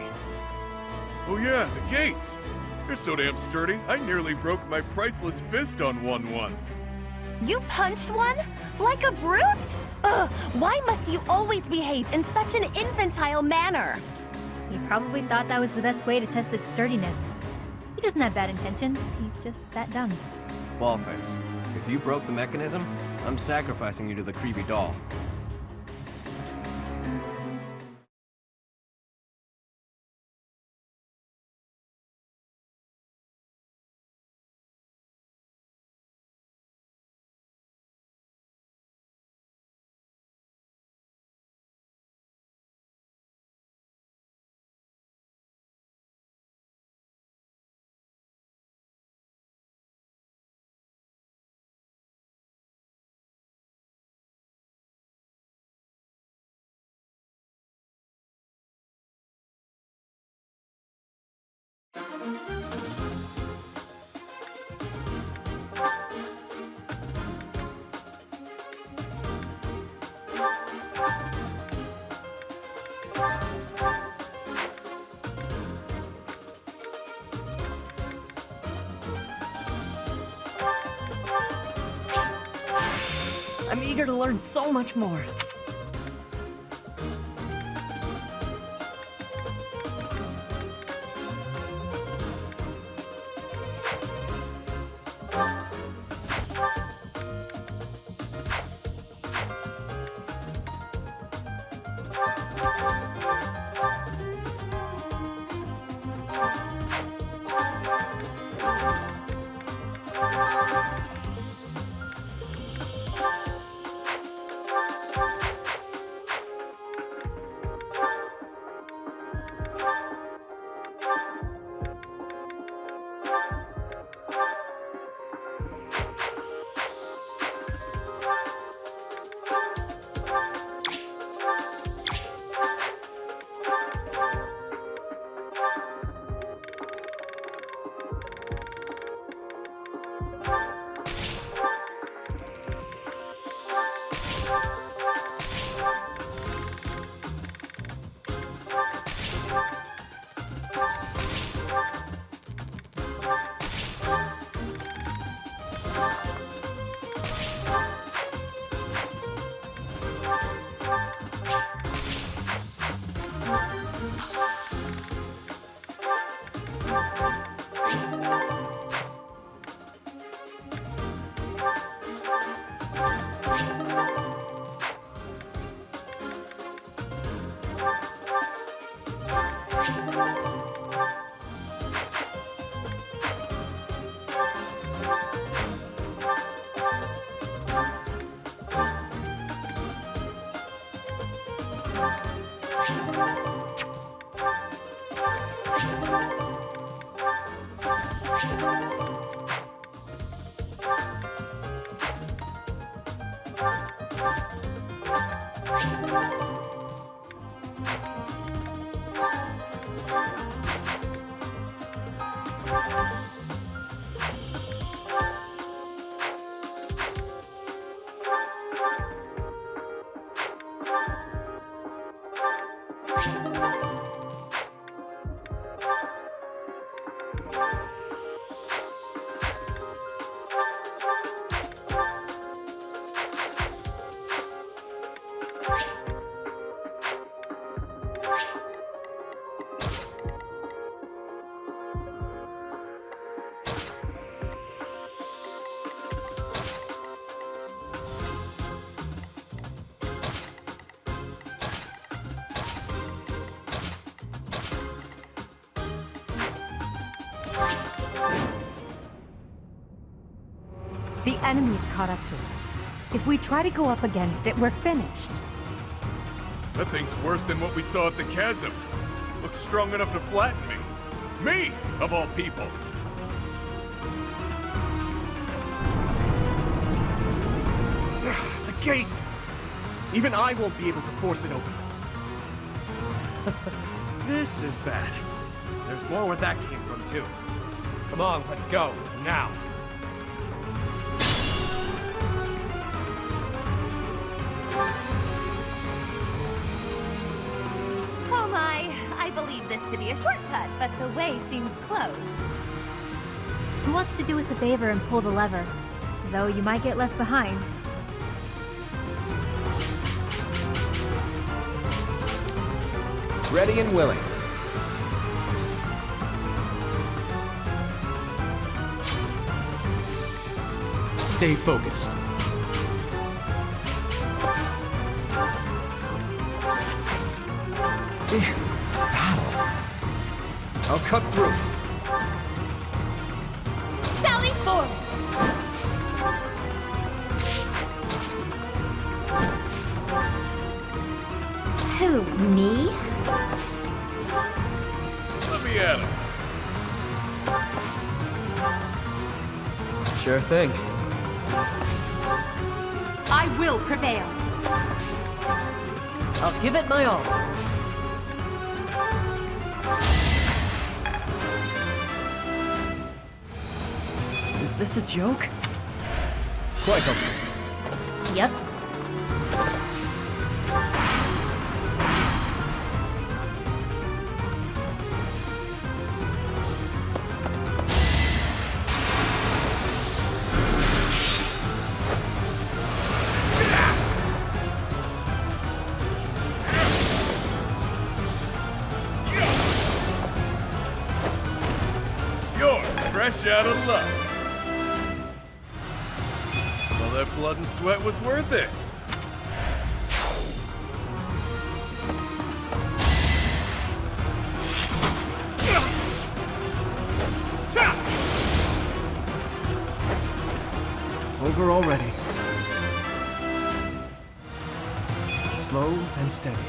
Oh yeah, the gates! They're so damn sturdy, I nearly broke my priceless fist on one once. You punched one? Like a brute? Ugh, why must you always behave in such an infantile manner? He probably thought that was the best way to test its sturdiness. He doesn't have bad intentions, he's just that dumb. Ballface, if you broke the mechanism, I'm sacrificing you to the creepy doll. I'm eager to learn so much more. The enemy's caught up to us. If we try to go up against it, we're finished. That thing's worse than what we saw at the chasm. Looks strong enough to flatten me. Me, of all people. The gate! Even I won't be able to force it open. This is bad. There's more where that came from, too. Come on, let's go, now. Oh my, I believe this to be a shortcut, but the way seems closed. Who wants to do us a favor and pull the lever? Though you might get left behind. Ready and willing. Stay focused. I'll cut through. Sally forward! Who, me? Let me at him. Sure thing. I will prevail. I'll give it my all. Is this a joke? Quite okay. Yep. You're fresh out of luck. All that blood and sweat was worth it. Over already. Slow and steady.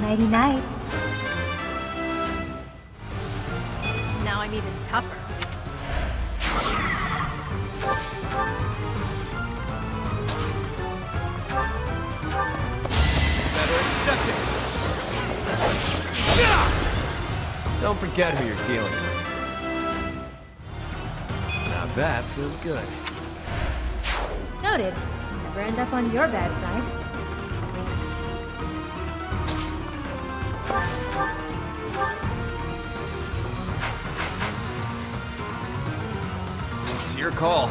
Nighty-night. Now I'm even tougher. Better accept it. Don't forget who you're dealing with. Now that feels good. Noted. Never end up on your bad side. It's your call.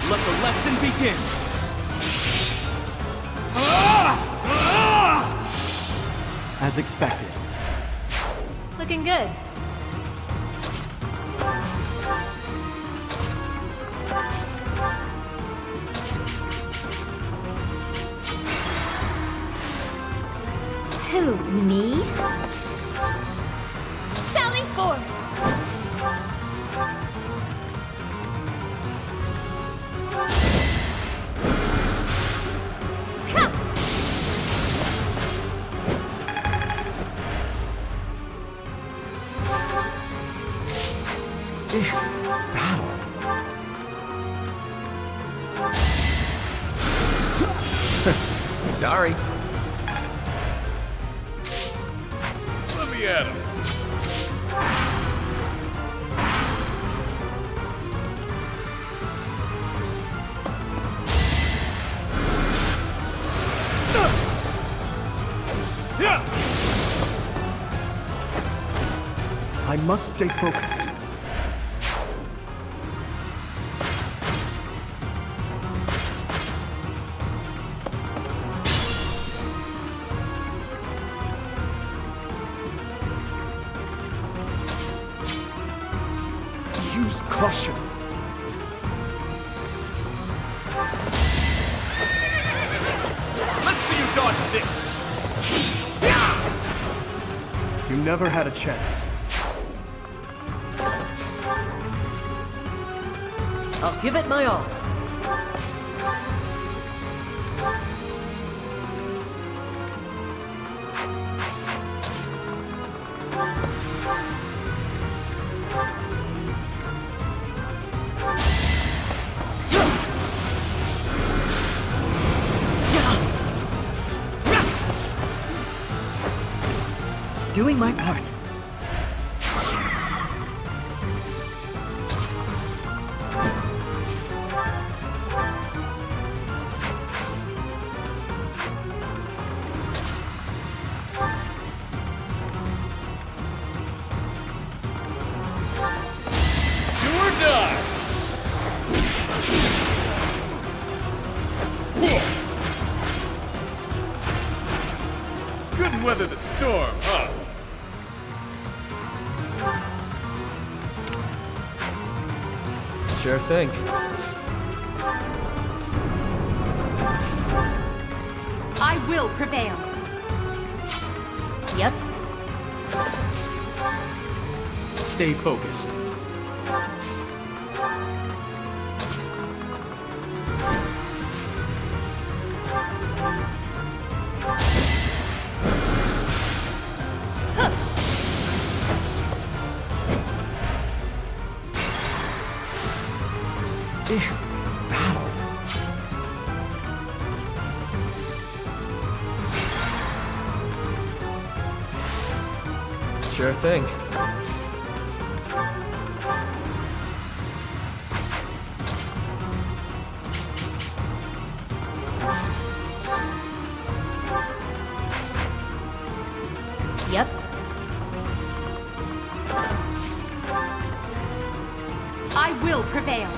Let the lesson begin! As expected. Looking good. Who, me? Sally forth! Battle. Sorry. Let me at him. I must stay focused. Use caution. Let's see you dodge this! You never had a chance. I'll give it my all. Doing my part. Do or die! Couldn't weather the storm, huh? Sure thing. I will prevail. Yep. Stay focused. Battle. Sure thing. Yep. I will prevail.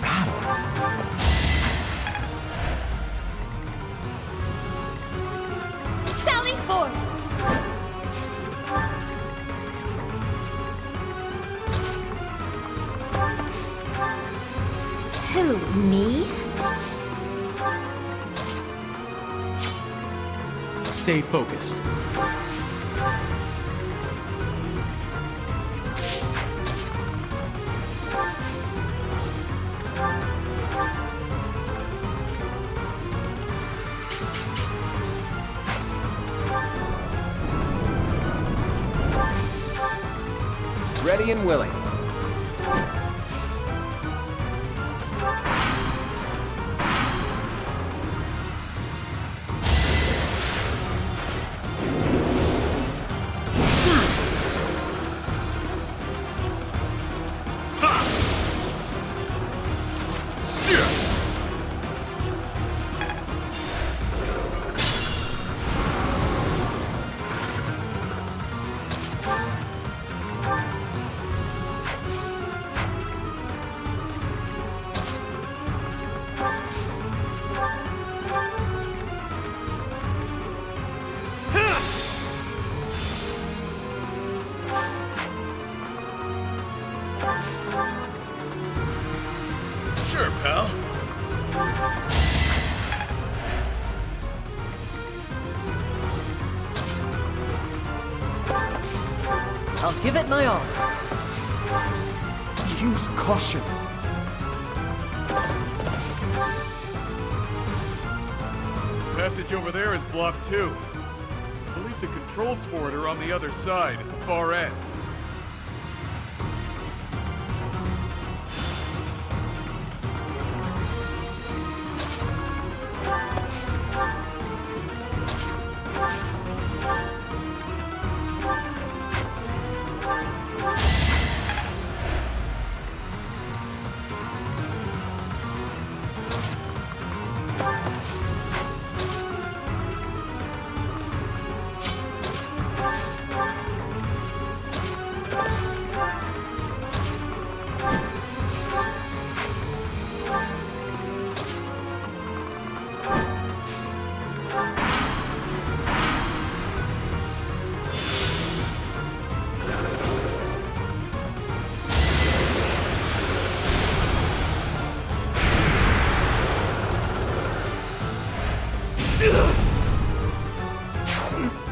Battle. Sally forth! Who, me? Stay focused. Ready and willing. Sure, pal. I'll give it my all. Use caution. Passage over there is blocked too. I believe the controls for it are on the other side, at the far end.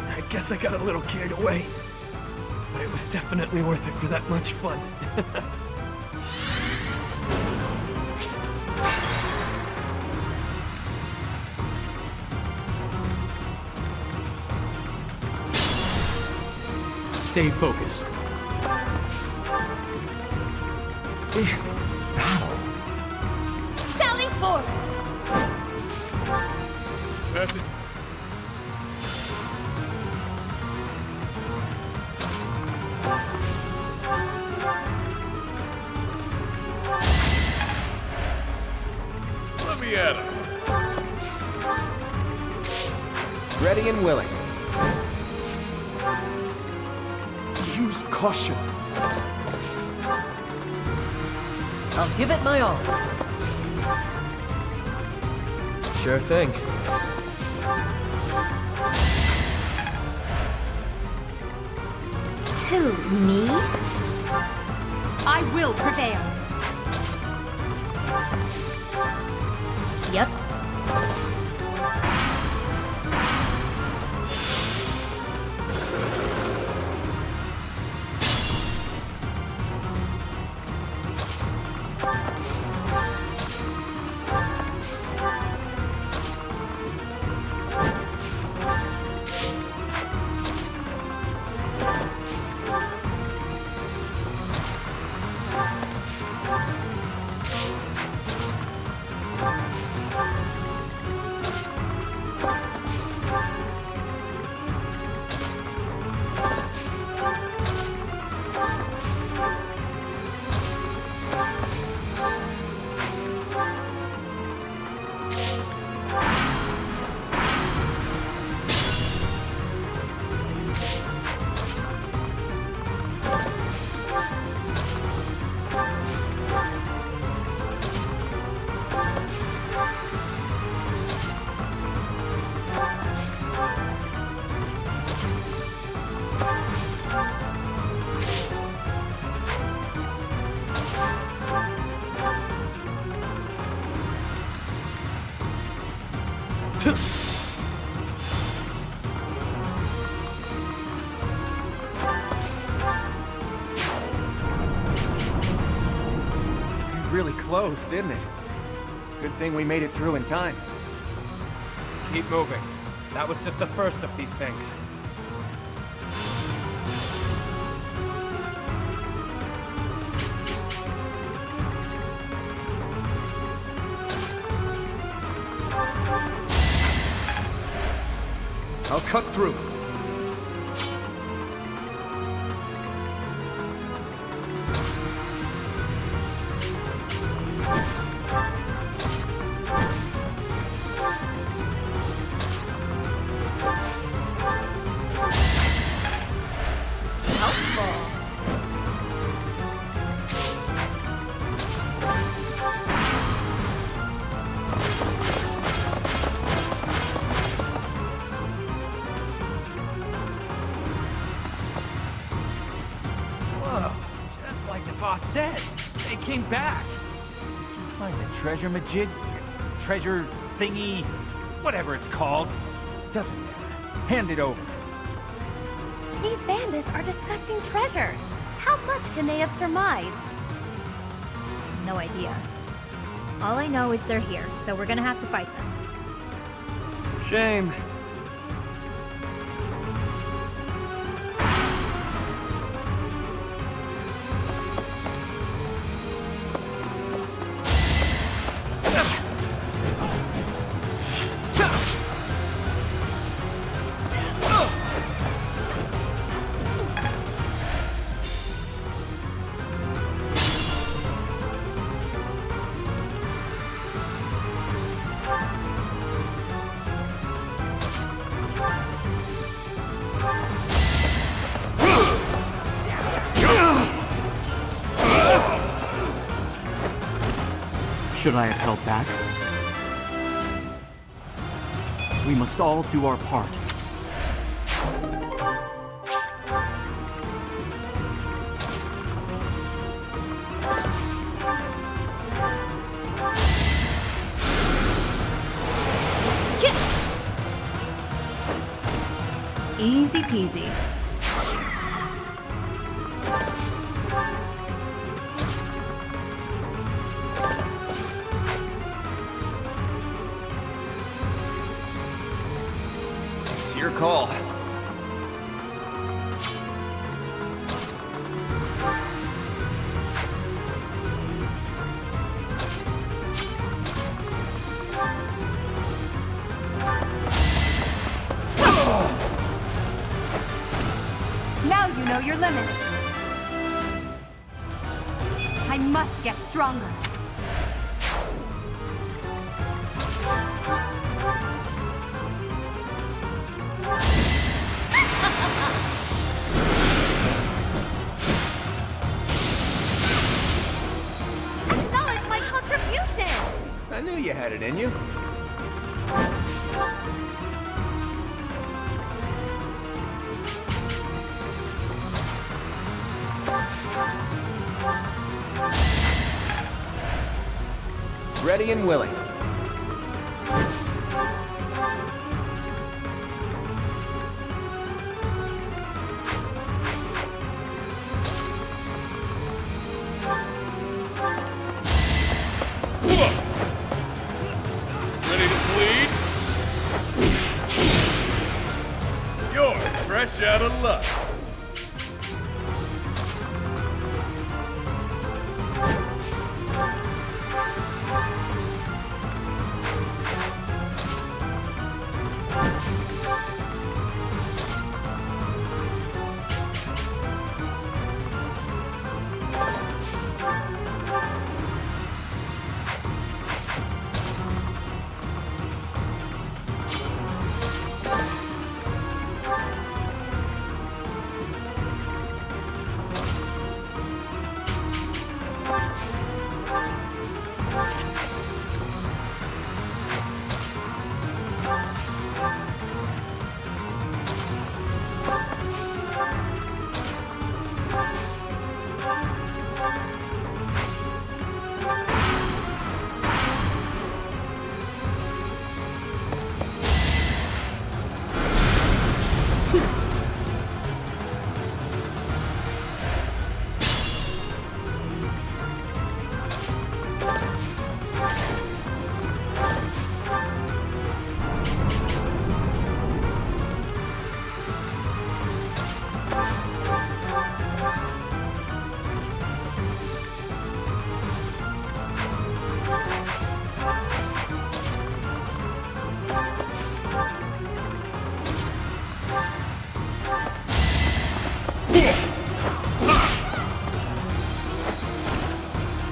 I guess I got a little carried away, but it was definitely worth it for that much fun. Stay focused. Sally forward! Passage. Let me at him. Ready and willing. Use caution. I'll give it my all. Sure thing. Who, me? I will prevail. Yep. Really close, didn't it? Good thing we made it through in time. Keep moving. That was just the first of these things. I'll cut through. Whoa, just like the boss said, they came back. Did you Find the treasure majig, treasure thingy, whatever it's called. Doesn't matter. Hand it over. These bandits are discussing treasure. How much can they have surmised? No idea. All I know is they're here, so we're gonna have to fight them. Shame. Should I have held back? We must all do our part. Easy peasy. It's your call. Now you know your limits. I must get stronger. Acknowledge my contribution! I knew you had it in you. Ready and willing. Ready to bleed? You're fresh out of luck.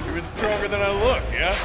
Even stronger than I look, yeah?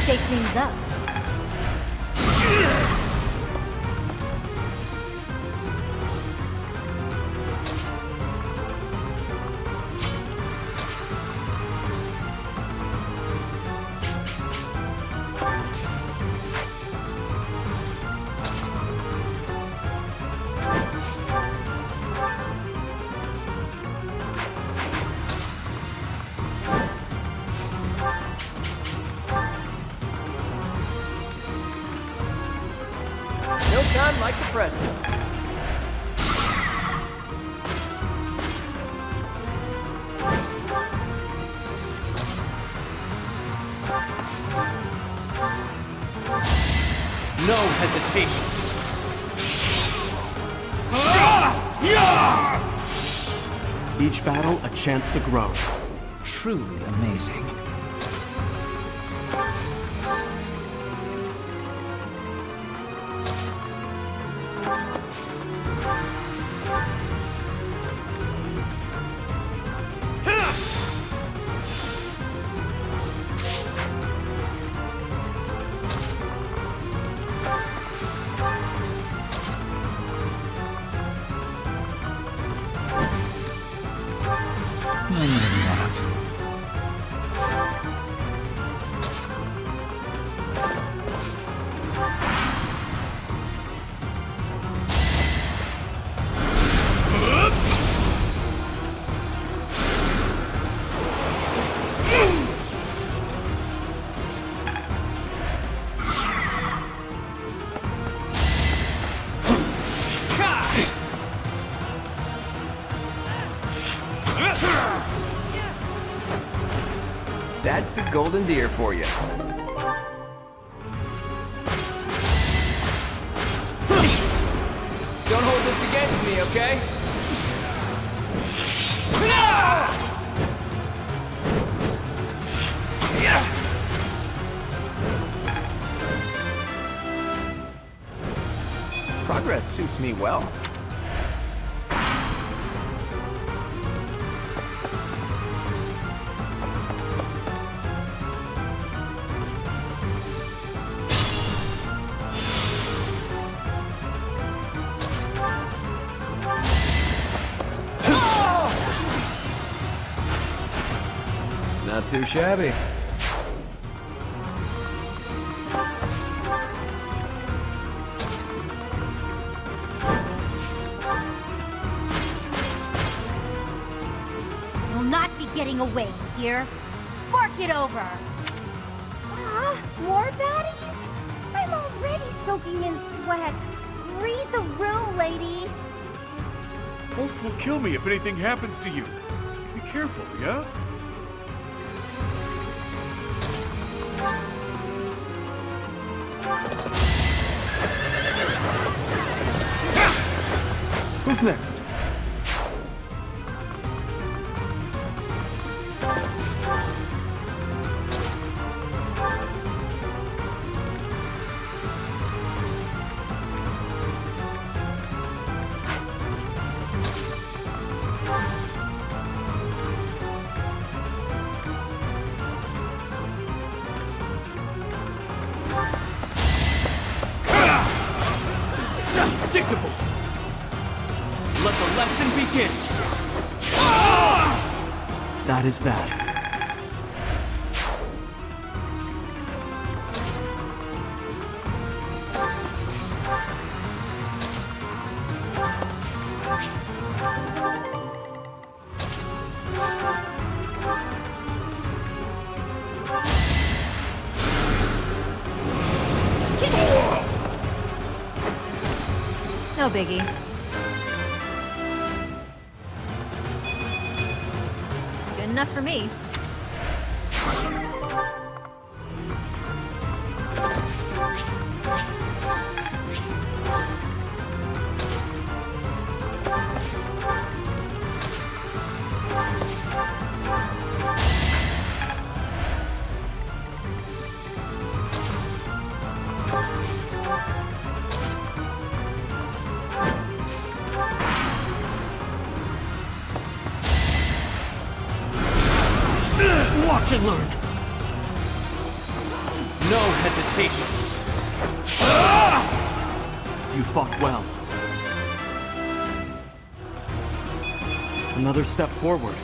shake things up. No time like the present. No hesitation. Each battle a chance to grow. Truly amazing. That's the golden deer for you. Don't hold this against me, okay? Progress suits me well. Not too shabby. You'll not be getting away here. Fork it over! Ah, more baddies? I'm already soaking in sweat. Read the room, lady. Ghost will kill me if anything happens to you. Be careful, yeah? Who's next? Predictable. Let the lesson begin. That is that. No biggie. Good enough for me. No hesitation. You fought well. Another step forward.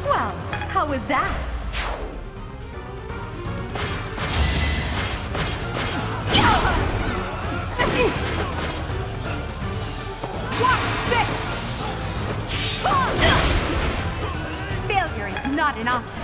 Well, how was that? Failure is not an option.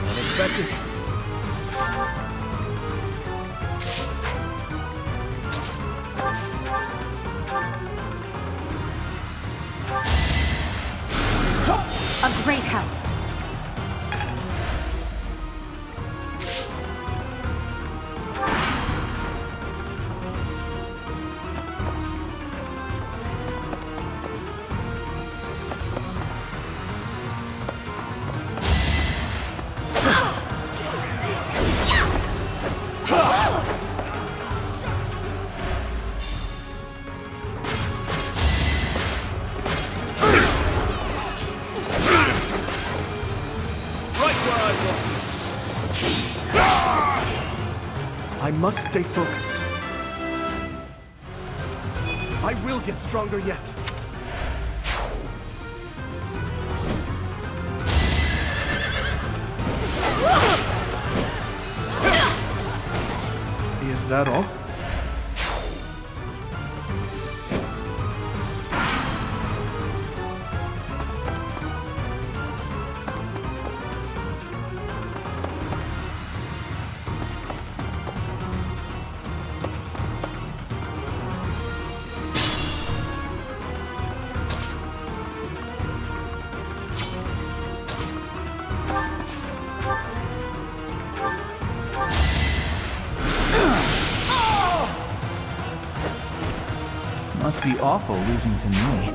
Unexpected. A great help. I must stay focused. I will get stronger yet. Is that all? Must be awful losing to me.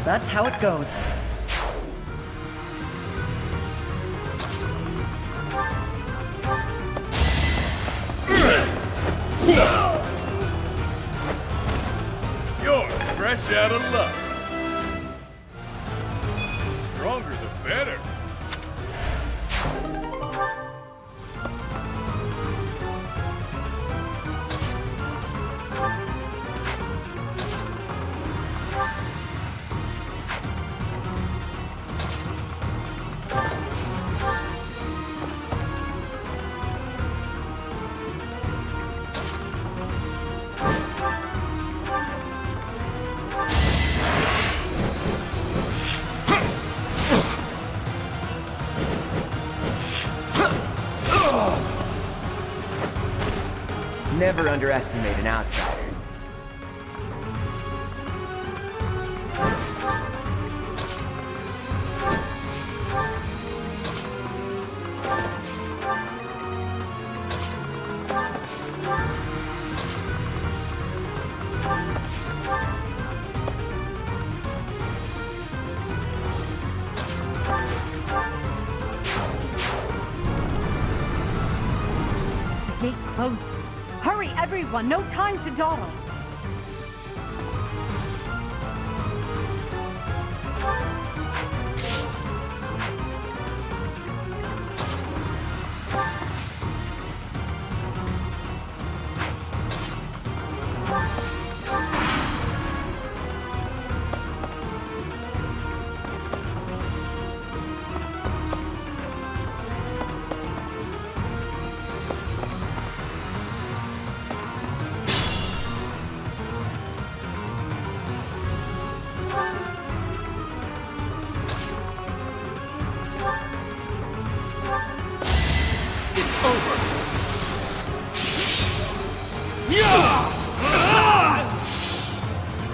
That's how it goes. You're fresh out of luck. The stronger the better. Never underestimate an outsider. The gate closed. Hurry, everyone! No time to dawdle!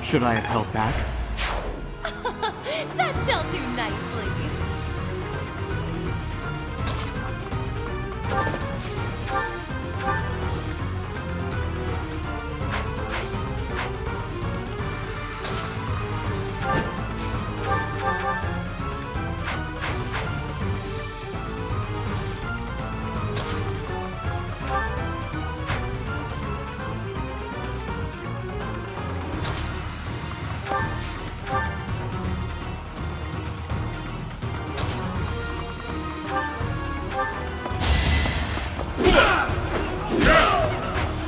Should I have held back? That shall do nicely.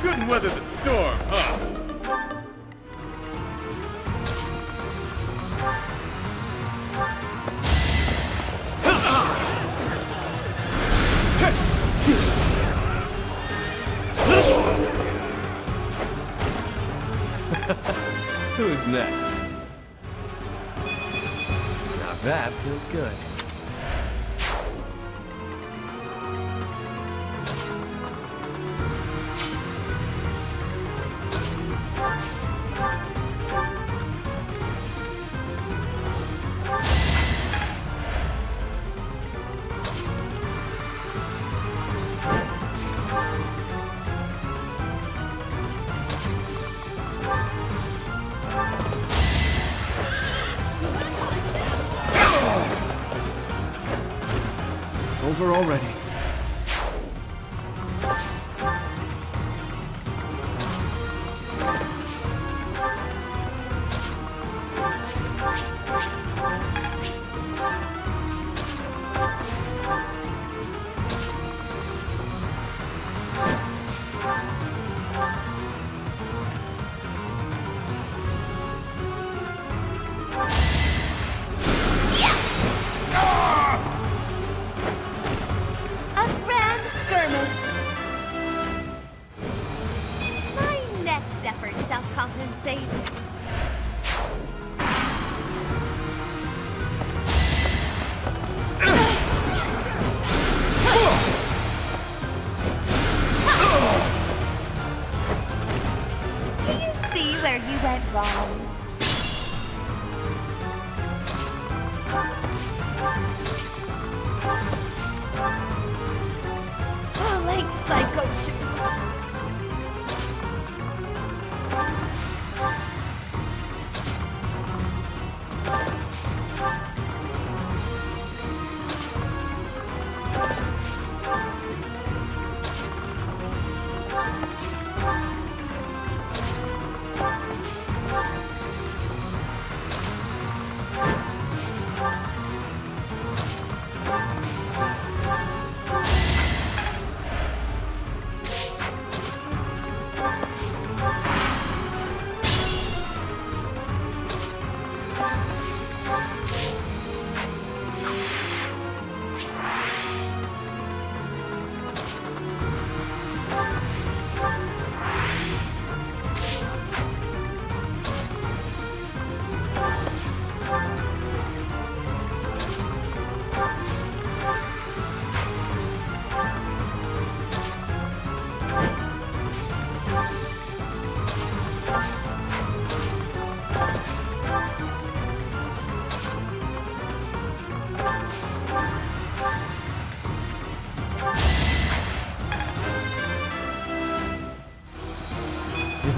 Couldn't weather the storm, huh? Who's next? Now that feels good. Over already.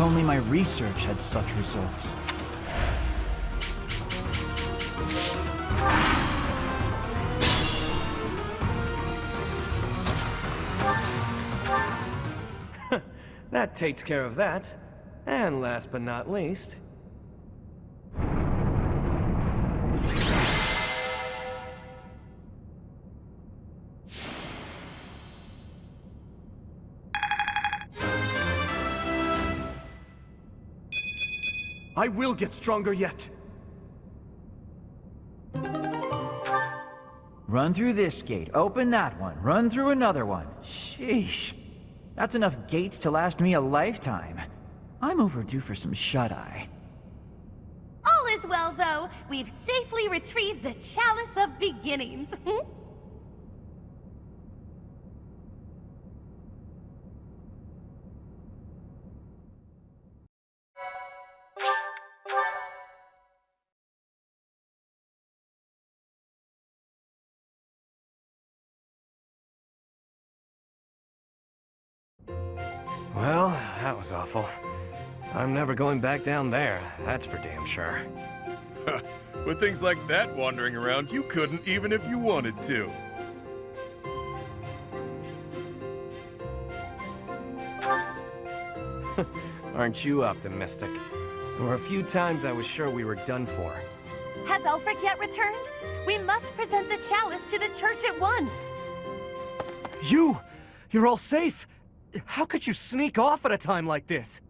only my research had such results. That takes care of that. And last but not least... I will get stronger yet. Run through this gate, open that one, run through another one. Sheesh. That's enough gates to last me a lifetime. I'm overdue for some shut-eye. All is well, though. We've safely retrieved the Chalice of Beginnings. Well, that was awful. I'm never going back down there, that's for damn sure. With things like that wandering around, you couldn't even if you wanted to. Aren't you optimistic? There were a few times I was sure we were done for. Has Ulfric yet returned? We must present the chalice to the church at once. You're all safe! How could you sneak off at a time like this?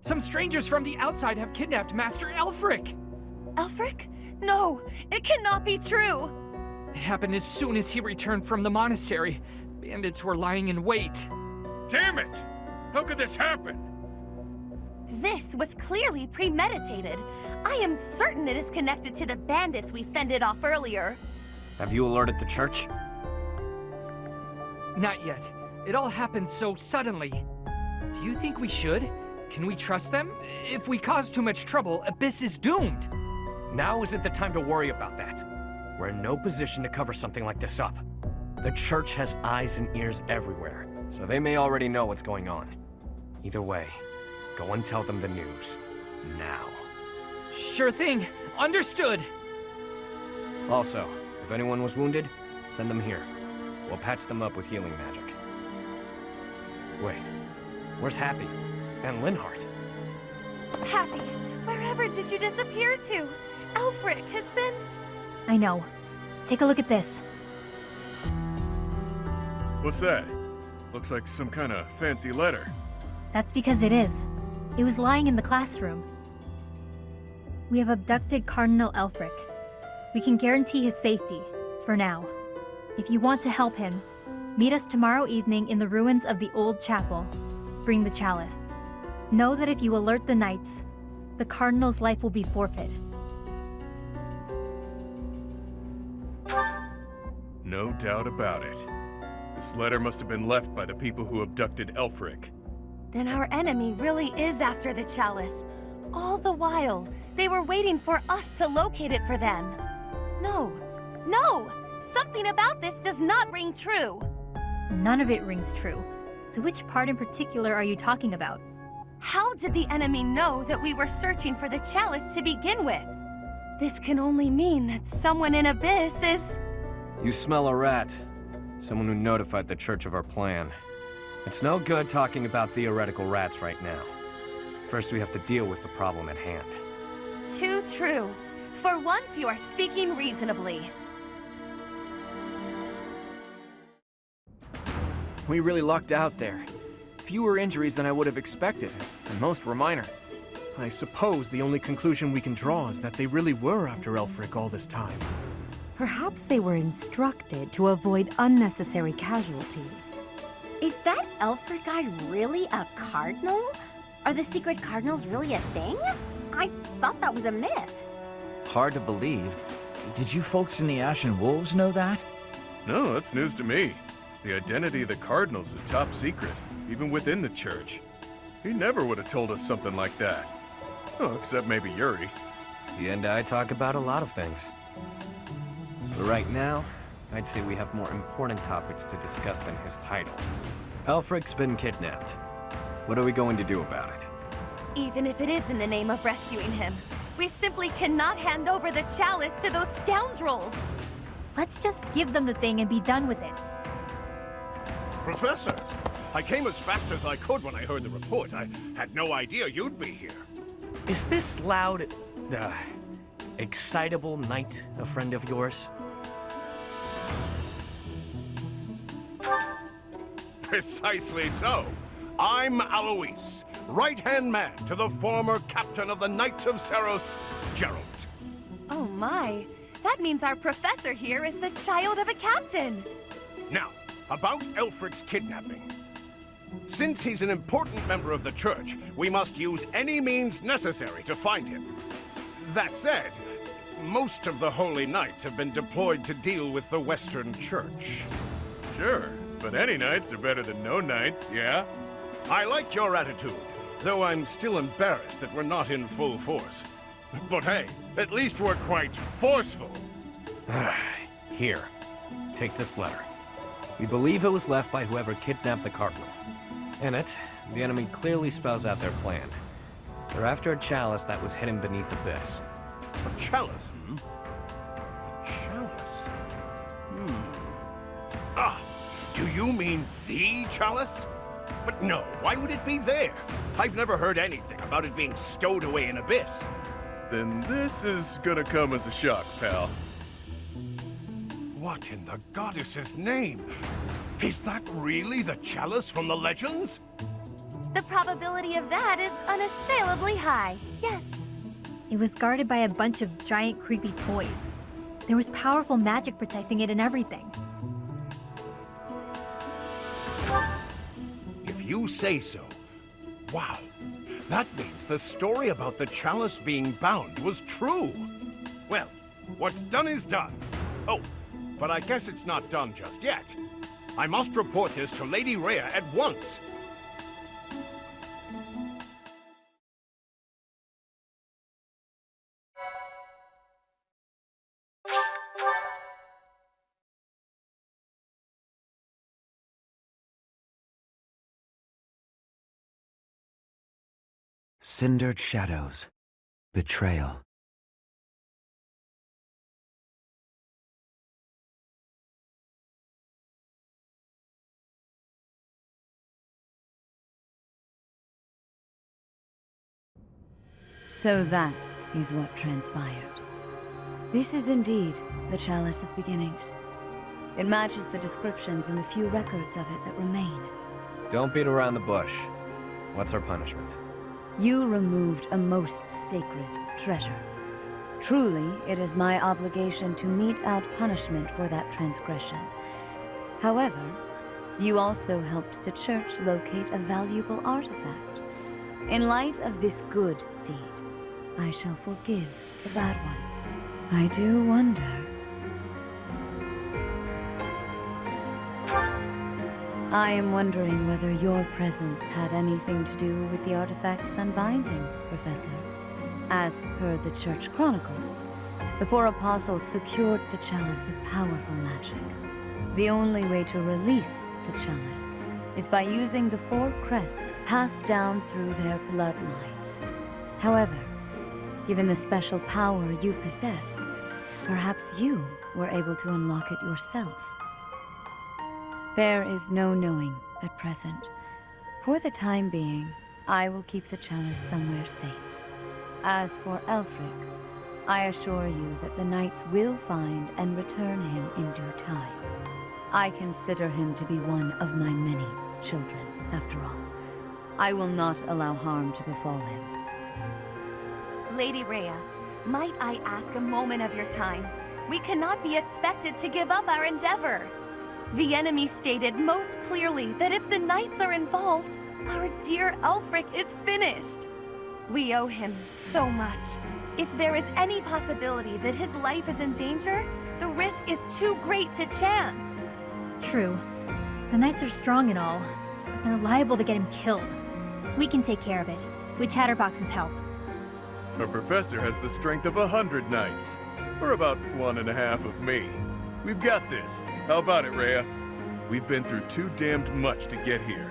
Some strangers from the outside have kidnapped Master Ulfric! Ulfric? No, it cannot be true! It happened as soon as he returned from the monastery. Bandits were lying in wait. Damn it! How could this happen? This was clearly premeditated. I am certain it is connected to the bandits we fended off earlier. Have you alerted the church? Not yet. It all happened so suddenly. Do you think we should? Can we trust them? If we cause too much trouble, Abyss is doomed. Now isn't the time to worry about that. We're in no position to cover something like this up. The church has eyes and ears everywhere, so they may already know what's going on. Either way, go and tell them the news. Now. Sure thing. Understood. Also, if anyone was wounded, send them here. We'll patch them up with healing magic. Wait, where's Happy? And Linhart? Happy, wherever did you disappear to? Ulfric has been... I know. Take a look at this. What's that? Looks like some kind of fancy letter. That's because it is. It was lying in the classroom. We have abducted Cardinal Ulfric. We can guarantee his safety, for now. If you want to help him, meet us tomorrow evening in the ruins of the old chapel. Bring the chalice. Know that if you alert the knights, the Cardinal's life will be forfeit. No doubt about it. This letter must have been left by the people who abducted Ulfric. Then our enemy really is after the chalice. All the while, they were waiting for us to locate it for them. No! Something about this does not ring true. None of it rings true. So which part in particular are you talking about? How did the enemy know that we were searching for the chalice to begin with? This can only mean that someone in Abyss is... You smell a rat. Someone who notified the church of our plan. It's no good talking about theoretical rats right now. First, we have to deal with the problem at hand. Too true. For once, you are speaking reasonably. We really lucked out there. Fewer injuries than I would have expected, and most were minor. I suppose the only conclusion we can draw is that they really were after Ulfric all this time. Perhaps they were instructed to avoid unnecessary casualties. Is that Ulfric guy really a cardinal? Are the secret cardinals really a thing? I thought that was a myth. Hard to believe. Did you folks in the Ashen Wolves know that? No, that's news to me. The identity of the Cardinals is top secret, even within the church. He never would have told us something like that. Oh, except maybe Yuri. He and I talk about a lot of things. But right now, I'd say we have more important topics to discuss than his title. Elfric's been kidnapped. What are we going to do about it? Even if it is in the name of rescuing him, we simply cannot hand over the chalice to those scoundrels. Let's just give them the thing and be done with it. Professor, I came as fast as I could when I heard the report. I had no idea you'd be here. Is this loud, excitable knight a friend of yours? Precisely so. I'm Alois, right-hand man to the former captain of the Knights of Seros, Gerald. Oh my, that means our professor here is the child of a captain. Now, about Elfric's kidnapping. Since he's an important member of the Church, we must use any means necessary to find him. That said, most of the Holy Knights have been deployed to deal with the Western Church. Sure, but any knights are better than no knights, yeah? I like your attitude, though I'm still embarrassed that we're not in full force. But hey, at least we're quite forceful. Here, take this letter. We believe it was left by whoever kidnapped the Cardinal. In it, the enemy clearly spells out their plan. They're after a chalice that was hidden beneath Abyss. A chalice, hmm? A chalice? Ah, do you mean the chalice? But no, why would it be there? I've never heard anything about it being stowed away in Abyss. Then this is gonna come as a shock, pal. What in the goddess's name? Is that really the chalice from the legends? The probability of that is unassailably high, yes. It was guarded by a bunch of giant creepy toys. There was powerful magic protecting it and everything. If you say so. Wow. That means the story about the chalice being bound was true. Well, what's done is done. Oh, but I guess it's not done just yet. I must report this to Lady Rhea at once. Cindered shadows. Betrayal. So that is what transpired. This is indeed the Chalice of Beginnings. It matches the descriptions and the few records of it that remain. Don't beat around the bush. What's our punishment? You removed a most sacred treasure. Truly, it is my obligation to mete out punishment for that transgression. However, you also helped the Church locate a valuable artifact. In light of this good deed, I shall forgive the bad one. I do wonder... I am wondering whether your presence had anything to do with the artifact's unbinding, Professor. As per the Church Chronicles, the four apostles secured the chalice with powerful magic. The only way to release the chalice is by using the four crests passed down through their bloodlines. However, given the special power you possess, perhaps you were able to unlock it yourself. There is no knowing at present. For the time being, I will keep the chalice somewhere safe. As for Elfric, I assure you that the knights will find and return him in due time. I consider him to be one of my many children, after all. I will not allow harm to befall him. Lady Rhea, might I ask a moment of your time? We cannot be expected to give up our endeavor. The enemy stated most clearly that if the knights are involved, our dear Elfric is finished. We owe him so much. If there is any possibility that his life is in danger, the risk is too great to chance. True. The knights are strong and all, but they're liable to get him killed. We can take care of it, with Chatterbox's help. Our professor has the strength of 100 knights, or about 1.5 of me. We've got this. How about it, Rhea? We've been through too damned much to get here.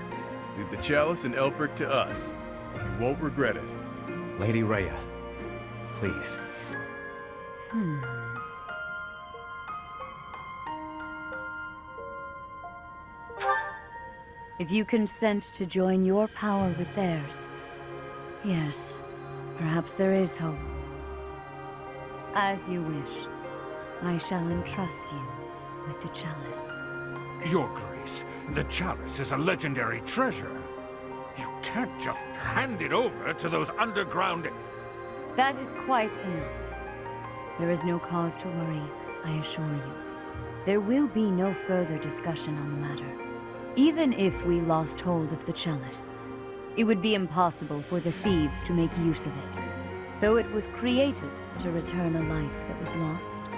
Leave the chalice and Elfric to us. You won't regret it. Lady Rhea, please. If you consent to join your power with theirs, yes, perhaps there is hope. As you wish, I shall entrust you with the chalice. Your Grace, the chalice is a legendary treasure. You can't just hand it over to those underground... That is quite enough. There is no cause to worry, I assure you. There will be no further discussion on the matter. Even if we lost hold of the chalice, it would be impossible for the thieves to make use of it. Though it was created to return a life that was lost,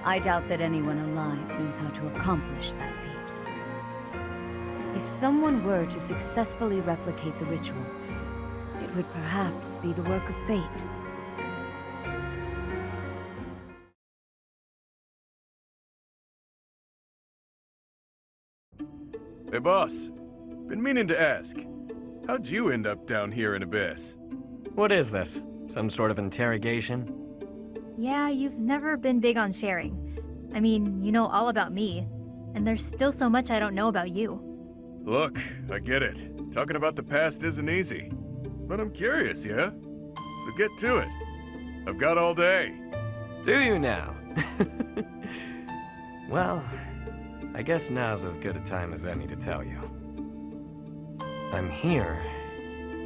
I doubt that anyone alive knows how to accomplish that feat. If someone were to successfully replicate the ritual, it would perhaps be the work of fate. Hey, boss. Been meaning to ask. How'd you end up down here in Abyss? What is this? Some sort of interrogation? Yeah, you've never been big on sharing. I mean, you know all about me, and there's still so much I don't know about you. Look, I get it. Talking about the past isn't easy. But I'm curious, yeah? So get to it. I've got all day. Do you now? Well, I guess now's as good a time as any to tell you. I'm here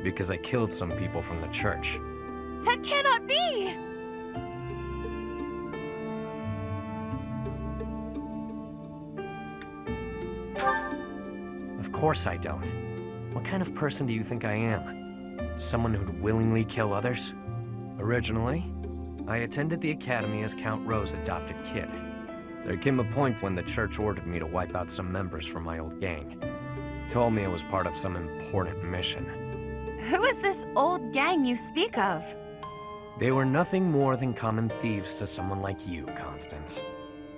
because I killed some people from the church. That cannot be! Of course I don't. What kind of person do you think I am? Someone who'd willingly kill others? Originally, I attended the academy as Count Rowe's adopted kid. There came a point when the church ordered me to wipe out some members from my old gang. Told me it was part of some important mission. Who is this old gang you speak of? They were nothing more than common thieves to someone like you, Constance.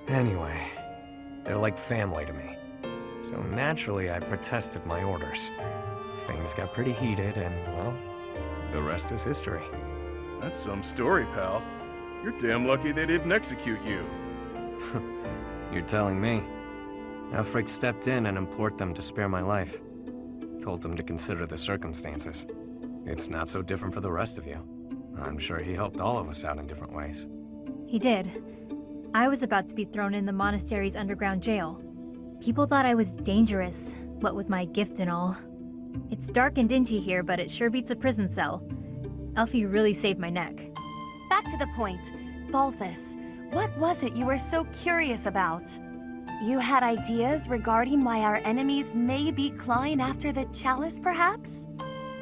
Anyway, they're like family to me. So naturally, I protested my orders. Things got pretty heated, and, well, the rest is history. That's some story, pal. You're damn lucky they didn't execute you. You're telling me. Elfric stepped in and implored them to spare my life. Told them to consider the circumstances. It's not so different for the rest of you. I'm sure he helped all of us out in different ways. He did. I was about to be thrown in the monastery's underground jail. People thought I was dangerous, what with my gift and all. It's dark and dingy here, but it sure beats a prison cell. Elfie really saved my neck. Back to the point. Balthus, what was it you were so curious about? You had ideas regarding why our enemies may be clawing after the chalice, perhaps?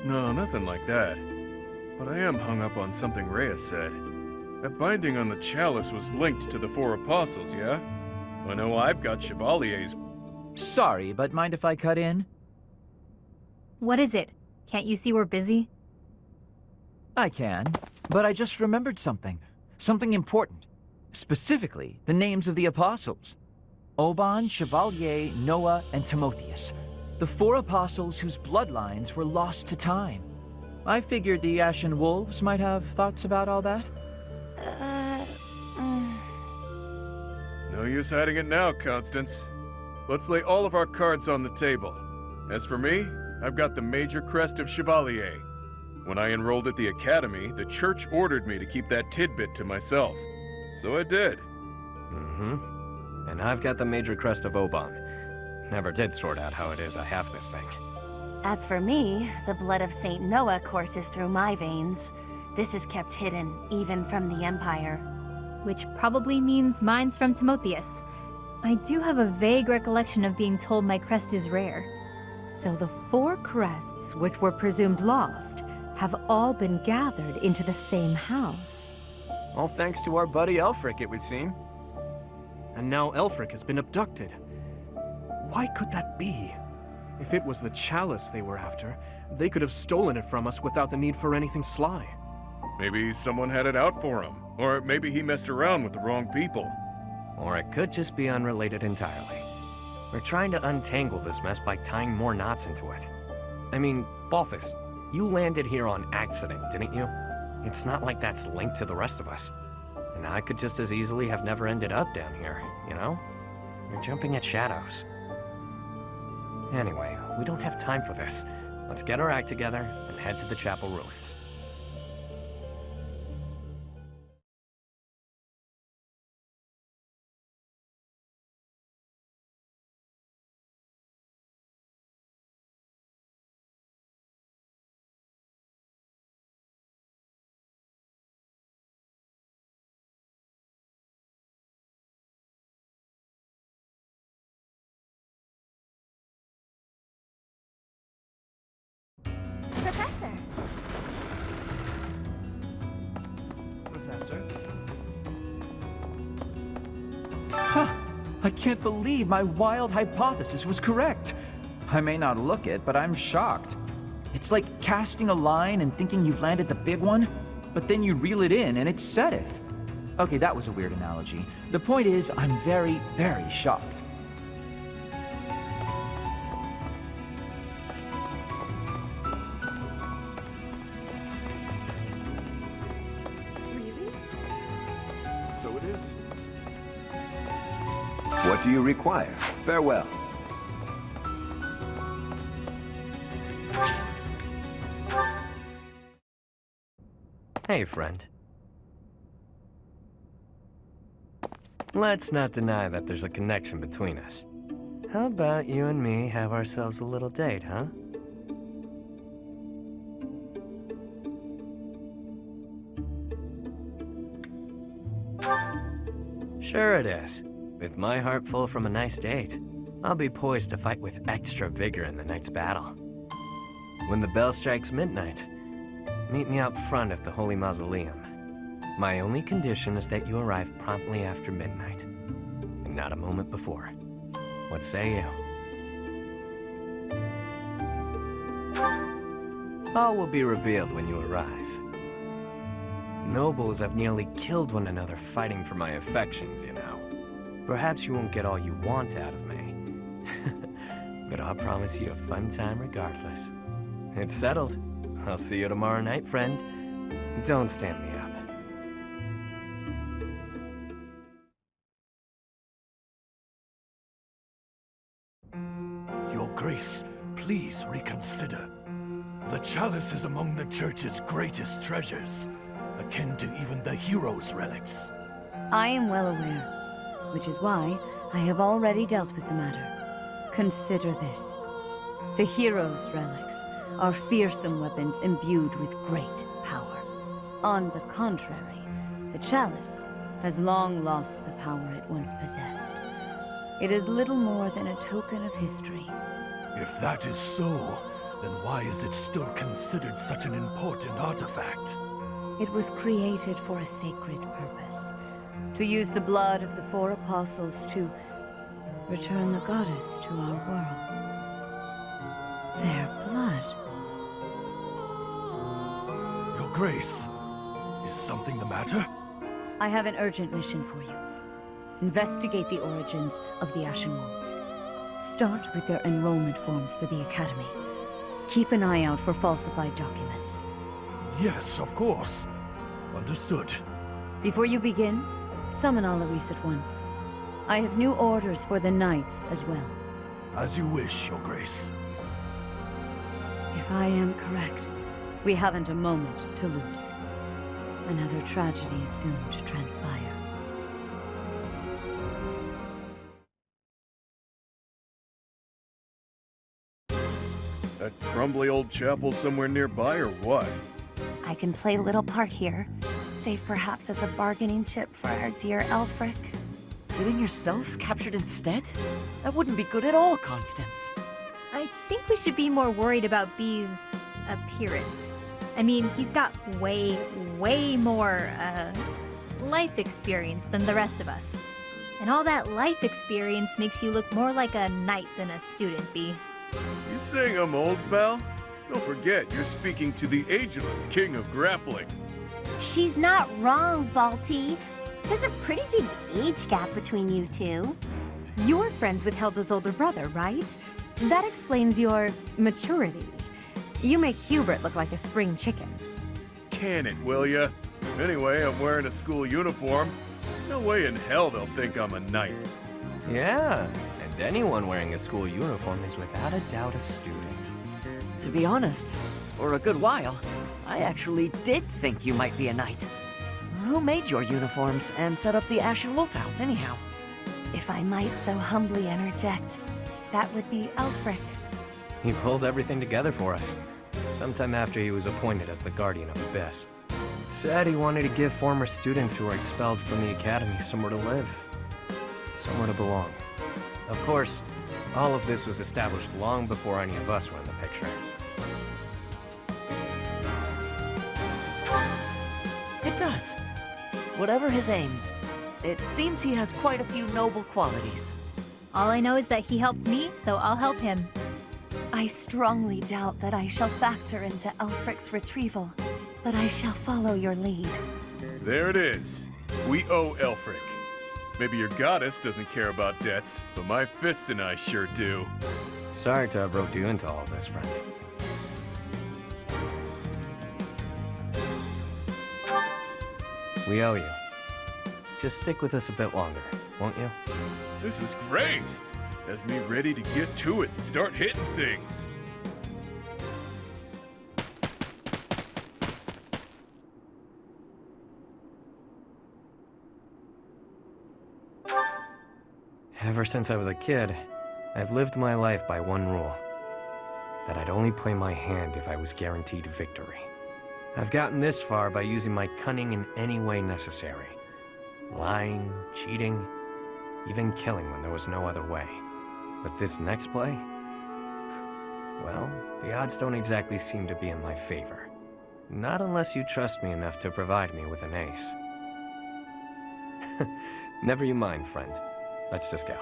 No, nothing like that. But I am hung up on something Rhea said. That binding on the chalice was linked to the four apostles, yeah? I know I've got Chevalier's... Sorry, but mind if I cut in? What is it? Can't you see we're busy? I can, but I just remembered something. Something important. Specifically, the names of the apostles. Oban, Chevalier, Noah, and Timotheus. The four apostles whose bloodlines were lost to time. I figured the Ashen Wolves might have thoughts about all that. No use hiding it now, Constance. Let's lay all of our cards on the table. As for me, I've got the Major Crest of Chevalier. When I enrolled at the academy, the church ordered me to keep that tidbit to myself. So I did. Mm-hmm. And I've got the Major Crest of Oban. Never did sort out how it is I have this thing. As for me, the blood of Saint Noah courses through my veins. This is kept hidden, even from the Empire. Which probably means mine's from Timotheus. I do have a vague recollection of being told my crest is rare. So the four crests, which were presumed lost, have all been gathered into the same house. All thanks to our buddy Elfric, it would seem. And now Elfric has been abducted. Why could that be? If it was the chalice they were after, they could have stolen it from us without the need for anything sly. Maybe someone had it out for him. Or maybe he messed around with the wrong people. Or it could just be unrelated entirely. We're trying to untangle this mess by tying more knots into it. I mean, Balthus, you landed here on accident, didn't you? It's not like that's linked to the rest of us. And I could just as easily have never ended up down here, you know? You're jumping at shadows. Anyway, we don't have time for this. Let's get our act together and head to the chapel ruins. Professor! Professor? Huh! I can't believe my wild hypothesis was correct. I may not look it, but I'm shocked. It's like casting a line and thinking you've landed the big one, but then you reel it in and it setteth. Okay, that was a weird analogy. The point is, I'm very, very shocked. So it is. What do you require? Farewell. Hey, friend. Let's not deny that there's a connection between us. How about you and me have ourselves a little date, huh? Sure it is. With my heart full from a nice date, I'll be poised to fight with extra vigor in the night's battle. When the bell strikes midnight, meet me out front of the Holy Mausoleum. My only condition is that you arrive promptly after midnight, and not a moment before. What say you? All will be revealed when you arrive. Nobles have nearly killed one another fighting for my affections, you know. Perhaps you won't get all you want out of me. But I'll promise you a fun time regardless. It's settled. I'll see you tomorrow night, friend. Don't stand me up. Your Grace, please reconsider. The chalice is among the Church's greatest treasures, akin to even the heroes' relics. I am well aware, which is why I have already dealt with the matter. Consider this. The heroes' relics are fearsome weapons imbued with great power. On the contrary, the chalice has long lost the power it once possessed. It is little more than a token of history. If that is so, then why is it still considered such an important artifact? It was created for a sacred purpose. To use the blood of the 4 apostles to return the goddess to our world. Their blood. Your Grace, is something the matter? I have an urgent mission for you. Investigate the origins of the Ashen Wolves. Start with their enrollment forms for the Academy. Keep an eye out for falsified documents. Yes, of course. Understood. Before you begin, summon Alaris at once. I have new orders for the Knights as well. As you wish, Your Grace. If I am correct, we haven't a moment to lose. Another tragedy is soon to transpire. That crumbly old chapel somewhere nearby, or what? I can play a little part here, save perhaps as a bargaining chip for our dear Elfric. Getting yourself captured instead? That wouldn't be good at all, Constance. I think we should be more worried about B's appearance. I mean, he's got way more, life experience than the rest of us. And all that life experience makes you look more like a knight than a student, B. You saying I'm old, pal? Don't forget, you're speaking to the ageless king of grappling. She's not wrong, Balti. There's a pretty big age gap between you two. You're friends with Hilda's older brother, right? That explains your maturity. You make Hubert look like a spring chicken. Can it, will ya? Anyway, I'm wearing a school uniform. No way in hell they'll think I'm a knight. Yeah, and anyone wearing a school uniform is without a doubt a student. To be honest, for a good while, I actually did think you might be a knight. Who made your uniforms and set up the Ashen Wolf House, anyhow? If I might so humbly interject, that would be Elfric. He pulled everything together for us, sometime after he was appointed as the Guardian of Abyss. Said he wanted to give former students who were expelled from the Academy somewhere to live, somewhere to belong. Of course, all of this was established long before any of us were in the picture. It does. Whatever his aims, it seems he has quite a few noble qualities. All I know is that he helped me, so I'll help him. I strongly doubt that I shall factor into Elfric's retrieval, but I shall follow your lead. There it is. We owe Elfric. Maybe your goddess doesn't care about debts, but my fists and I sure do. Sorry to have roped you into all this, friend. We owe you. Just stick with us a bit longer, won't you? This is great! Has me ready to get to it and start hitting things. Ever since I was a kid, I've lived my life by one rule. That I'd only play my hand if I was guaranteed victory. I've gotten this far by using my cunning in any way necessary. Lying, cheating, even killing when there was no other way. But this next play? Well, the odds don't exactly seem to be in my favor. Not unless you trust me enough to provide me with an ace. Never you mind, friend. Let's just go.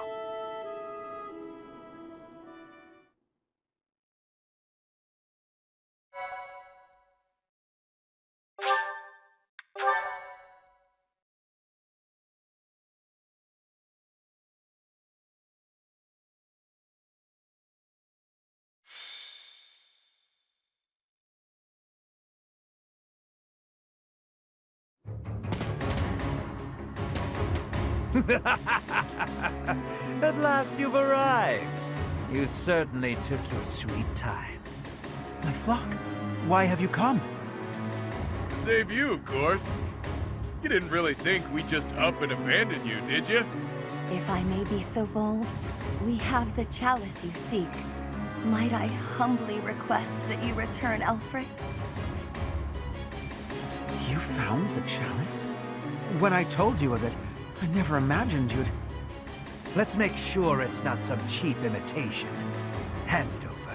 At last you've arrived. You certainly took your sweet time. My flock, why have you come? Save you, of course. You didn't really think we'd just up and abandon you, did you? If I may be so bold, we have the chalice you seek. Might I humbly request that you return Elfric? You found the chalice? When I told you of it, I never imagined you'd... Let's make sure it's not some cheap imitation. Hand it over.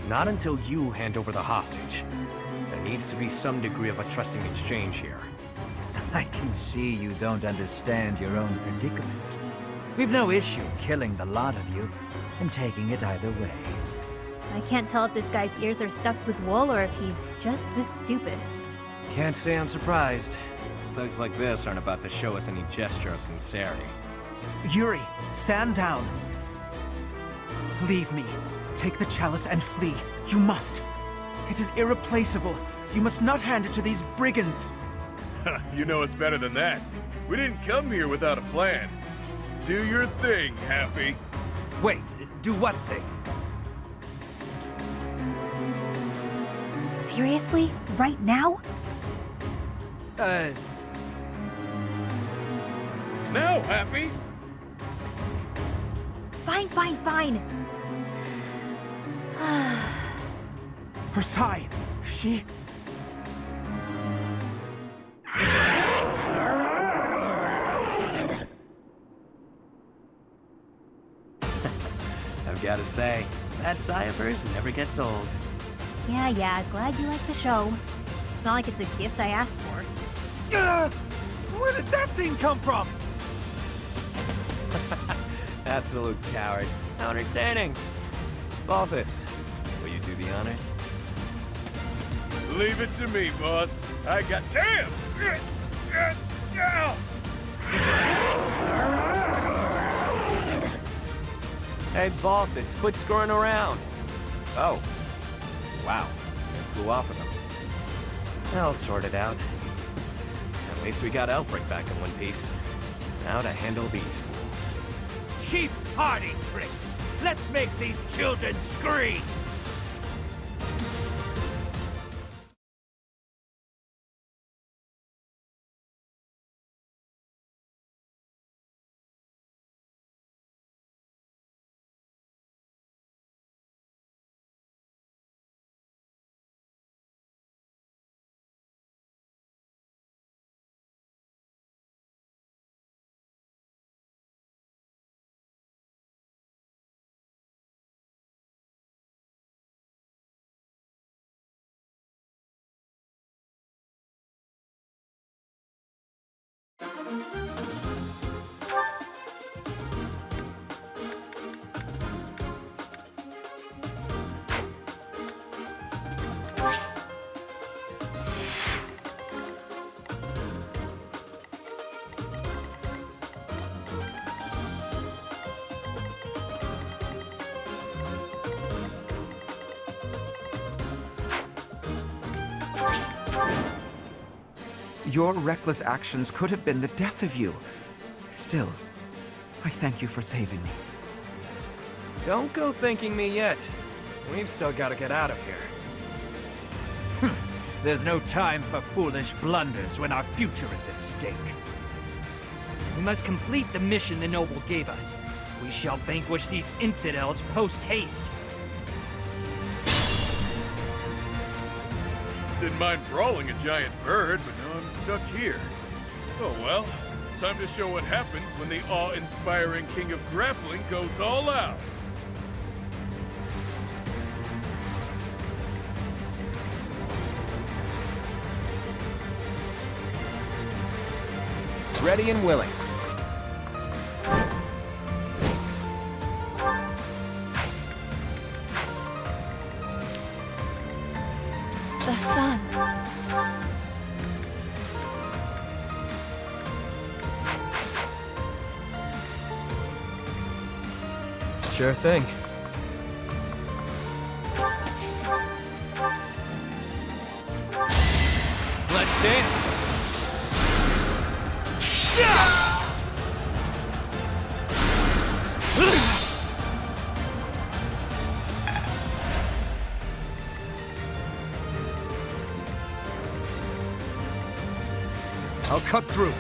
Not until you hand over the hostage. There needs to be some degree of a trusting exchange here. I can see you don't understand your own predicament. We've no issue killing the lot of you and taking it either way. I can't tell if this guy's ears are stuffed with wool or if he's just this stupid. Can't say I'm surprised. Thugs like this aren't about to show us any gesture of sincerity. Yuri, stand down. Leave me. Take the chalice and flee. You must. It is irreplaceable. You must not hand it to these brigands. You know us better than that. We didn't come here without a plan. Do your thing, Happy. Wait, do what thing? Seriously? Right now? Now, Happy! Fine. Her sigh. She... I've got to say, that sigh of hers never gets old. Yeah, glad you like the show. It's not like it's a gift I asked for. Where did that thing come from? Absolute cowards. How entertaining. Balthus, will you do the honors? Leave it to me, boss. I got... Damn! Hey, Balthus, quit screwing around. Oh. Wow. It flew off of him. I'll sort it out. At least we got Elfric back in one piece. Now to handle these fools. Cheap party tricks! Let's make these children scream! Your reckless actions could have been the death of you. Still, I thank you for saving me. Don't go thanking me yet. We've still got to get out of here. There's no time for foolish blunders when our future is at stake. We must complete the mission the noble gave us. We shall vanquish these infidels post-haste. Didn't mind brawling a giant bird, but now I'm stuck here. Oh well, time to show what happens when the awe-inspiring king of grappling goes all out. Ready and willing. The sun. Sure thing. Let's dance! I'll cut through.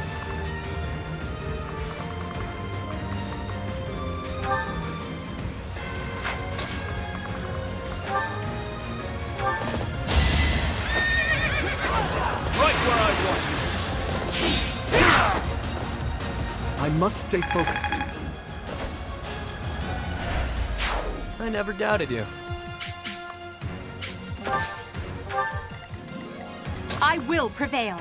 Right where I want you. I must stay focused. I never doubted you. I will prevail.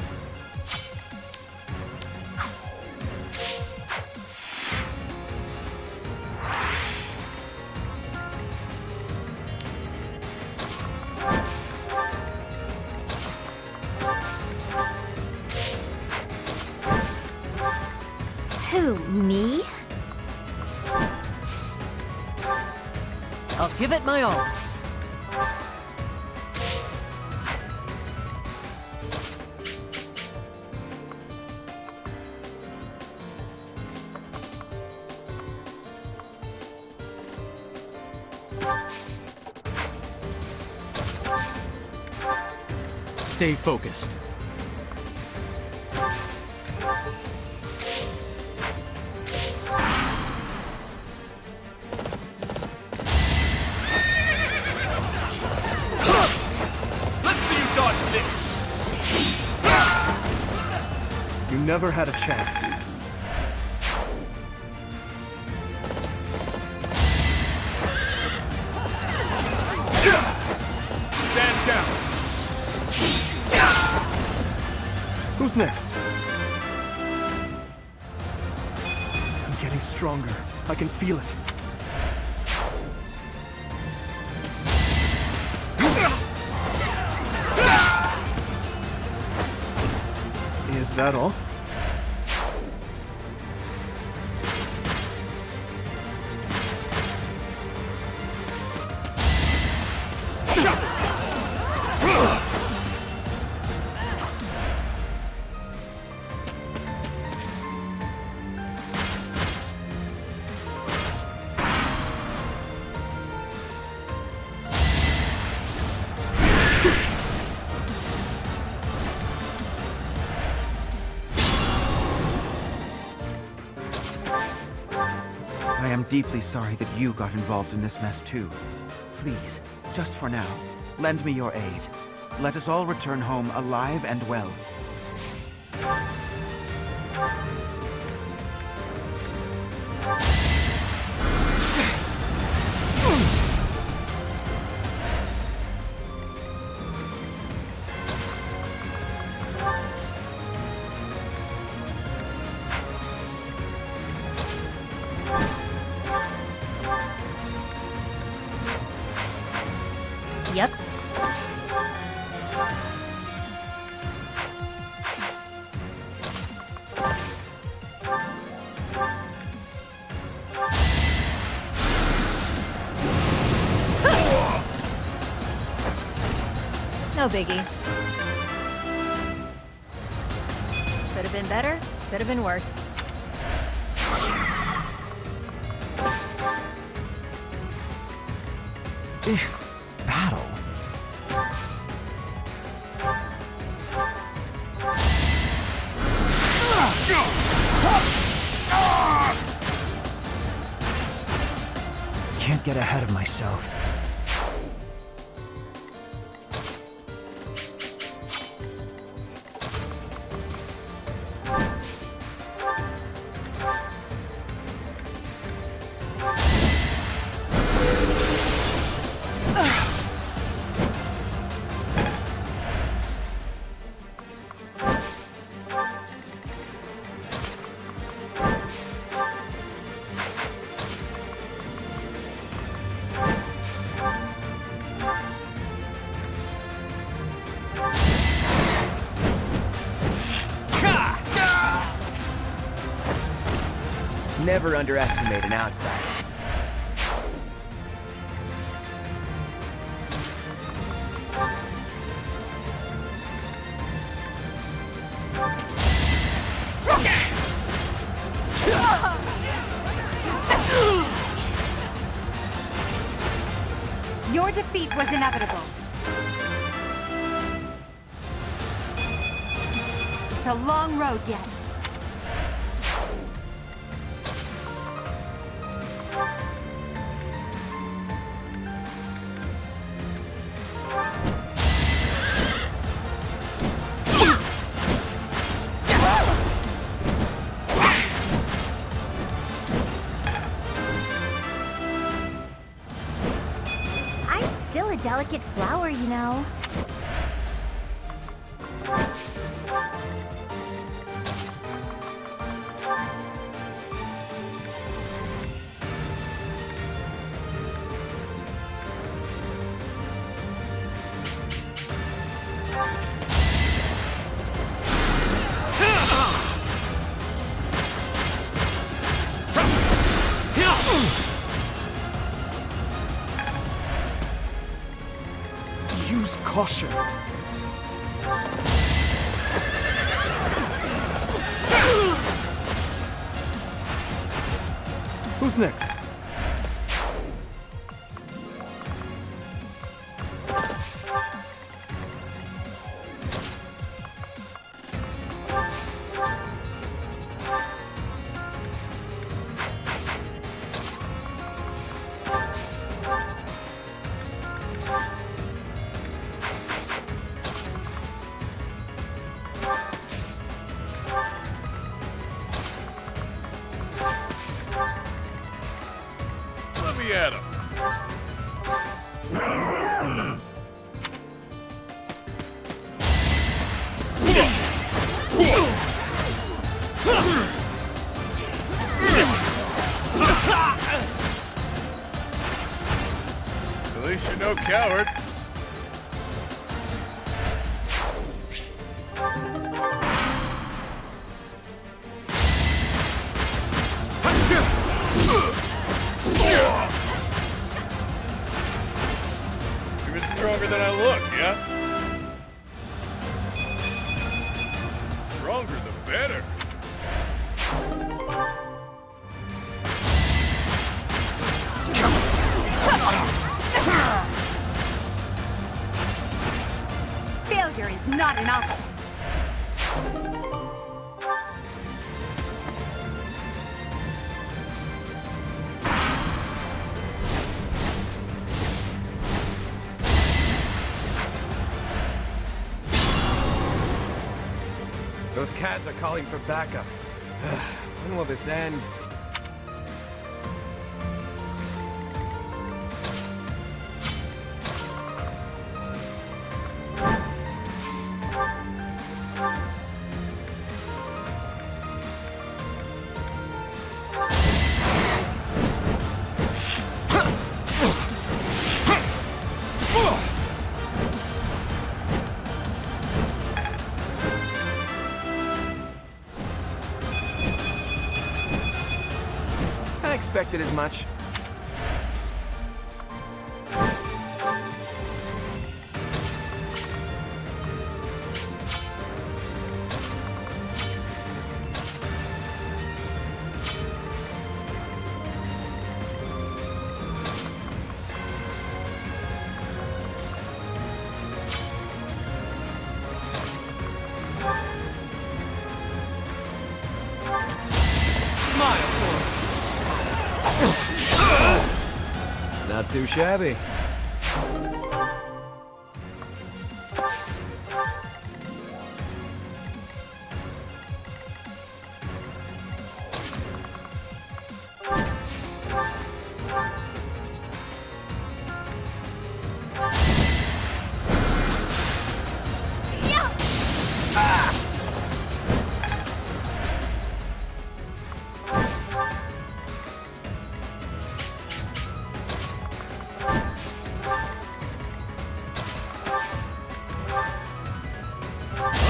Who, me? I'll give it my all. Stay focused. Let's see you dodge this! You never had a chance. Stand down! Who's next? I'm getting stronger. I can feel it. Is that all? am deeply sorry that you got involved in this mess too. Please, just for now, lend me your aid. Let us all return home alive and well. Yep. No biggie. Could have been better, could have been worse. Battle? Can't get ahead of myself. Never underestimate an outsider. Your defeat was inevitable. It's a long road yet. Still a delicate flower, you know. Use caution. Who's next? At him. At least you're no coward. Even stronger than I look, yeah? Stronger the better. Failure is not an option. Those cats are calling for backup. When will this end? I expected as much. Not too shabby.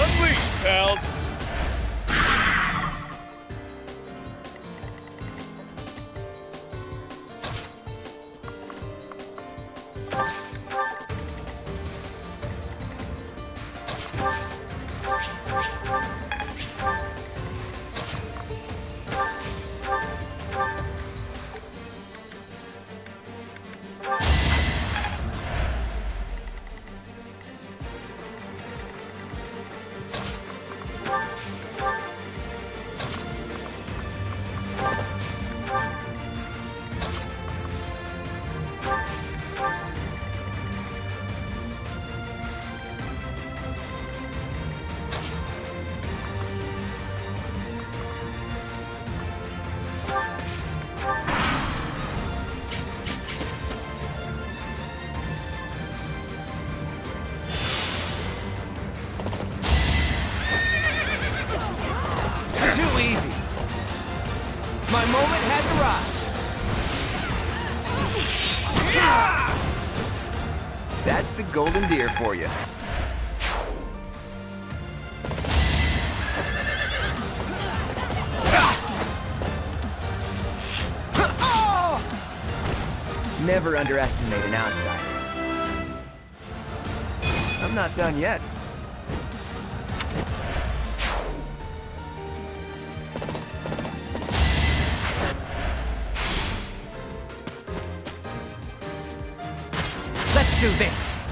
Unleash, pals! Too easy. My moment has arrived. That's the golden deer for you. Never underestimate an outsider. I'm not done yet. Let's do this!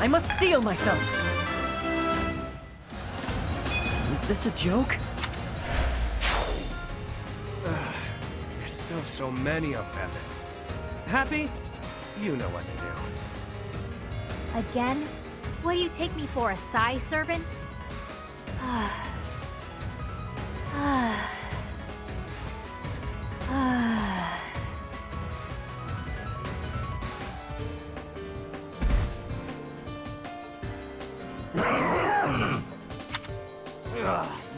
I must steel myself. Is this a joke? There's still so many of them. Happy? You know what to do. Again? What do you take me for, a size servant?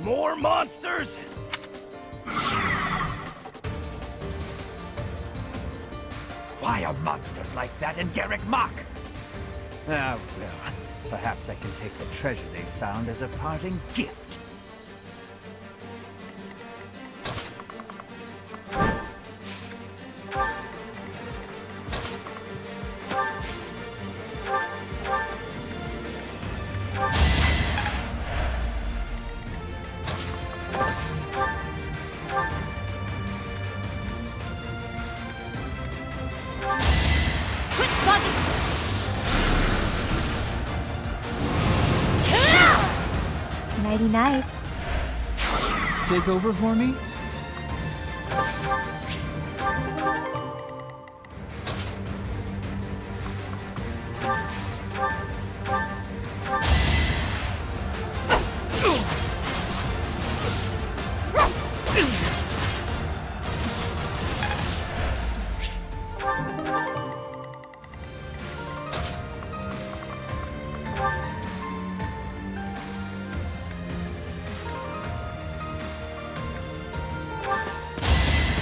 More monsters? Why are monsters like that in Garrick Mach? Ah, well, perhaps I can take the treasure they found as a parting gift. Nighty-night. Take over for me?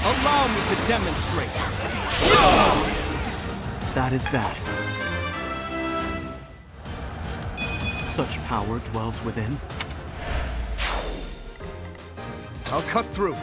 Allow me to demonstrate. That is that. Such power dwells within. I'll cut through.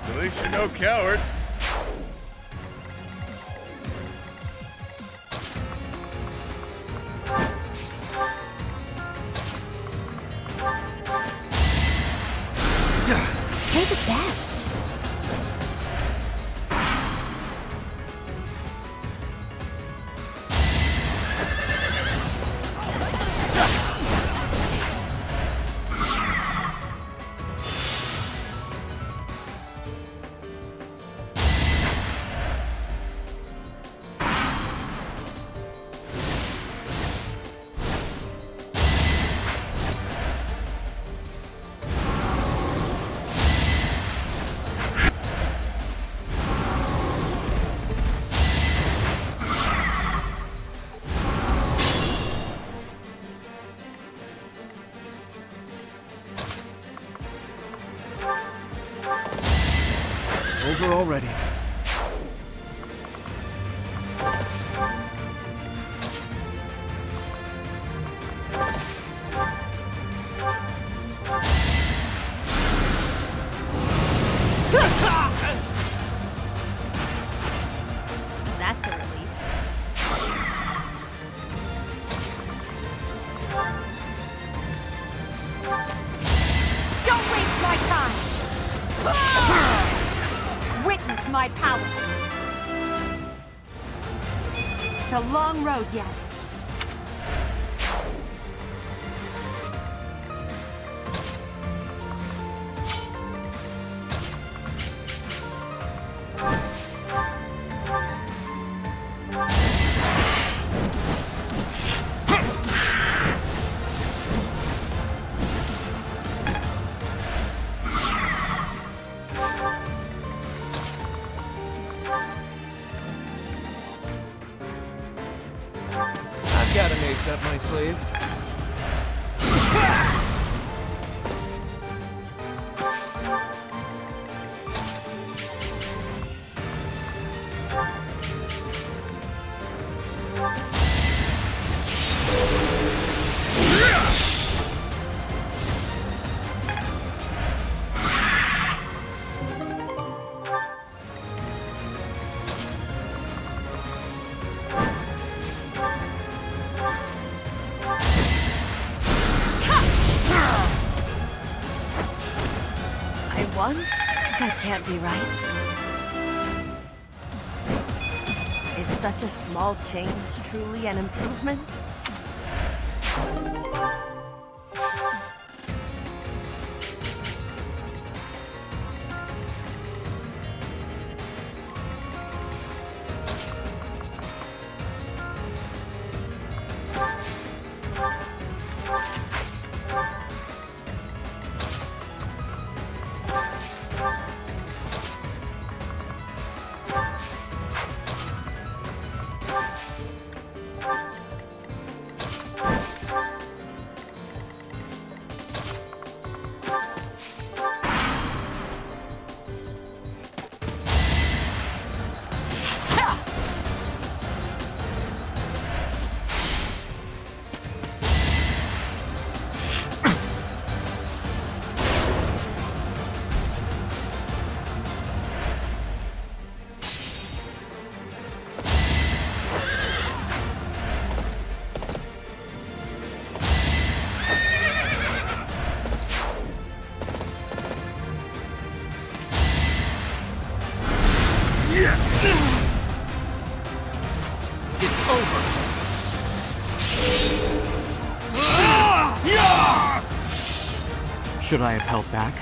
At least you're no coward. You're the best. Over already. That's a relief. Don't waste my time! Witness my power! It's a long road yet. I've got an ace up my sleeve. I won? That can't be right. Is such a small change truly an improvement? Should I have held back?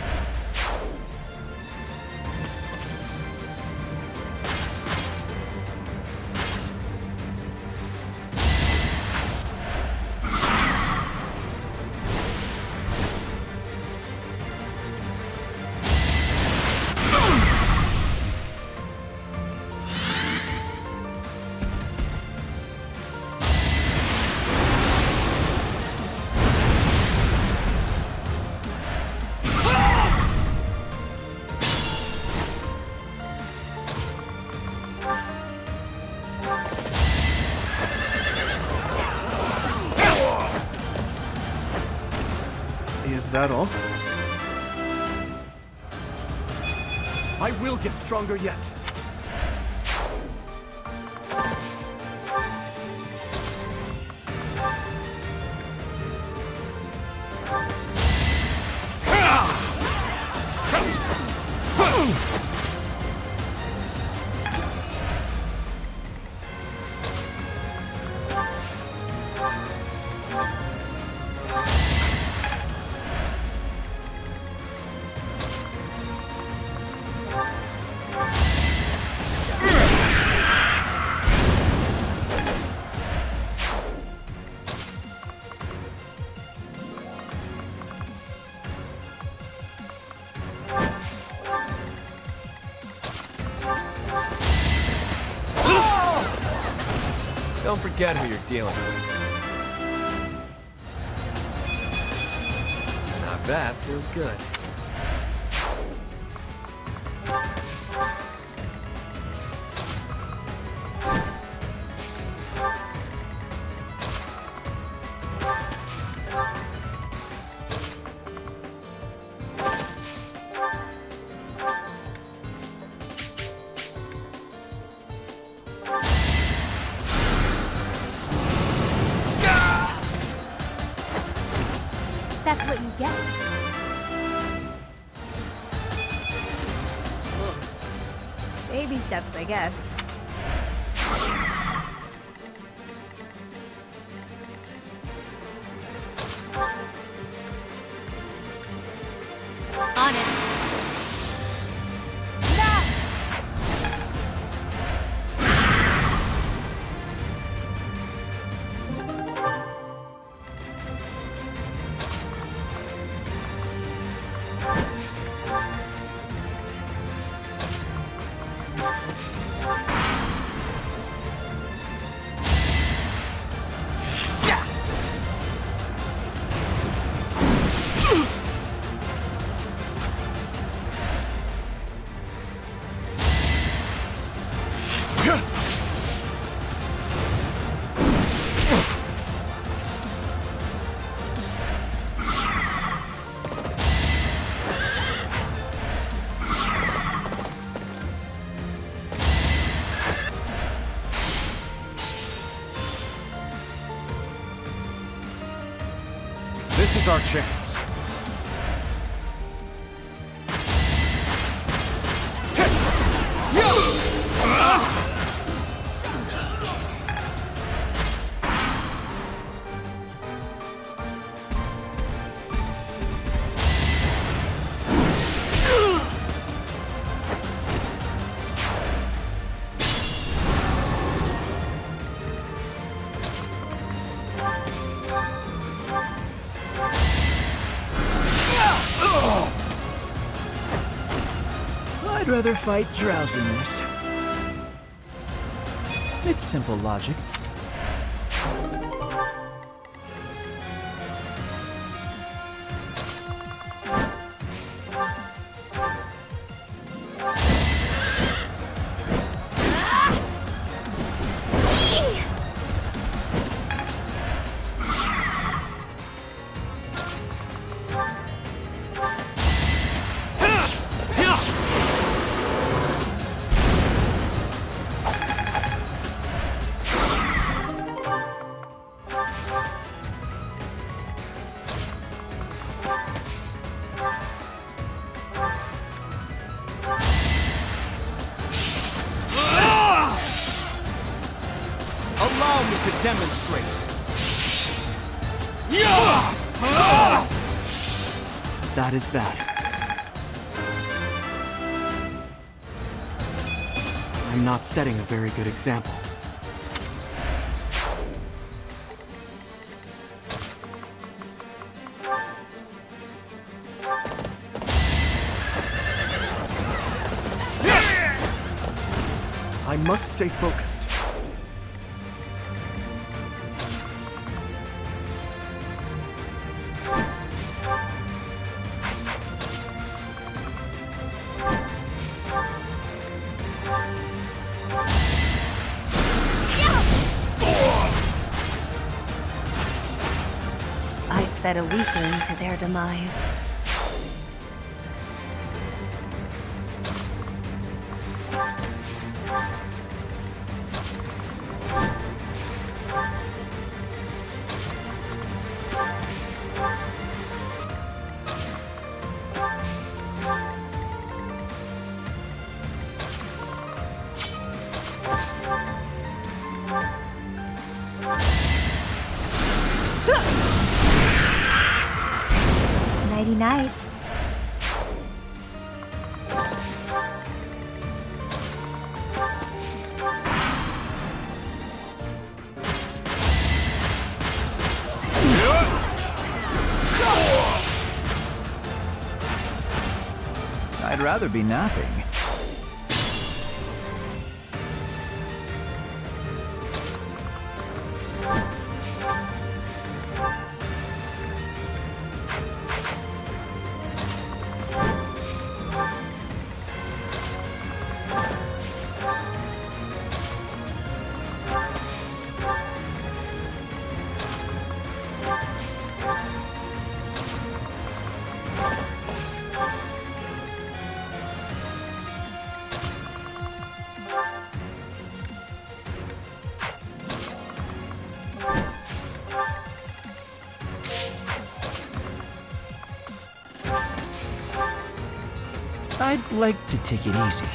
Is that all? I will get stronger yet. Don't forget who you're dealing with. Now that feels good. That's what you get. Baby steps, I guess. On it. This is our chance. I'd rather fight drowsiness. It's simple logic. Allow me to demonstrate. That is that. I'm not setting a very good example. I must stay focused. I sped a weakling to their demise. Nighty-night. I'd rather be napping. I'd like to take it easy.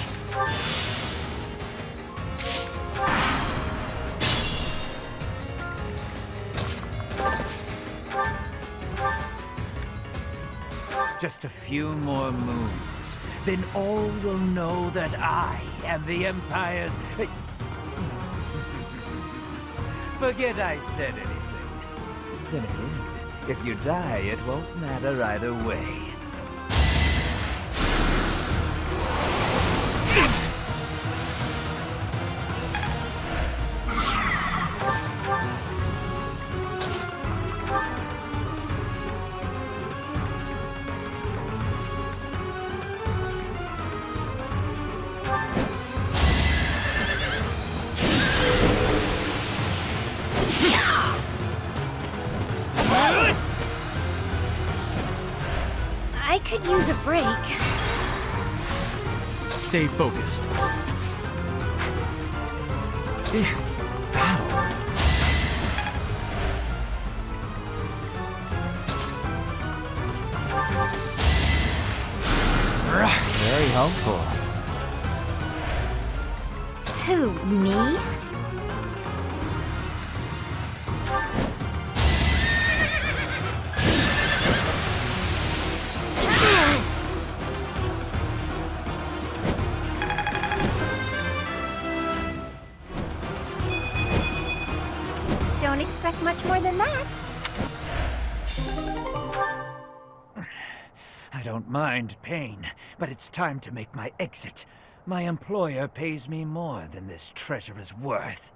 Just a few more moves, then all will know that I am the Empire's... Forget I said anything. Then again, if you die, it won't matter either way. I could use a break. Stay focused. Battle. Very helpful. Who, me? Don't expect much more than that. I don't mind pain, but it's time to make my exit. My employer pays me more than this treasure is worth.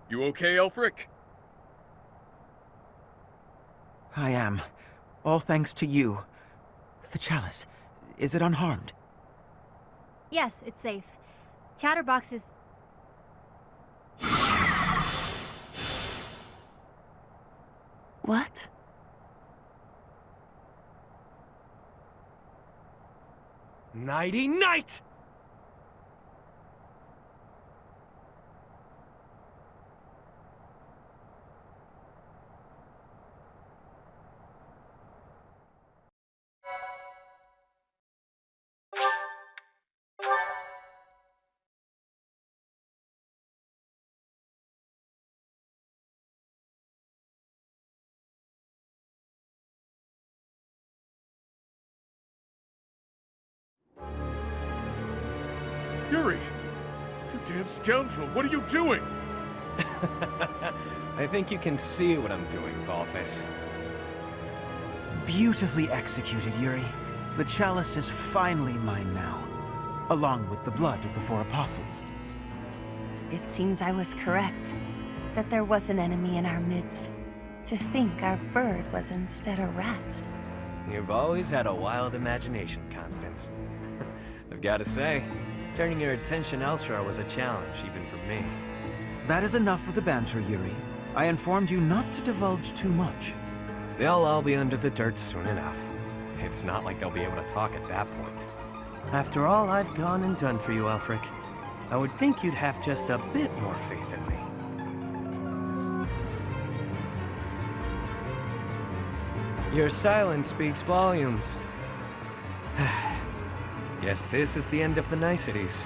You okay, Elfric? I am. All thanks to you. The chalice, is it unharmed? Yes, it's safe. Chatterbox is... What? Nighty-night! Yuri! You damn scoundrel, what are you doing? I think you can see what I'm doing, Ballface. Beautifully executed, Yuri. The chalice is finally mine now, along with the blood of the 4 apostles. It seems I was correct, that there was an enemy in our midst. To think our bird was instead a rat. You've always had a wild imagination, Constance. I've got to say, turning your attention elsewhere was a challenge, even for me. That is enough of the banter, Yuri. I informed you not to divulge too much. They'll all be under the dirt soon enough. It's not like they'll be able to talk at that point. After all I've gone and done for you, Elfric, I would think you'd have just a bit more faith in me. Your silence speaks volumes. Guess this is the end of the niceties.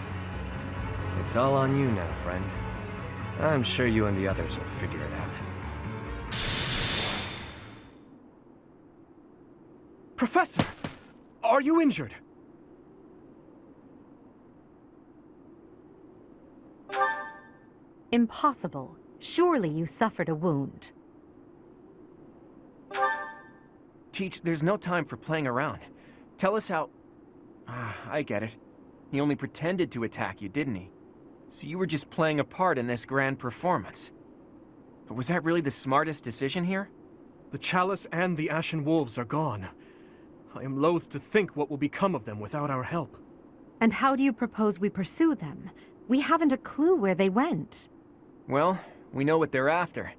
It's all on you now, friend. I'm sure you and the others will figure it out. Professor! Are you injured? Impossible. Surely you suffered a wound. Teach, there's no time for playing around. Tell us how... I get it. He only pretended to attack you, didn't he? So you were just playing a part in this grand performance. But was that really the smartest decision here? The chalice and the Ashen Wolves are gone. I am loath to think what will become of them without our help. And how do you propose we pursue them? We haven't a clue where they went. Well, we know what they're after.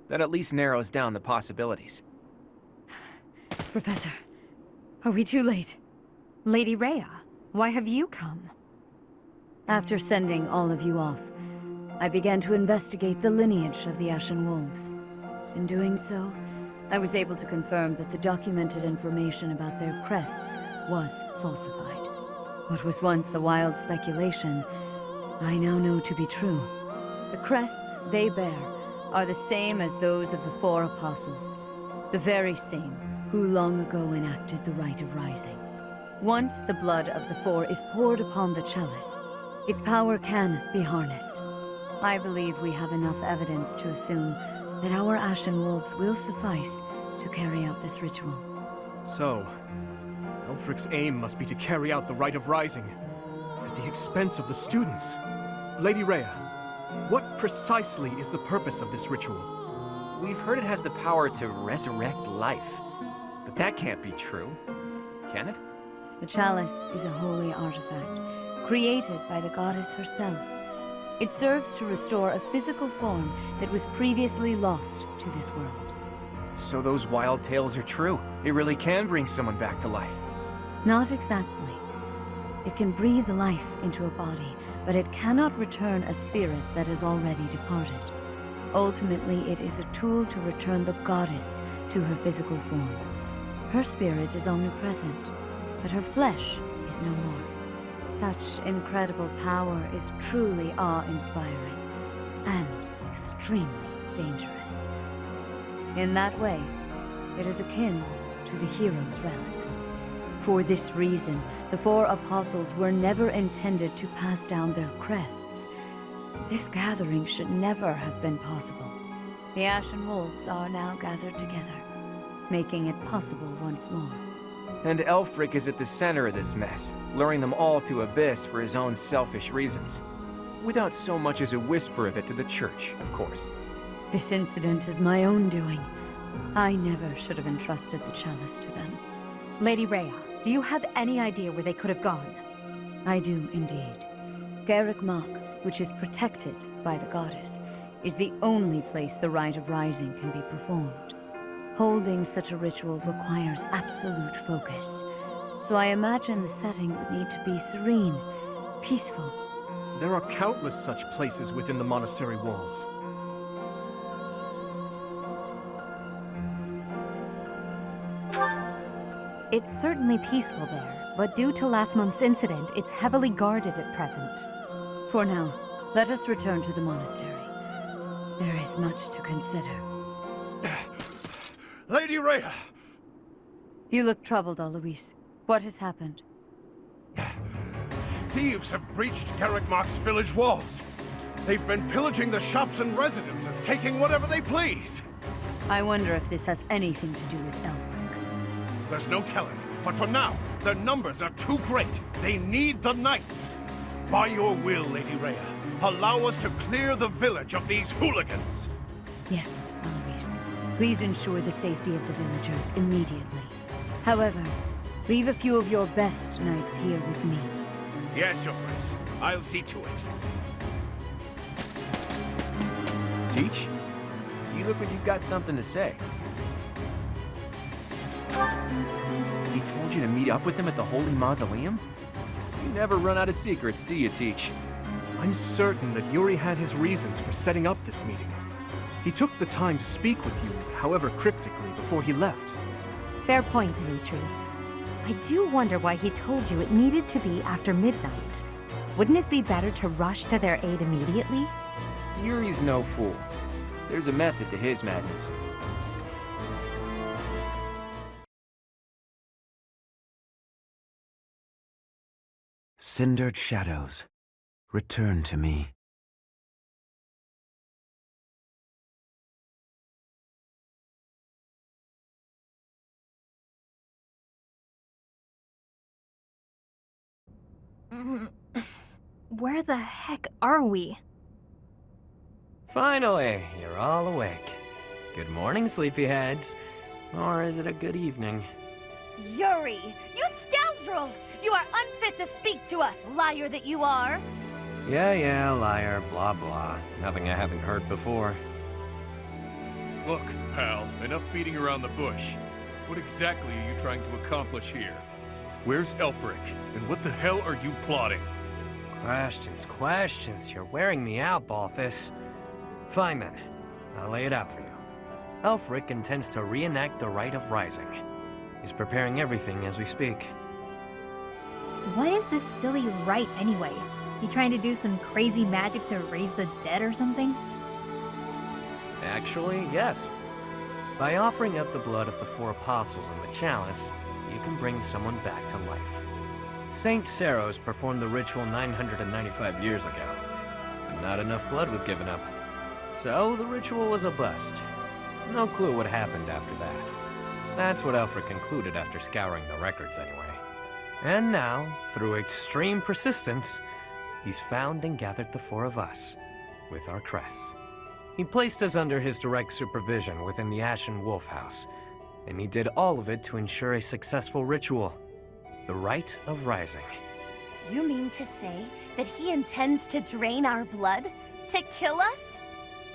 That at least narrows down the possibilities. Professor, are we too late? Lady Rhea, why have you come? After sending all of you off, I began to investigate the lineage of the Ashen Wolves. In doing so, I was able to confirm that the documented information about their crests was falsified. What was once a wild speculation, I now know to be true. The crests they bear are the same as those of the 4 apostles, the very same who long ago enacted the Rite of Rising. Once the blood of the 4 is poured upon the chalice, its power can be harnessed. I believe we have enough evidence to assume that our Ashen Wolves will suffice to carry out this ritual. So, Elfric's aim must be to carry out the Rite of Rising, at the expense of the students. Lady Rhea, what precisely is the purpose of this ritual? We've heard it has the power to resurrect life. But that can't be true, can it? The chalice is a holy artifact, created by the goddess herself. It serves to restore a physical form that was previously lost to this world. So those wild tales are true. It really can bring someone back to life. Not exactly. It can breathe life into a body, but it cannot return a spirit that has already departed. Ultimately, it is a tool to return the goddess to her physical form. Her spirit is omnipresent, but her flesh is no more. Such incredible power is truly awe-inspiring and extremely dangerous. In that way, it is akin to the hero's relics. For this reason, the 4 apostles were never intended to pass down their crests. This gathering should never have been possible. The Ashen Wolves are now gathered together, making it possible once more. And Elfric is at the center of this mess, luring them all to Abyss for his own selfish reasons. Without so much as a whisper of it to the Church, of course. This incident is my own doing. I never should have entrusted the chalice to them. Lady Rhea, do you have any idea where they could have gone? I do indeed. Garrick Mach, which is protected by the goddess, is the only place the Rite of Rising can be performed. Holding such a ritual requires absolute focus, so I imagine the setting would need to be serene, peaceful. There are countless such places within the monastery walls. It's certainly peaceful there, but due to last month's incident, it's heavily guarded at present. For now, let us return to the monastery. There is much to consider. Lady Rhea! You look troubled, Alois. What has happened? thieves have breached Garrett Mark's village walls. They've been pillaging the shops and residences, taking whatever they please. I wonder if this has anything to do with Elfric. There's no telling, but for now, their numbers are too great. They need the knights. By your will, Lady Rhea, allow us to clear the village of these hooligans. Yes, Alois. Please ensure the safety of the villagers immediately. However, leave a few of your best knights here with me. Yes, Your Grace. I'll see to it. Teach, you look like you've got something to say. He told you to meet up with him at the Holy Mausoleum? You never run out of secrets, do you, Teach? I'm certain that Yuri had his reasons for setting up this meeting. He took the time to speak with you, however cryptically, before he left. Fair point, Dimitri. I do wonder why he told you it needed to be after midnight. Wouldn't it be better to rush to their aid immediately? Yuri's no fool. There's a method to his madness. Cindered shadows, return to me. Where the heck are we? Finally, you're all awake. Good morning, sleepyheads. Or is it a good evening? Yuri, you scoundrel! You are unfit to speak to us, liar that you are! Yeah, liar, blah blah. Nothing I haven't heard before. Look, pal, enough beating around the bush. What exactly are you trying to accomplish here? Where's Elfric, and what the hell are you plotting? Questions. You're wearing me out, Balthus. Fine then. I'll lay it out for you. Elfric intends to reenact the Rite of Rising. He's preparing everything as we speak. What is this silly rite anyway? You trying to do some crazy magic to raise the dead or something? Actually, yes. By offering up the blood of the 4 apostles in the chalice, you can bring someone back to life. Saint Saros performed the ritual 995 years ago, but not enough blood was given up. So the ritual was a bust. No clue what happened after that. That's what Elfric concluded after scouring the records anyway. And now, through extreme persistence, he's found and gathered the 4 of us, with our crests. He placed us under his direct supervision within the Ashen Wolf House, and he did all of it to ensure a successful ritual, the Rite of Rising. You mean to say that he intends to drain our blood? To kill us?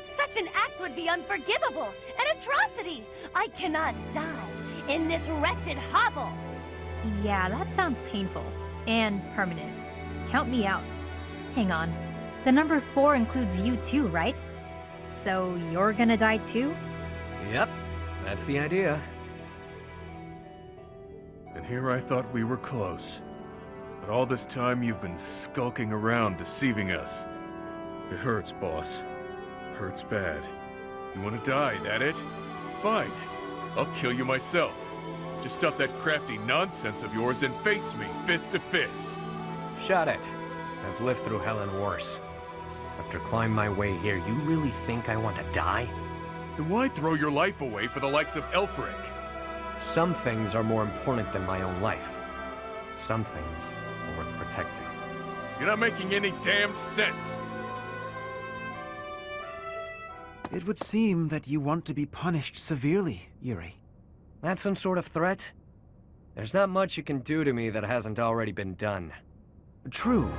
Such an act would be unforgivable, an atrocity! I cannot die in this wretched hovel! Yeah, that sounds painful. And permanent. Count me out. Hang on. The number 4 includes you too, right? So you're gonna die too? Yep, that's the idea. And here I thought we were close. But all this time you've been skulking around, deceiving us. It hurts, boss. Hurts bad. You want to die, that it? Fine. I'll kill you myself. Just stop that crafty nonsense of yours and face me, fist to fist. Shut it. I've lived through hell and worse. After climbing my way here, you really think I want to die? Then why throw your life away for the likes of Elfric? Some things are more important than my own life. Some things are worth protecting. You're not making any damned sense. It would seem that you want to be punished severely, Yuri. That's some sort of threat? There's not much you can do to me that hasn't already been done. True.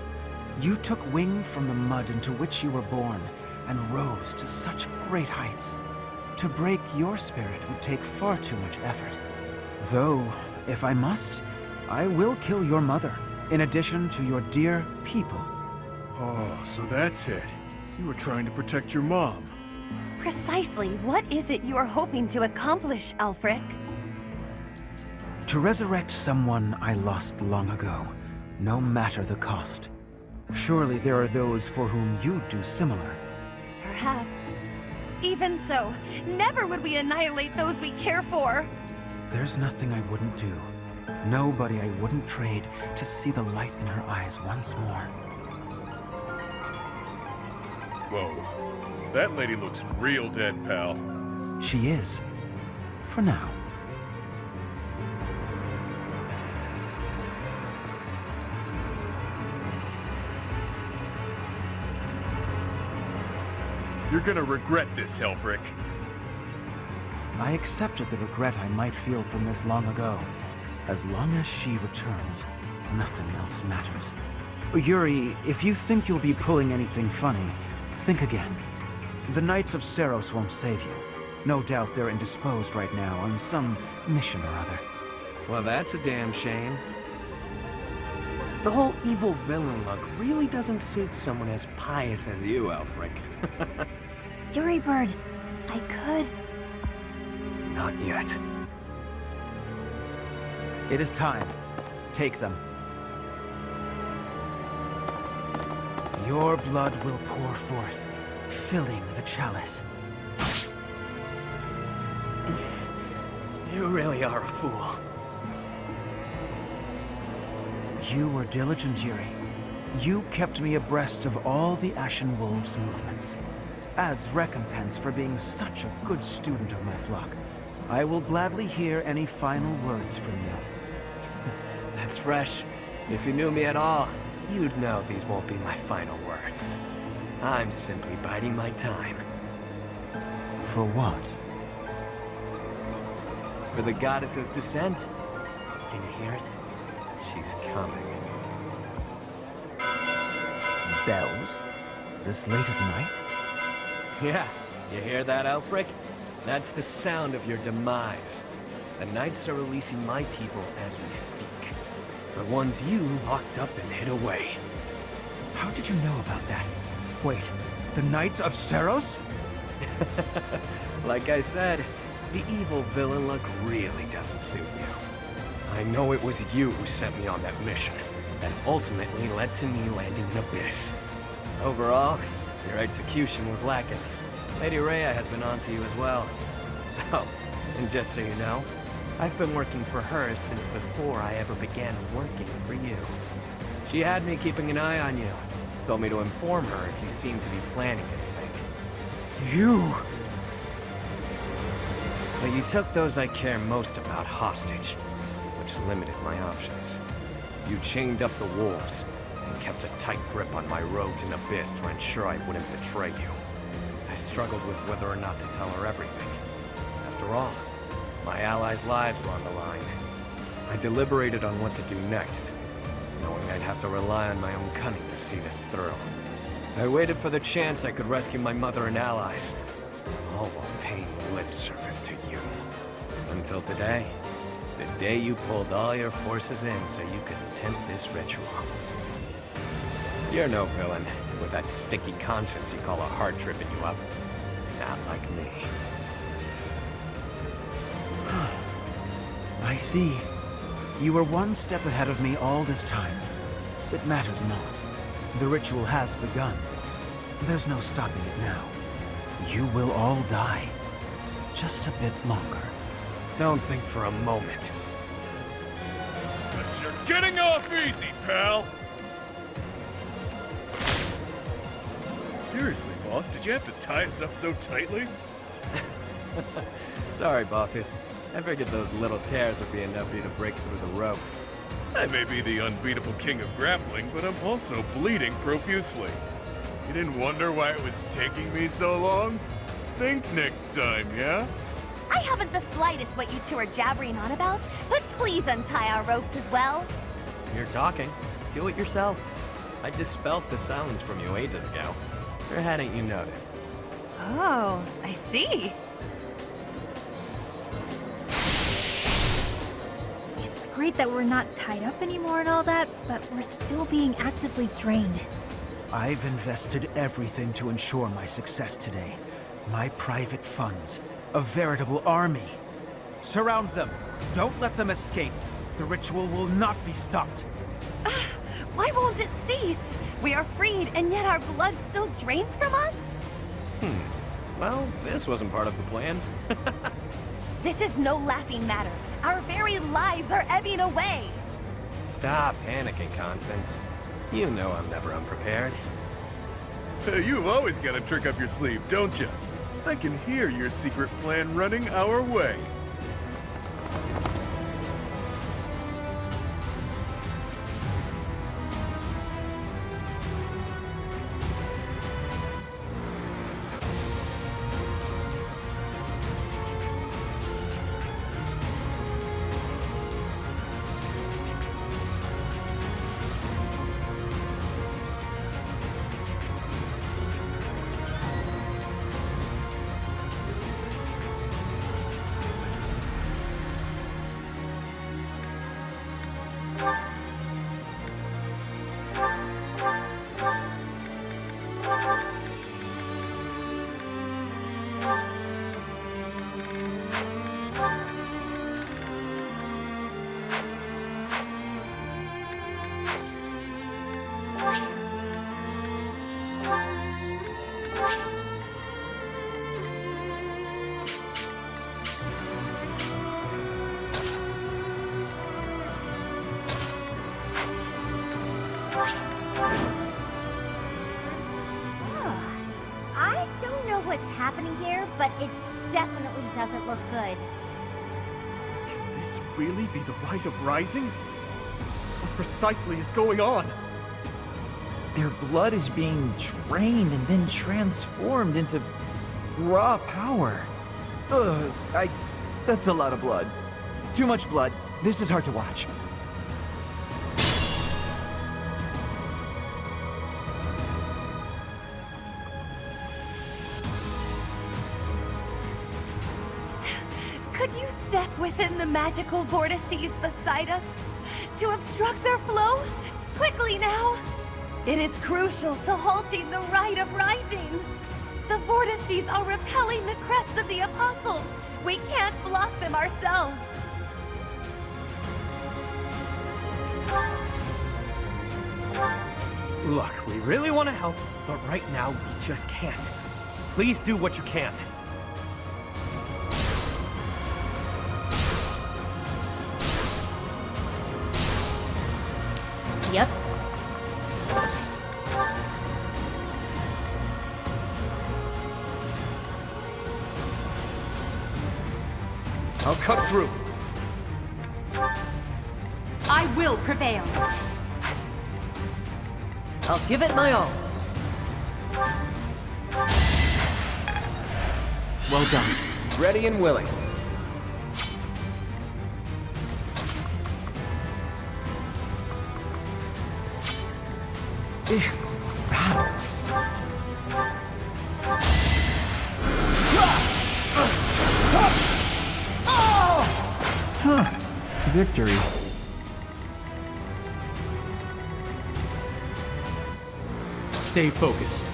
You took wing from the mud into which you were born, and rose to such great heights. To break your spirit would take far too much effort. Though, if I must, I will kill your mother, in addition to your dear people. Oh, so that's it. You were trying to protect your mom. Precisely what is it you are hoping to accomplish, Elfric? To resurrect someone I lost long ago, no matter the cost. Surely there are those for whom you'd do similar. Perhaps. Even so, never would we annihilate those we care for. There's nothing I wouldn't do. Nobody I wouldn't trade to see the light in her eyes once more. Whoa. That lady looks real dead, pal. She is. For now. You're gonna regret this, Helfrich. I accepted the regret I might feel from this long ago. As long as she returns, nothing else matters. Yuri, if you think you'll be pulling anything funny, think again. The Knights of Seros won't save you. No doubt they're indisposed right now on some mission or other. Well, that's a damn shame. The whole evil villain look really doesn't suit someone as pious as you, Elfric. Yuri Bird, I could... Not yet. It is time. Take them. Your blood will pour forth, filling the chalice. You really are a fool. You were diligent, Yuri. You kept me abreast of all the Ashen Wolves' movements. As recompense for being such a good student of my flock, I will gladly hear any final words from you. That's fresh. If you knew me at all, you'd know these won't be my final words. I'm simply biding my time. For what? For the goddess's descent. Can you hear it? She's coming. Bells? This late at night? Yeah, you hear that, Elfric? That's the sound of your demise. The Knights are releasing my people as we speak. The ones you locked up and hid away. How did you know about that? Wait, the Knights of Seros? Like I said, the evil villain look really doesn't suit you. I know it was you who sent me on that mission, and ultimately led to me landing in Abyss. Overall, your execution was lacking. Lady Rhea has been onto you as well. Oh, and just so you know, I've been working for her since before I ever began working for you. She had me keeping an eye on you. Told me to inform her if you seemed to be planning anything. You! But you took those I care most about hostage, which limited my options. You chained up the wolves, and kept a tight grip on my rogues in Abyss to ensure I wouldn't betray you. I struggled with whether or not to tell her everything. After all, my allies' lives were on the line. I deliberated on what to do next, knowing I'd have to rely on my own cunning to see this through. I waited for the chance I could rescue my mother and allies, all while paying lip service to you. Until today, the day you pulled all your forces in so you could attempt this ritual. You're no villain, with that sticky conscience you call a heart tripping you up. Not like me. I see. You were one step ahead of me all this time. It matters not. The ritual has begun. There's no stopping it now. You will all die. Just a bit longer. Don't think for a moment. But you're getting off easy, pal! Seriously, boss, did you have to tie us up so tightly? Sorry, Balthus. I figured those little tears would be enough for you to break through the rope. I may be the unbeatable king of grappling, but I'm also bleeding profusely. You didn't wonder why it was taking me so long? Think next time, yeah? I haven't the slightest what you two are jabbering on about, but please untie our ropes as well. You're talking. Do it yourself. I dispelled the silence from you ages ago. Or hadn't you noticed? Oh, I see. It's great that we're not tied up anymore and all that, but we're still being actively drained. I've invested everything to ensure my success today. My private funds. A veritable army. Surround them. Don't let them escape. The ritual will not be stopped. Why won't it cease? We are freed, and yet our blood still drains from us? Well, this wasn't part of the plan. This is no laughing matter. Our very lives are ebbing away. Stop panicking, Constance. You know I'm never unprepared. You've always got a trick up your sleeve, don't you? I can hear your secret plan running our way. I don't know what's happening here, but it definitely doesn't look good. Can this really be the Rite of Rising? What precisely is going on? Their blood is being drained and then transformed into raw power. That's a lot of blood. Too much blood. This is hard to watch. Could you step within the magical vortices beside us to obstruct their flow? Quickly now! It is crucial to halting the Rite of Rising. The vortices are repelling the crests of the apostles. We can't block them ourselves. Look, we really want to help, but right now we just can't. Please do what you can. Yep. I'll cut through. I will prevail. I'll give it my all. Well done. Ready and willing. Victory. Stay focused.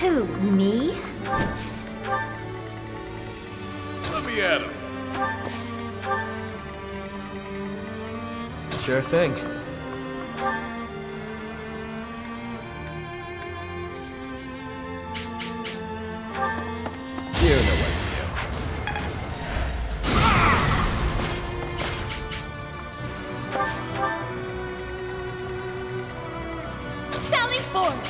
Who, me? Let me at him. Sure thing. You know what to do. Sally forward!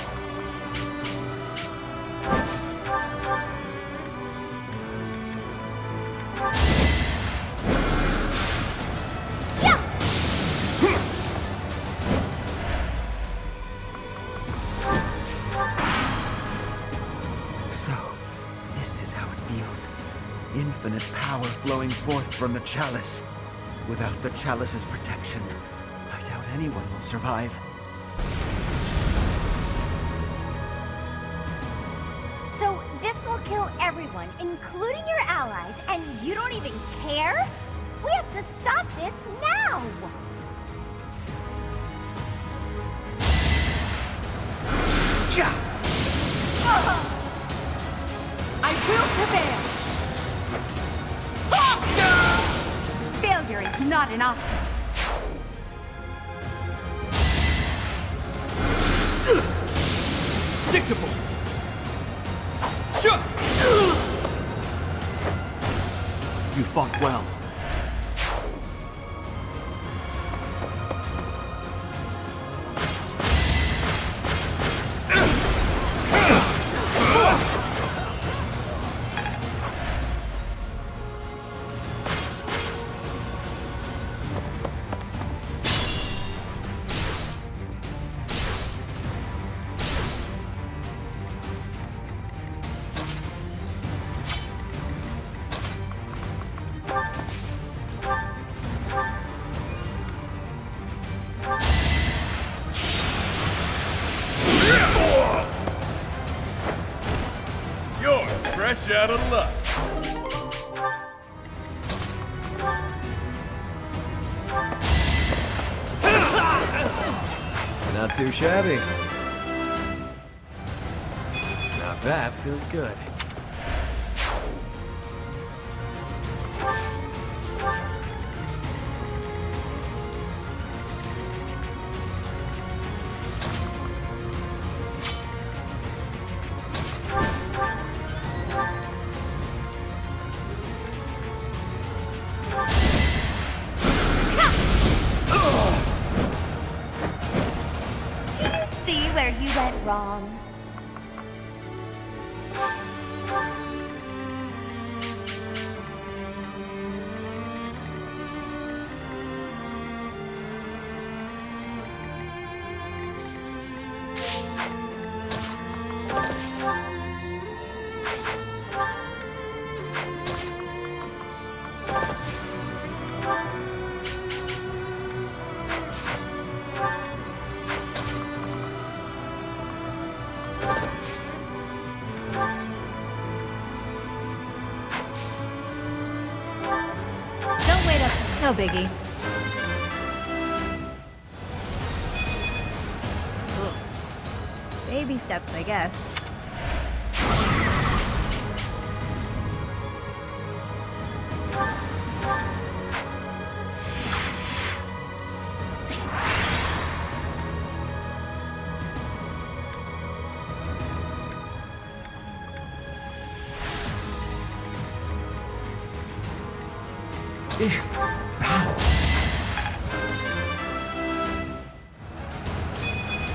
So, this is how it feels. Infinite power flowing forth from the chalice. Without the chalice's protection, I doubt anyone will survive. So this will kill everyone, including your allies, and you don't even care? We have to stop this now! I will prevail! Failure is not an option. Predictable! You fought well. You're fresh out of luck. Not too shabby. Now that feels good. Do you see where you went wrong? Don't wait up. No biggie. Ugh. Baby steps, I guess.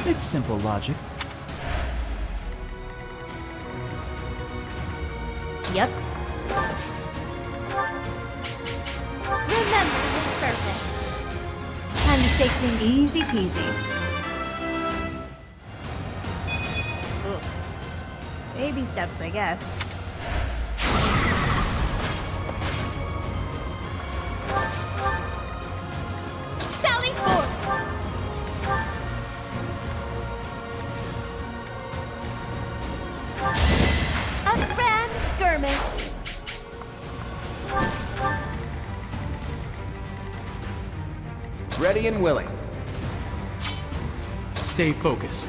It's simple logic. Yep. Remember the surface. Time to shake things easy peasy. Ugh. Baby steps, I guess. Sally forth! A grand skirmish. Ready and willing. Stay focused.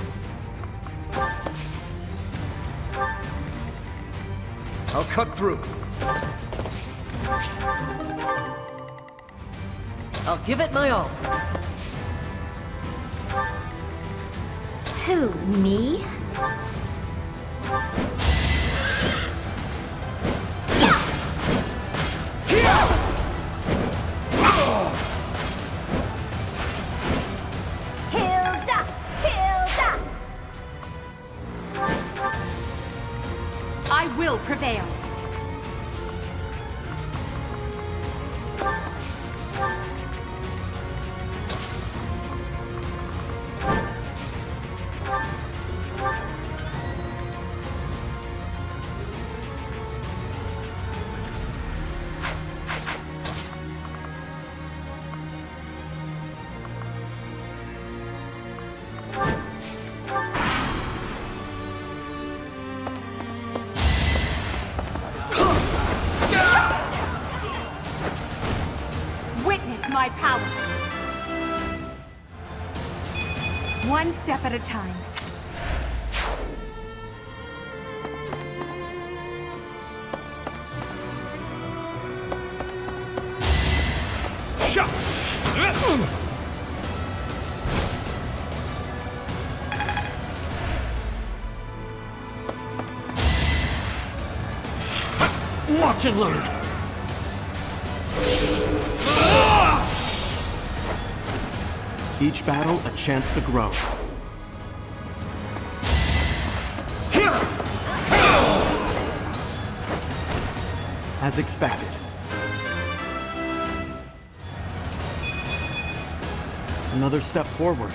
I'll cut through. I'll give it my all. Who, me? Hilda! Hilda! I will prevail. Witness my power. One step at a time. Watch and learn! Each battle, a chance to grow. As expected. Another step forward.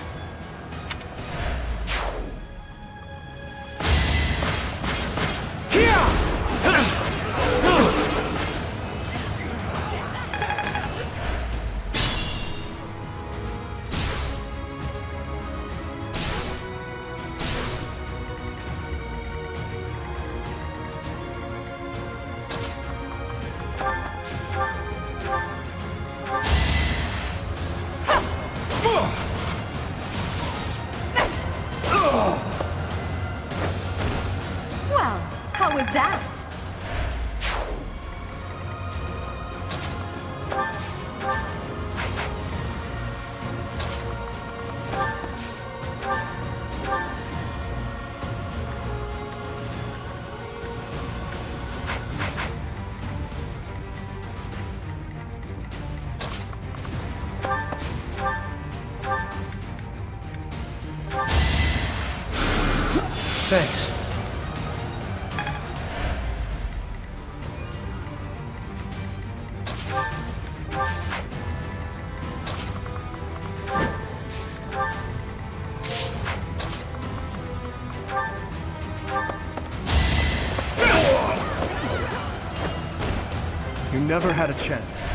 Well, how was that? Thanks. You never had a chance.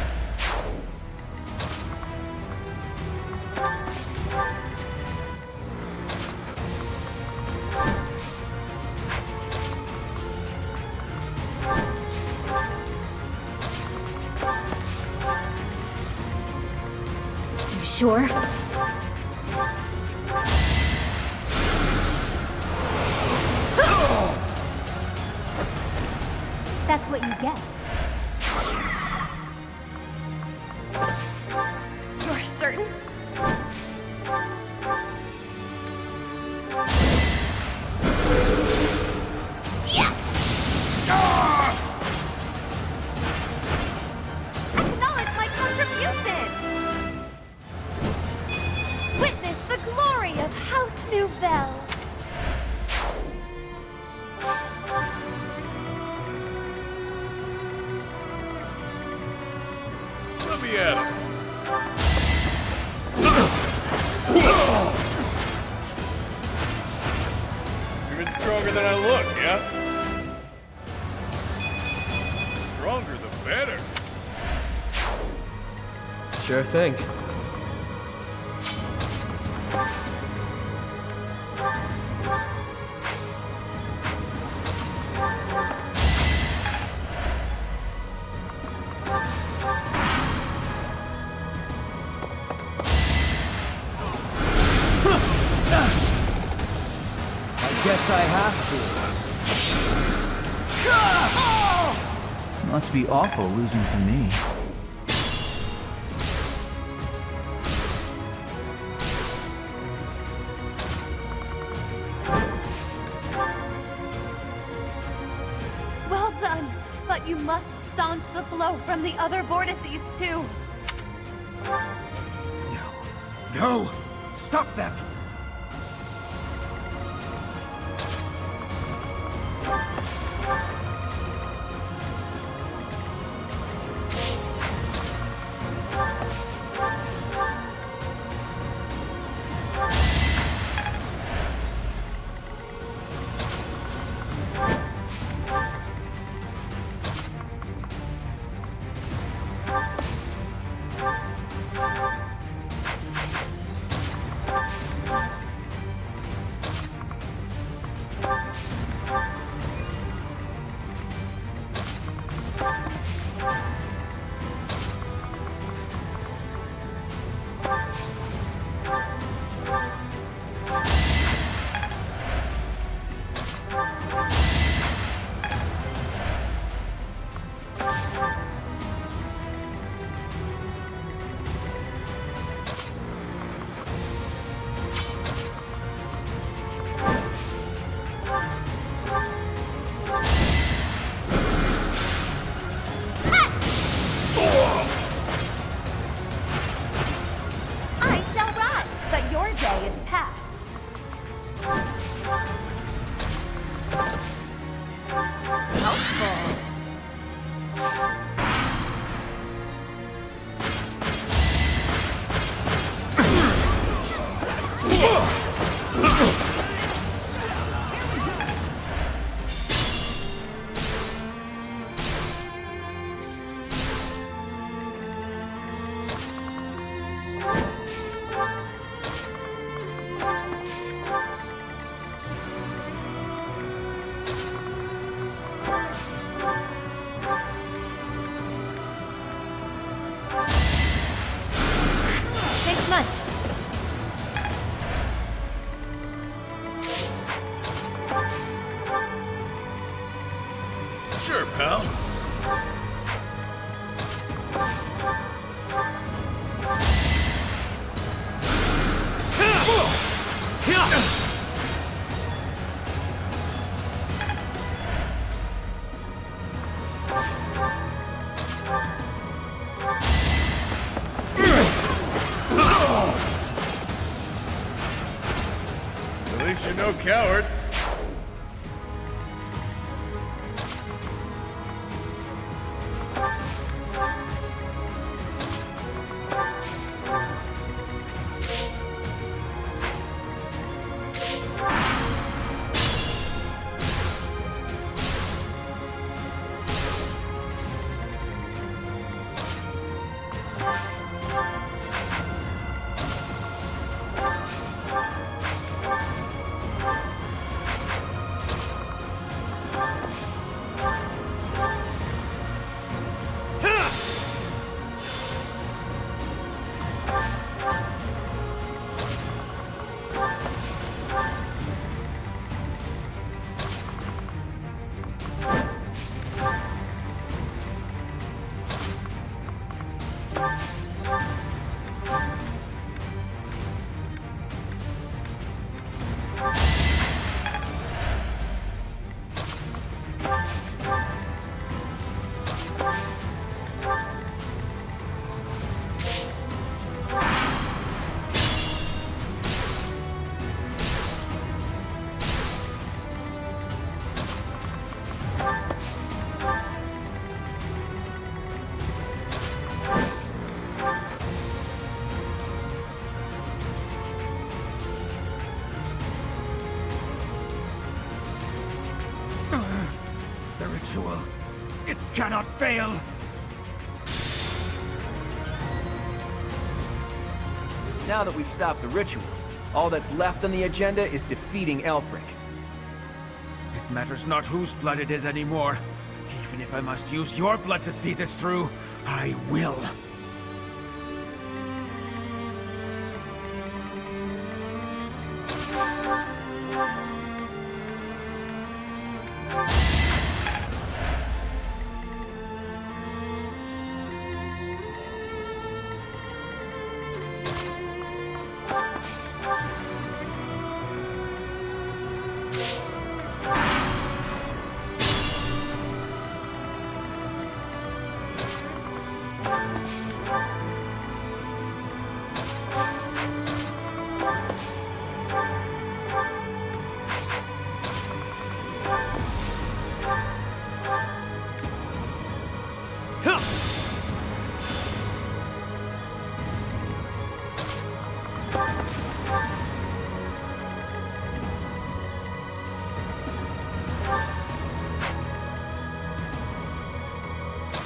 You sure? That's what you get. You're certain? Yeah! Acknowledge my contribution! Witness the glory of House Nouvelle! Let me at him. Even stronger than I look, yeah? Stronger the better. Sure thing. Guess I have to. Must be awful losing to me. Well done, but you must staunch the flow from the other vortices too. No! Stop them! Sure, pal. At least you're no coward. The ritual. It cannot fail. Now that we've stopped the ritual, all that's left on the agenda is defeating Elfric. It matters not whose blood it is anymore. Even if I must use your blood to see this through, I will.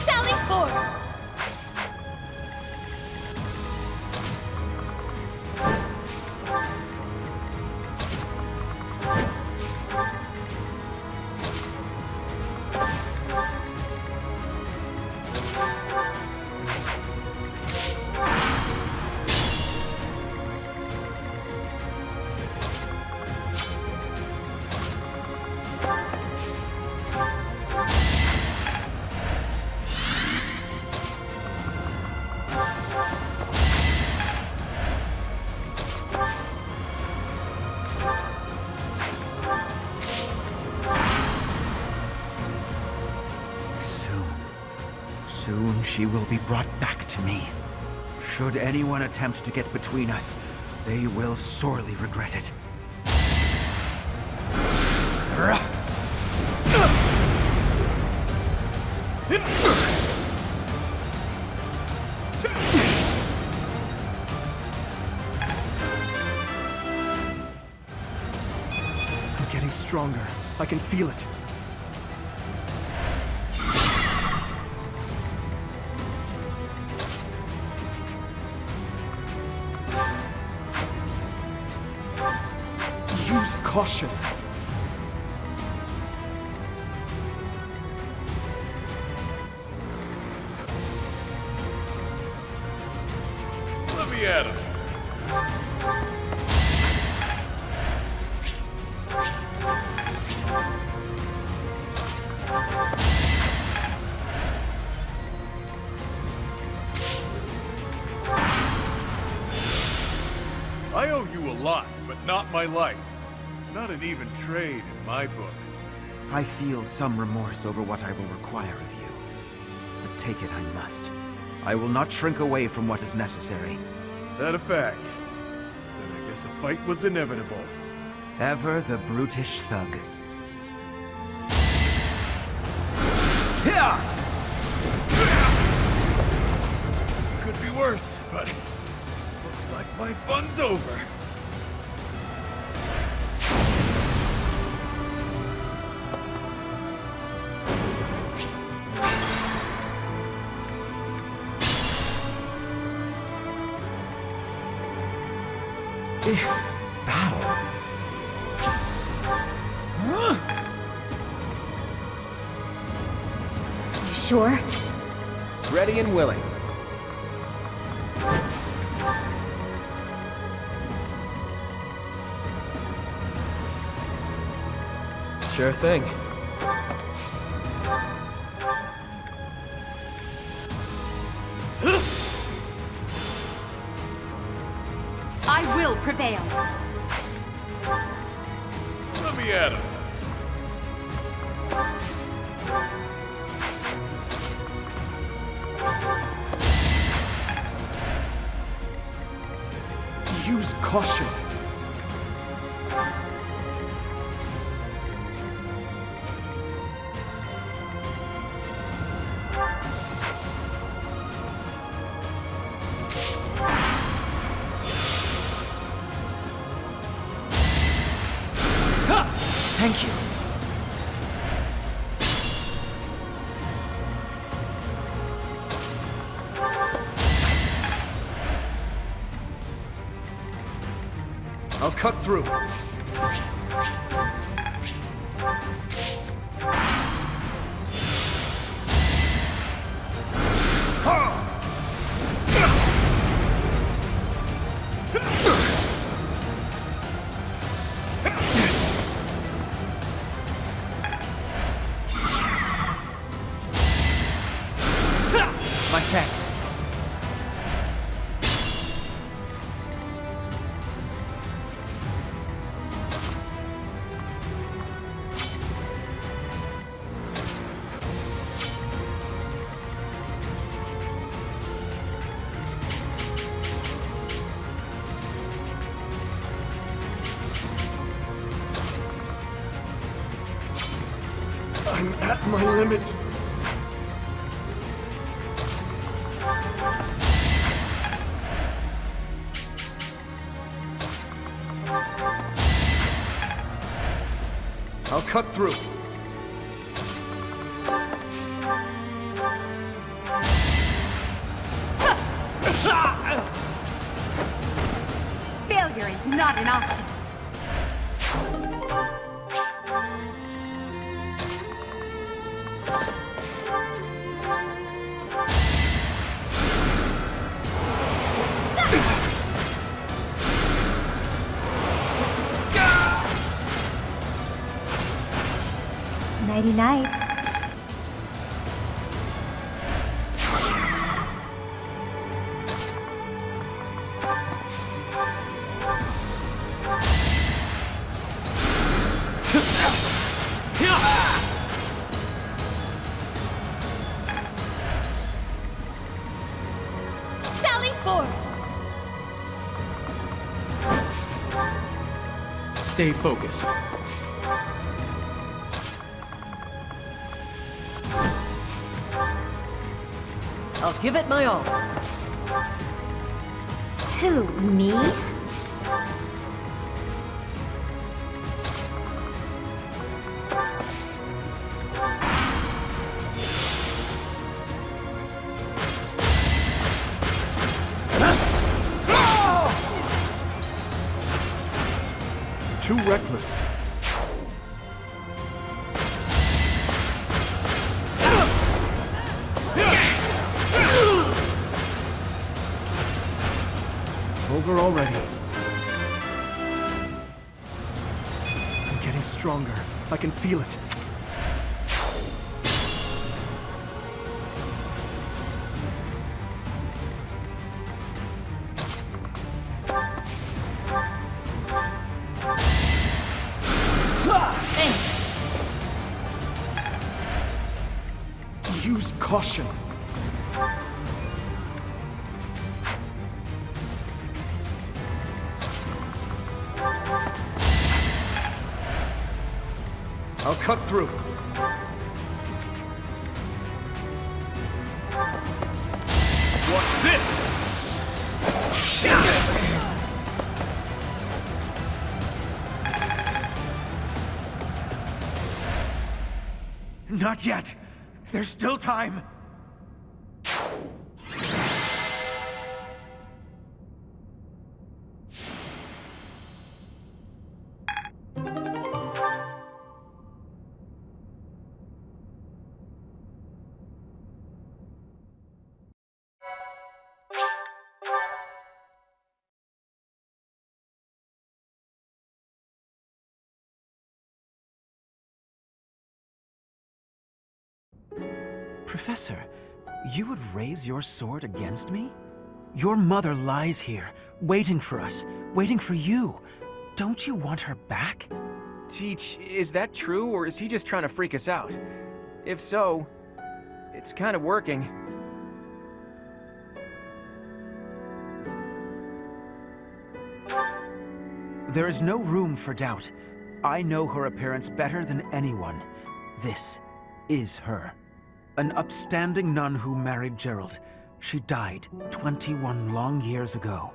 Sally forward! Soon she will be brought back to me. Should anyone attempt to get between us, they will sorely regret it. I'm getting stronger. I can feel it. Use caution. Let me at him. lot, but not my life. Not an even trade in my book. I feel some remorse over what I will require of you. But take it I must. I will not shrink away from what is necessary. That a fact. Then I guess a fight was inevitable. Ever the brutish thug. Could be worse, but looks like my fun's over. Battle? You sure? Ready and willing. Sure thing. I will prevail. Let me at him. Use caution. Thank you. I'll cut through. My thanks. I'm at my limit. I'll cut through. Failure is not an option. Nighty-night. Sally forth! Stay focused. I'll give it my all. Who, me? Too reckless. Over already. I'm getting stronger. I can feel it. Use caution. I'll cut through. Watch this! Not yet. There's still time. Professor, you would raise your sword against me? Your mother lies here, waiting for us, waiting for you. Don't you want her back? Teach, is that true, or is he just trying to freak us out? If so, it's kind of working. There is no room for doubt. I know her appearance better than anyone. This is her. An upstanding nun who married Gerald. She died 21 long years ago.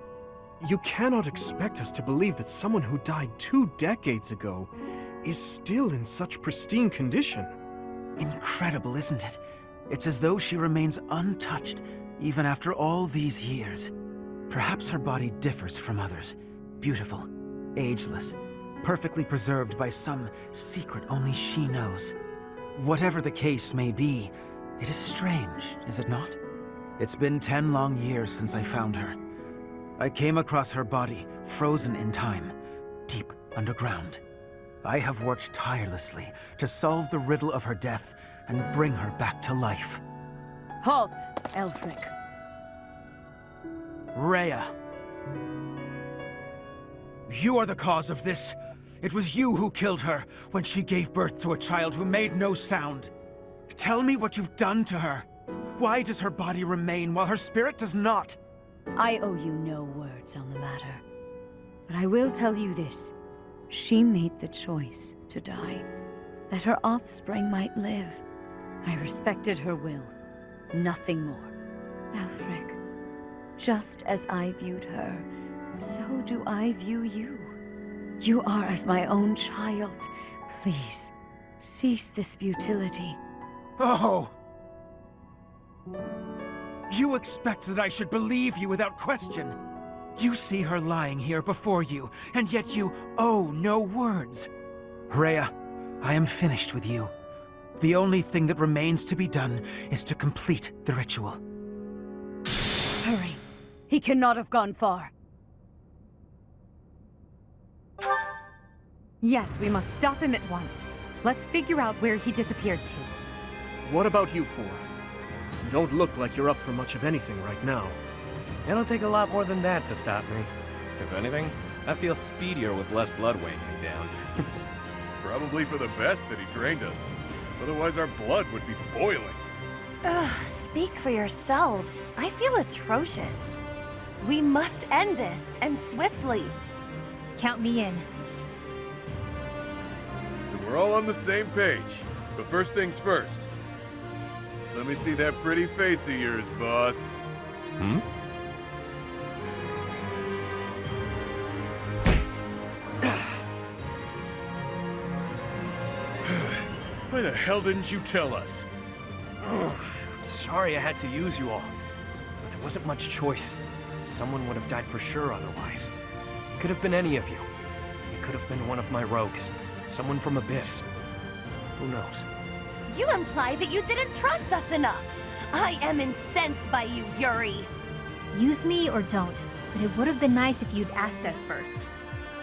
You cannot expect us to believe that someone who died 2 decades ago is still in such pristine condition. Incredible, isn't it? It's as though she remains untouched, even after all these years. Perhaps her body differs from others. Beautiful, ageless, perfectly preserved by some secret only she knows. Whatever the case may be, it is strange, is it not? It's been 10 long years since I found her. I came across her body, frozen in time, deep underground. I have worked tirelessly to solve the riddle of her death and bring her back to life. Halt, Elfric. Rhea. You are the cause of this. It was you who killed her when she gave birth to a child who made no sound. Tell me what you've done to her. Why does her body remain while her spirit does not? I owe you no words on the matter. But I will tell you this. She made the choice to die, that her offspring might live. I respected her will, nothing more. Elfric, just as I viewed her, so do I view you. You are as my own child. Please, cease this futility. Oh! You expect that I should believe you without question. You see her lying here before you, and yet you owe no words. Rhea, I am finished with you. The only thing that remains to be done is to complete the ritual. Hurry. He cannot have gone far. Yes, we must stop him at once. Let's figure out where he disappeared to. What about you four? You don't look like you're up for much of anything right now. It'll take a lot more than that to stop me. If anything, I feel speedier with less blood weighing me down. Probably for the best that he trained us. Otherwise our blood would be boiling. Ugh, speak for yourselves. I feel atrocious. We must end this, and swiftly. Count me in. We're all on the same page. But first things first. Let me see that pretty face of yours, boss. Why the hell didn't you tell us? Sorry I had to use you all. But there wasn't much choice. Someone would have died for sure otherwise. It could have been any of you. It could have been one of my rogues. Someone from Abyss. Who knows? You imply that you didn't trust us enough. I am incensed by you, Yuri. Use me or don't, but it would have been nice if you'd asked us first.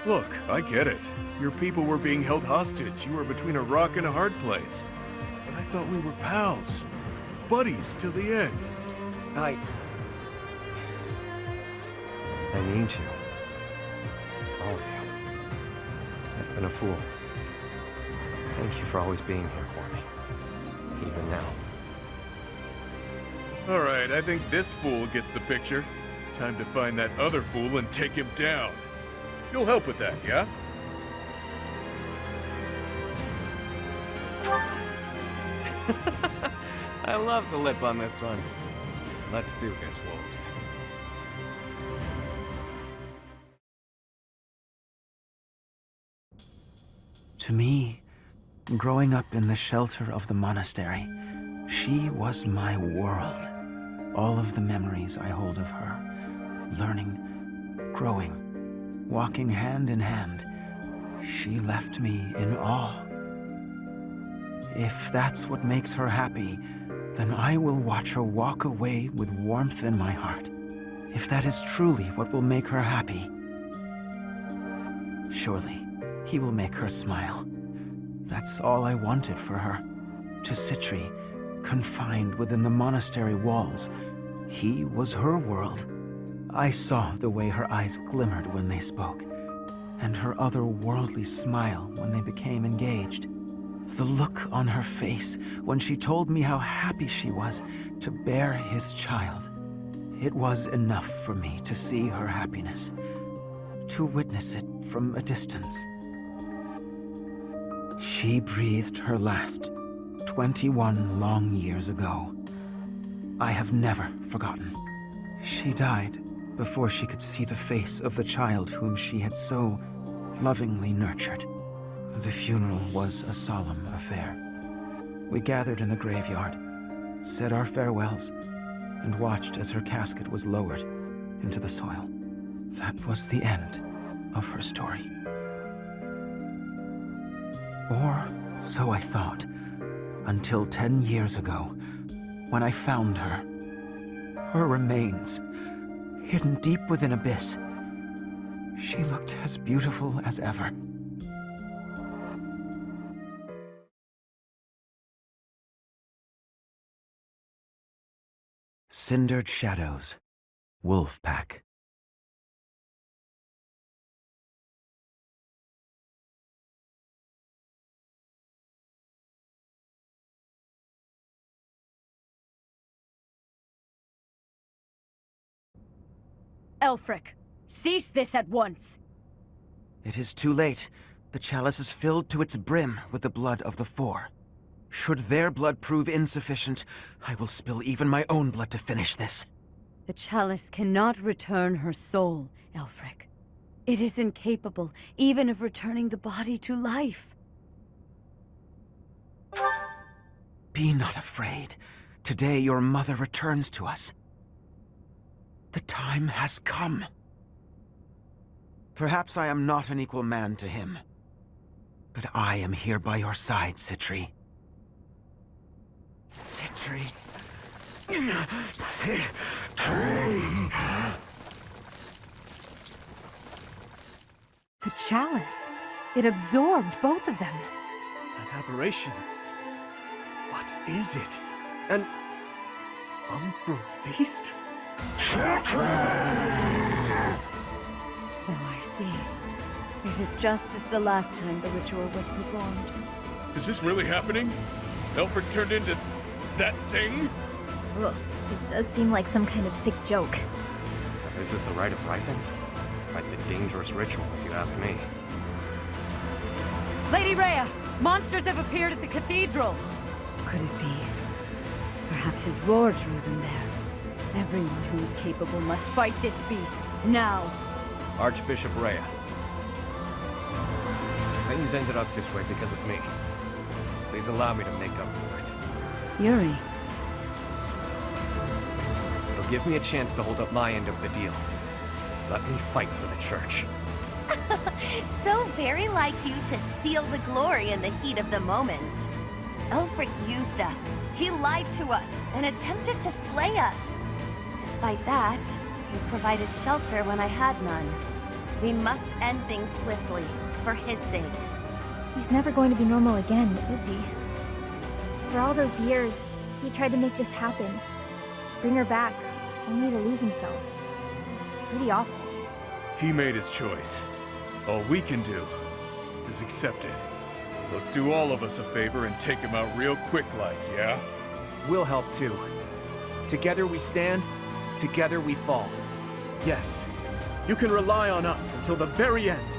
Look, I get it. Your people were being held hostage. You were between a rock and a hard place. But I thought we were pals. Buddies till the end. I need you. All of you. I've been a fool. Thank you for always being here for me. Even now. Alright, I think this fool gets the picture. Time to find that other fool and take him down. You'll help with that, yeah? I love the lip on this one. Let's do this, wolves. To me, growing up in the shelter of the monastery, she was my world. All of the memories I hold of her, learning, growing, walking hand in hand, she left me in awe. If that's what makes her happy, then I will watch her walk away with warmth in my heart. If that is truly what will make her happy, surely he will make her smile. That's all I wanted for her. To Citri, confined within the monastery walls, he was her world. I saw the way her eyes glimmered when they spoke, and her otherworldly smile when they became engaged. The look on her face when she told me how happy she was to bear his child. It was enough for me to see her happiness, to witness it from a distance. She breathed her last 21 long years ago. I have never forgotten. She died before she could see the face of the child whom she had so lovingly nurtured. The funeral was a solemn affair. We gathered in the graveyard, said our farewells, and watched as her casket was lowered into the soil. That was the end of her story. Or so I thought, until 10 years ago, when I found her. Her remains, hidden deep within Abyss. She looked as beautiful as ever. Cindered Shadows, Wolf Pack. Elfric, cease this at once! It is too late. The chalice is filled to its brim with the blood of the Four. Should their blood prove insufficient, I will spill even my own blood to finish this. The chalice cannot return her soul, Elfric. It is incapable even of returning the body to life. Be not afraid. Today your mother returns to us. The time has come. Perhaps I am not an equal man to him, but I am here by your side, Citri. Citri. The chalice. It absorbed both of them. An aberration. What is it? An umbral beast? So I see. It is just as the last time the ritual was performed. Is this really happening? Elfric turned into that thing? Ugh, it does seem like some kind of sick joke. So this is the Rite of Rising? Quite the dangerous ritual, if you ask me. Lady Rhea, monsters have appeared at the cathedral! Could it be? Perhaps his roar drew them there. Everyone who is capable must fight this beast, now! Archbishop Rhea. Things ended up this way because of me. Please allow me to make up for it. Yuri. It'll give me a chance to hold up my end of the deal. Let me fight for the church. So very like you to steal the glory in the heat of the moment. Elfric used us. He lied to us and attempted to slay us. Despite that, you provided shelter when I had none. We must end things swiftly, for his sake. He's never going to be normal again, is he? For all those years, he tried to make this happen. Bring her back, only to lose himself. It's pretty awful. He made his choice. All we can do is accept it. Let's do all of us a favor and take him out real quick like, yeah? We'll help too. Together we stand, together we fall. Yes, you can rely on us until the very end.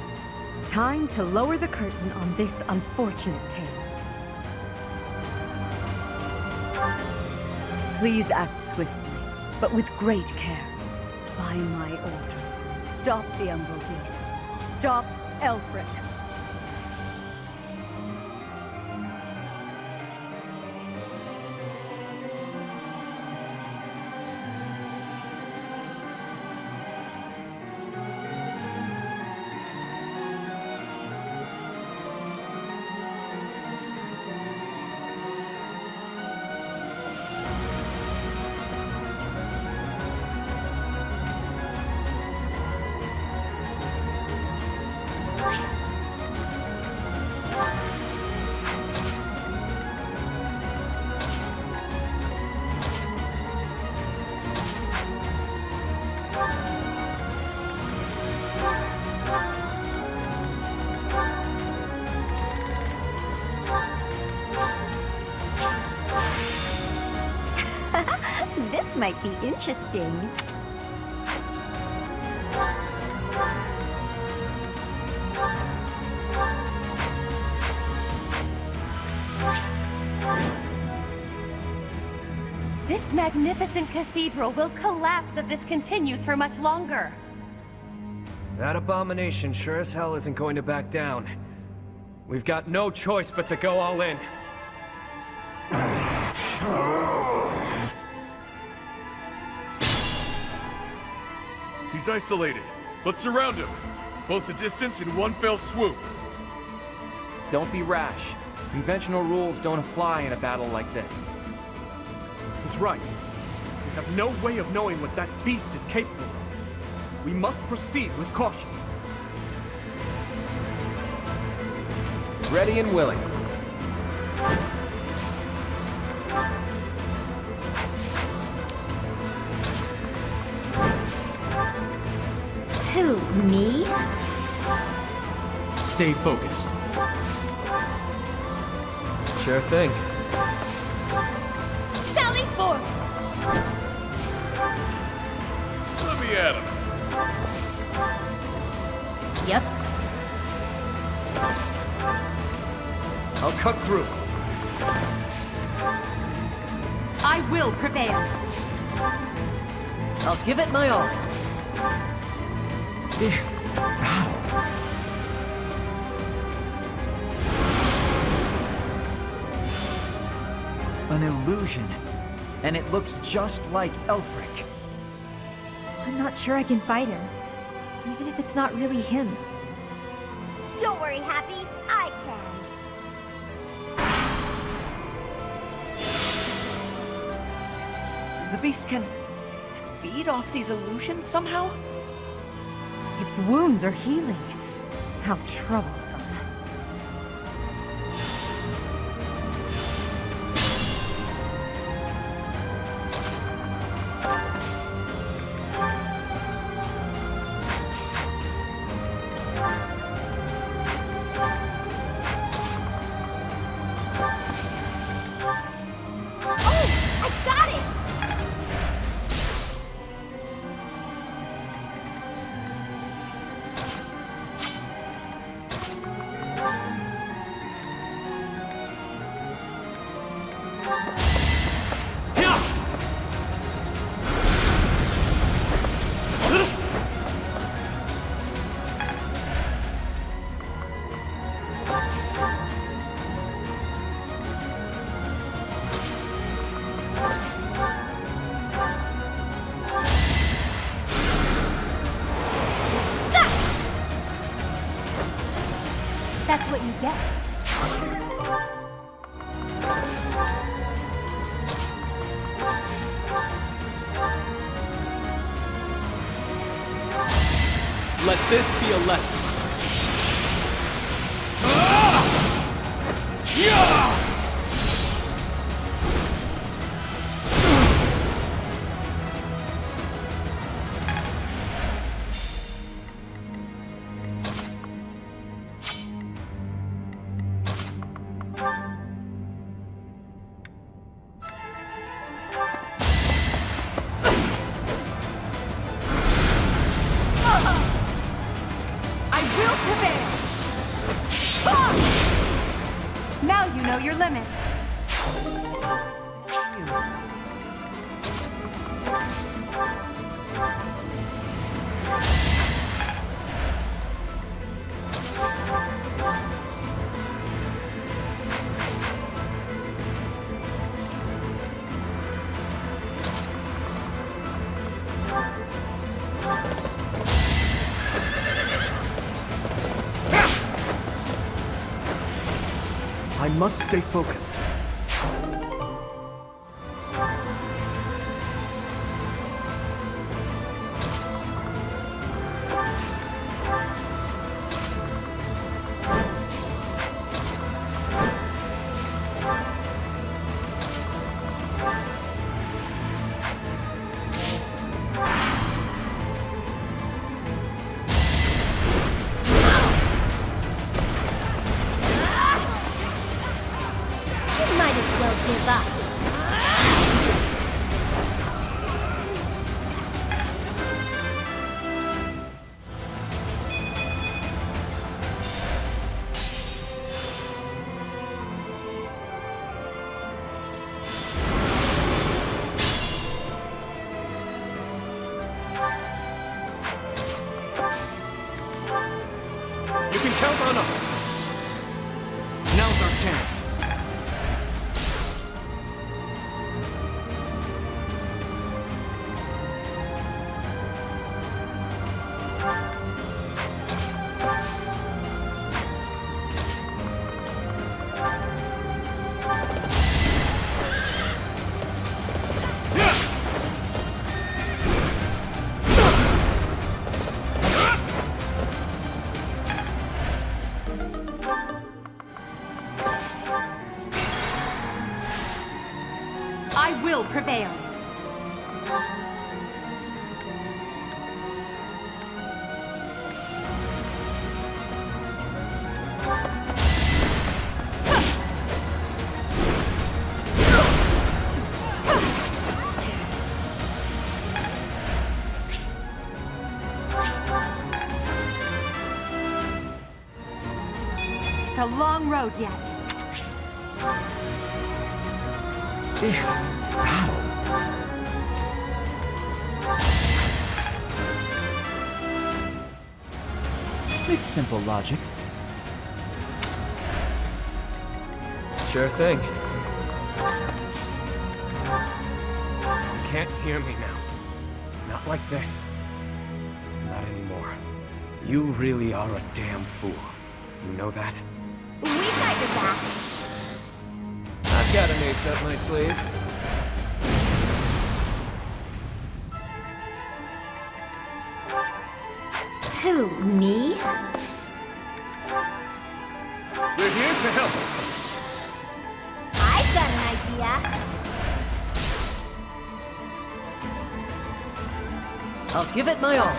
Time to lower the curtain on this unfortunate tale. Please act swiftly, but with great care. By my order, stop the Umbral Beast. Stop Elfric. This might be interesting. This magnificent cathedral will collapse if this continues for much longer. That abomination sure as hell isn't going to back down. We've got no choice but to go all in. He's isolated. Let's surround him. Close the distance in one fell swoop. Don't be rash. Conventional rules don't apply in a battle like this. He's right. We have no way of knowing what that beast is capable of. We must proceed with caution. Ready and willing. Who, me? Stay focused. Sure thing. Sally forth! Let me at him. Yep. I'll cut through. I will prevail. I'll give it my all. An illusion. And it looks just like Elfric. I'm not sure I can fight him, even if it's not really him. Don't worry, Happy. I can. The beast can feed off these illusions somehow? Its wounds are healing. How troublesome. That's what you get. Let this be a lesson. You know your limits. I must stay focused. Might as well give up. You can count on us. Now's our chance. I will prevail. It's a long road yet. It's simple logic. Sure thing. You can't hear me now. Not like this. Not anymore. You really are a damn fool. You know that? We got your back. I've got an ace up my sleeve. Who, me? We're here to help. I've got an idea. I'll give it my all.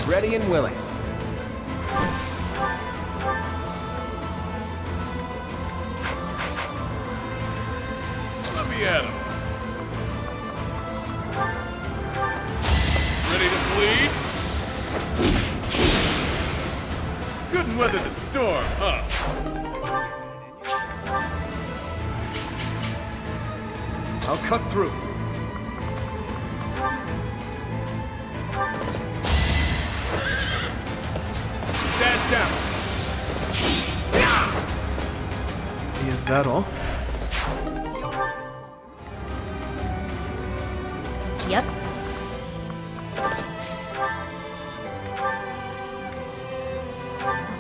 Ready and willing. Let me at him. Ready to bleed? Couldn't weather the storm, huh? I'll cut through. Stand down. Is that all? Yep.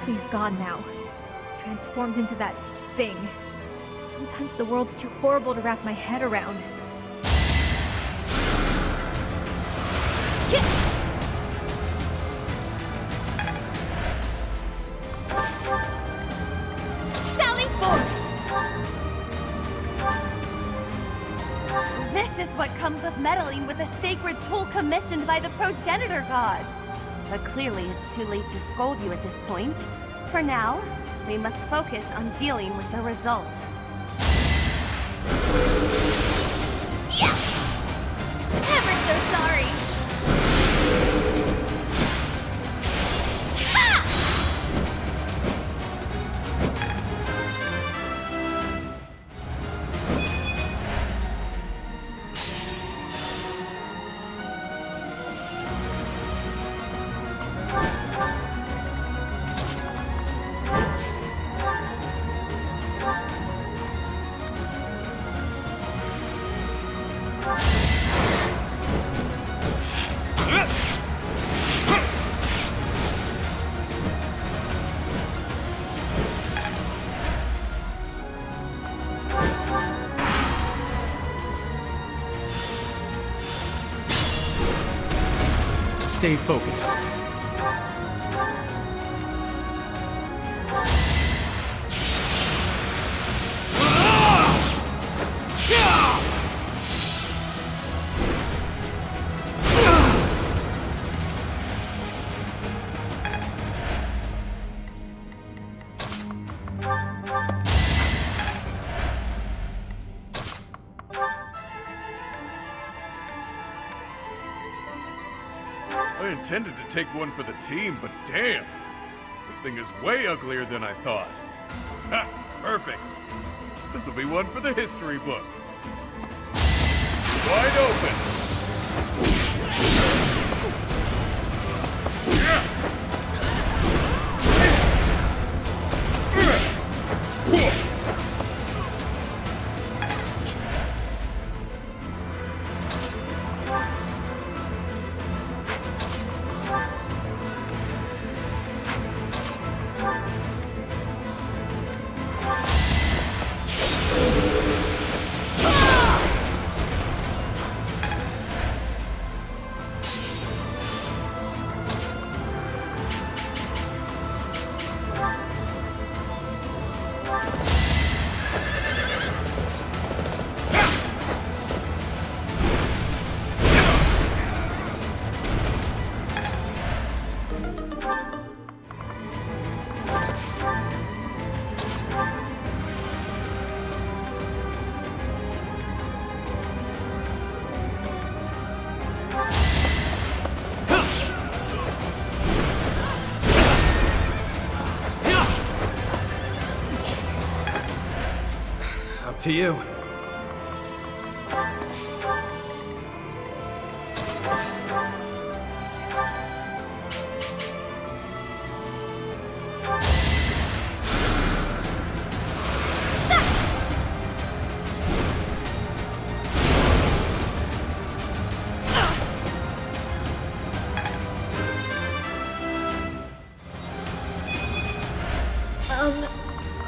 He's gone now. Transformed into that thing. Sometimes the world's too horrible to wrap my head around. Sally forth! This is what comes of meddling with a sacred tool commissioned by the progenitor god. but clearly it's too late to scold you at this point. For now, we must focus on dealing with the result. Yeah! Ever so sorry! Stay focused. I intended to take one for the team, but damn! This thing is way uglier than I thought. Ha! Perfect! This'll be one for the history books. Wide open! To you.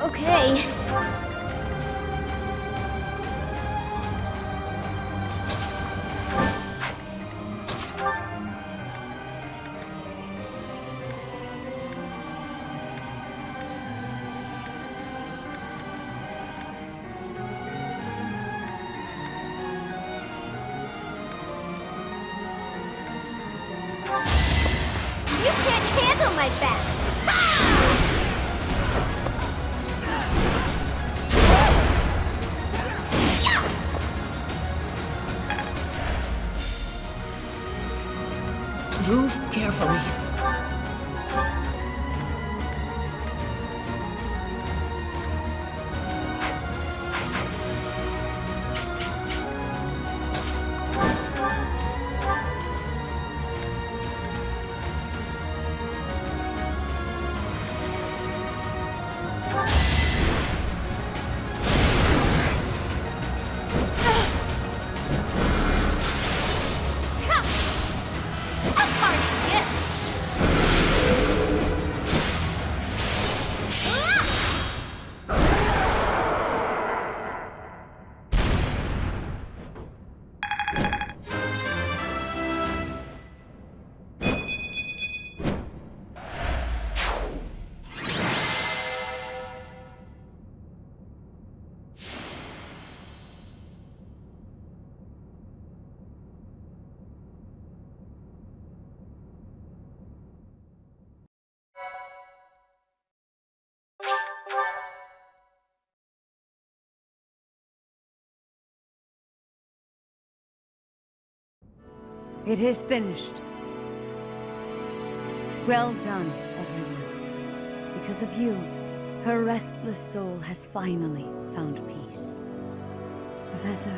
Okay. You can't handle my back! Move carefully. A party gift! It is finished. Well done, everyone. Because of you, her restless soul has finally found peace. Professor,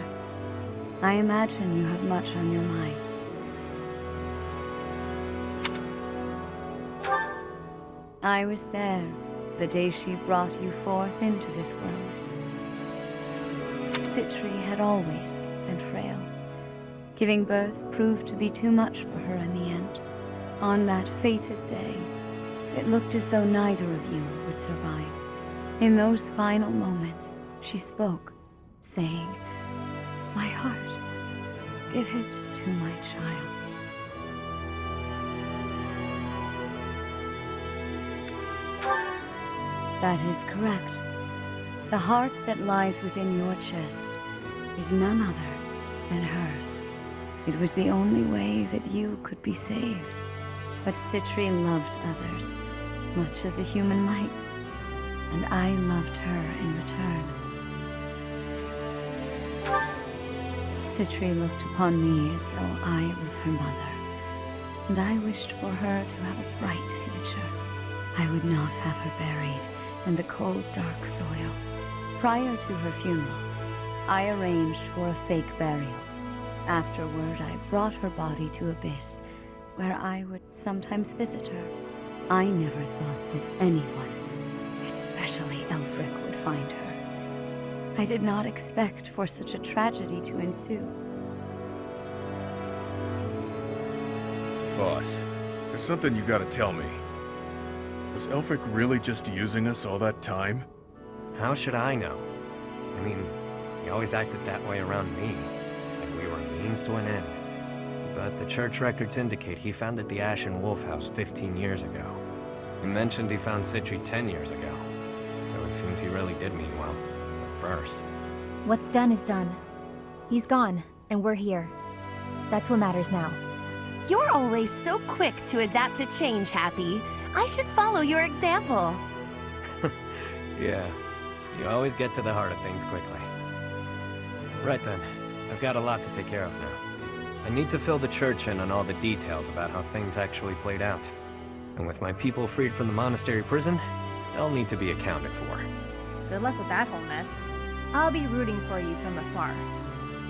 I imagine you have much on your mind. I was there the day she brought you forth into this world. Citri had always been frail. Giving birth proved to be too much for her in the end. On that fated day, it looked as though neither of you would survive. In those final moments, she spoke, saying, "My heart, give it to my child." That is correct. The heart that lies within your chest is none other than hers. It was the only way that you could be saved. But Citri loved others, much as a human might. And I loved her in return. Citri looked upon me as though I was her mother, and I wished for her to have a bright future. I would not have her buried in the cold, dark soil. Prior to her funeral, I arranged for a fake burial. Afterward, I brought her body to Abyss, where I would sometimes visit her. I never thought that anyone, especially Elfric, would find her. I did not expect for such a tragedy to ensue. Boss, there's something you gotta tell me. Was Elfric really just using us all that time? How should I know? I mean, he always acted that way around me, like we were a means to an end. But the church records indicate he founded the Ashen Wolf House 15 years ago. He mentioned he found Citri 10 years ago, so it seems he really did mean well, at first. What's done is done. He's gone, and we're here. That's what matters now. You're always so quick to adapt to change, Happy. I should follow your example. Yeah, you always get to the heart of things quickly. Right then, I've got a lot to take care of now. I need to fill the church in on all the details about how things actually played out. And with my people freed from the monastery prison, they'll need to be accounted for. Good luck with that whole mess. I'll be rooting for you from afar.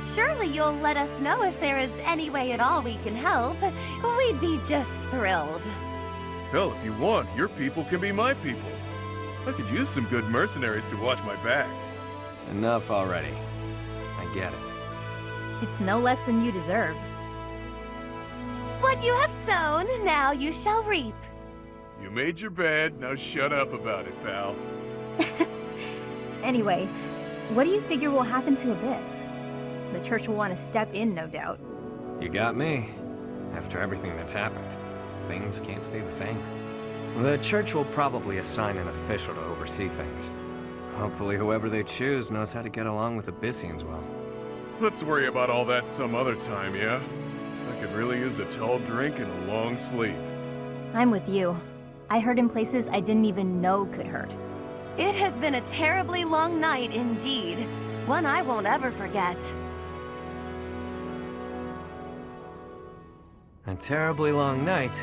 Surely you'll let us know if there is any way at all we can help. We'd be just thrilled. Hell, if you want, your people can be my people. I could use some good mercenaries to watch my back. Enough already. I get it. It's no less than you deserve. What you have sown, now you shall reap. You made your bed, now shut up about it, pal. Anyway, what do you figure will happen to Abyss? The church will want to step in, no doubt. You got me. After everything that's happened, things can't stay the same. The church will probably assign an official to oversee things. Hopefully whoever they choose knows how to get along with Abyssians well. Let's worry about all that some other time, yeah? I could really use a tall drink and a long sleep. I'm with you. I hurt in places I didn't even know could hurt. It has been a terribly long night indeed. One I won't ever forget. A terribly long night,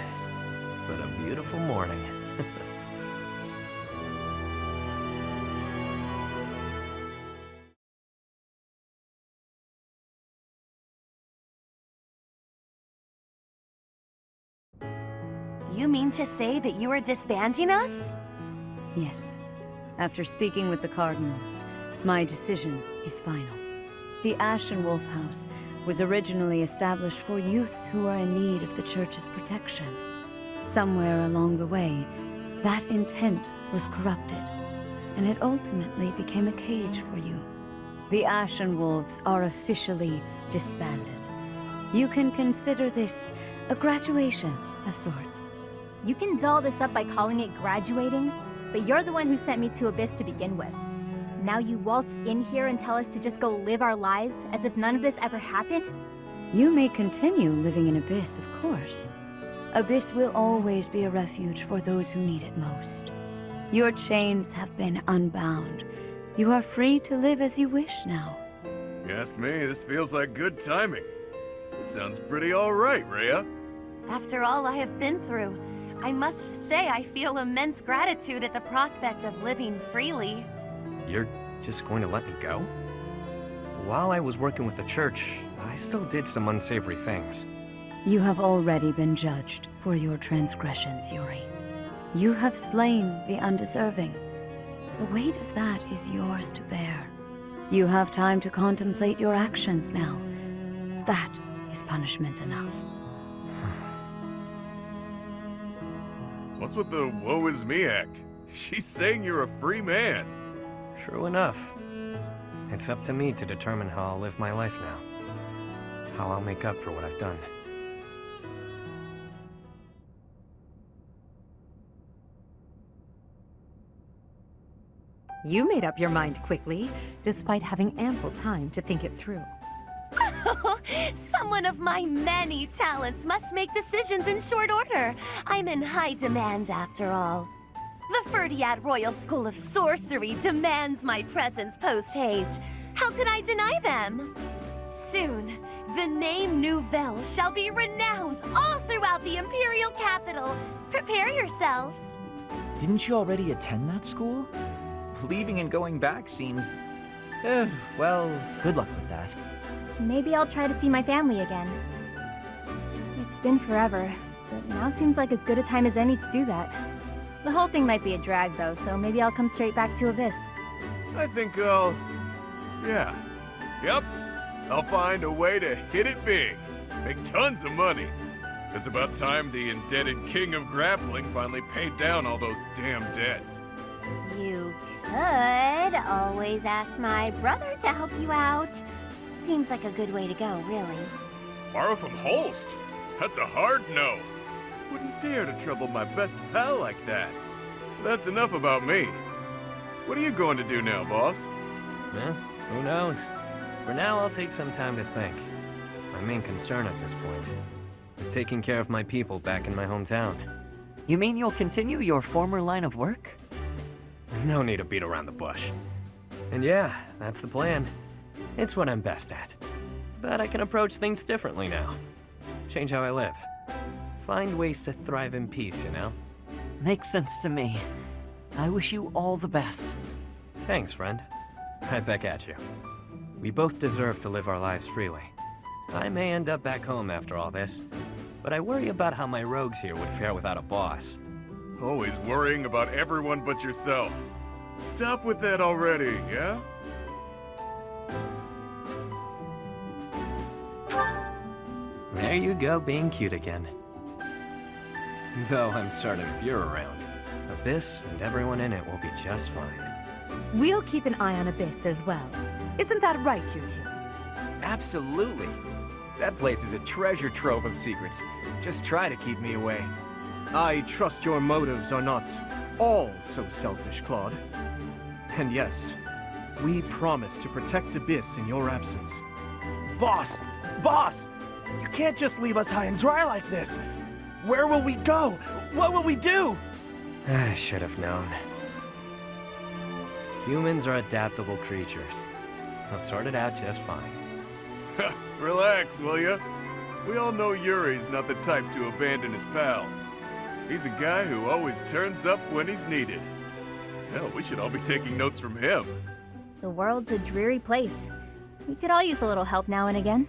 but a beautiful morning. You mean to say that you are disbanding us? Yes. After speaking with the Cardinals, my decision is final. The Ashen Wolf House was originally established for youths who are in need of the Church's protection. Somewhere along the way, that intent was corrupted, and it ultimately became a cage for you. The Ashen Wolves are officially disbanded. You can consider this a graduation of sorts. You can doll this up by calling it graduating, but you're the one who sent me to Abyss to begin with. Now you waltz in here and tell us to just go live our lives as if none of this ever happened? You may continue living in Abyss, of course. Abyss will always be a refuge for those who need it most. Your chains have been unbound. You are free to live as you wish now. You ask me, this feels like good timing. Sounds pretty alright, Rhea. After all I have been through, I must say I feel immense gratitude at the prospect of living freely. You're just going to let me go? While I was working with the church, I still did some unsavory things. You have already been judged for your transgressions, Yuri. You have slain the undeserving. The weight of that is yours to bear. You have time to contemplate your actions now. That is punishment enough. What's with the woe is me act? She's saying you're a free man. True enough. It's up to me to determine how I'll live my life now. How I'll make up for what I've done. You made up your mind quickly, despite having ample time to think it through. Someone of my many talents must make decisions in short order. I'm in high demand after all. The Ferdiad Royal School of Sorcery demands my presence post-haste. How could I deny them? Soon, the name Nouvelle shall be renowned all throughout the Imperial capital. Prepare yourselves. Didn't you already attend that school? Leaving and going back seems... well, good luck with that. Maybe I'll try to see my family again. It's been forever, but now seems like as good a time as any to do that. The whole thing might be a drag, though, so maybe I'll come straight back to Abyss. I think I'll... yeah. Yep. I'll find a way to hit it big. Make tons of money. It's about time the indebted king of grappling finally paid down all those damn debts. You could always ask my brother to help you out. Seems like a good way to go, really. Borrow from Holst? That's a hard no. Wouldn't dare to trouble my best pal like that. That's enough about me. What are you going to do now, boss? Eh, who knows? For now, I'll take some time to think. My main concern at this point is taking care of my people back in my hometown. You mean you'll continue your former line of work? No need to beat around the bush. And yeah, that's the plan. It's what I'm best at. But I can approach things differently now. Change how I live. Find ways to thrive in peace, you know? Makes sense to me. I wish you all the best. Thanks, friend. Right back at you. We both deserve to live our lives freely. I may end up back home after all this, but I worry about how my rogues here would fare without a boss. Always worrying about everyone but yourself. Stop with that already, yeah? There you go, being cute again. Though I'm certain if you're around, Abyss and everyone in it will be just fine. We'll keep an eye on Abyss as well. Isn't that right, you two? Absolutely. That place is a treasure trove of secrets. Just try to keep me away. I trust your motives are not all so selfish, Claude. And yes, we promise to protect Abyss in your absence. Boss! Boss! You can't just leave us high and dry like this! Where will we go? What will we do? I should have known. Humans are adaptable creatures. They'll sort it out just fine. Relax, will ya? We all know Yuri's not the type to abandon his pals. He's a guy who always turns up when he's needed. Hell, we should all be taking notes from him. The world's a dreary place. We could all use a little help now and again.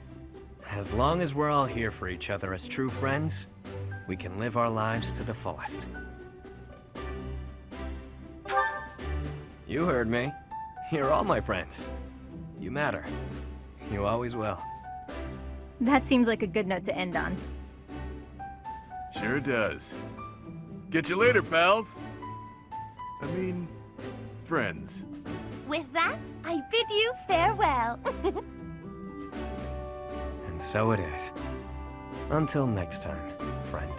As long as we're all here for each other as true friends, we can live our lives to the fullest. You heard me. You're all my friends. You matter. You always will. That seems like a good note to end on. Sure does. Get you later, pals. I mean, friends. With that, I bid you farewell. And so it is. Until next time, friend.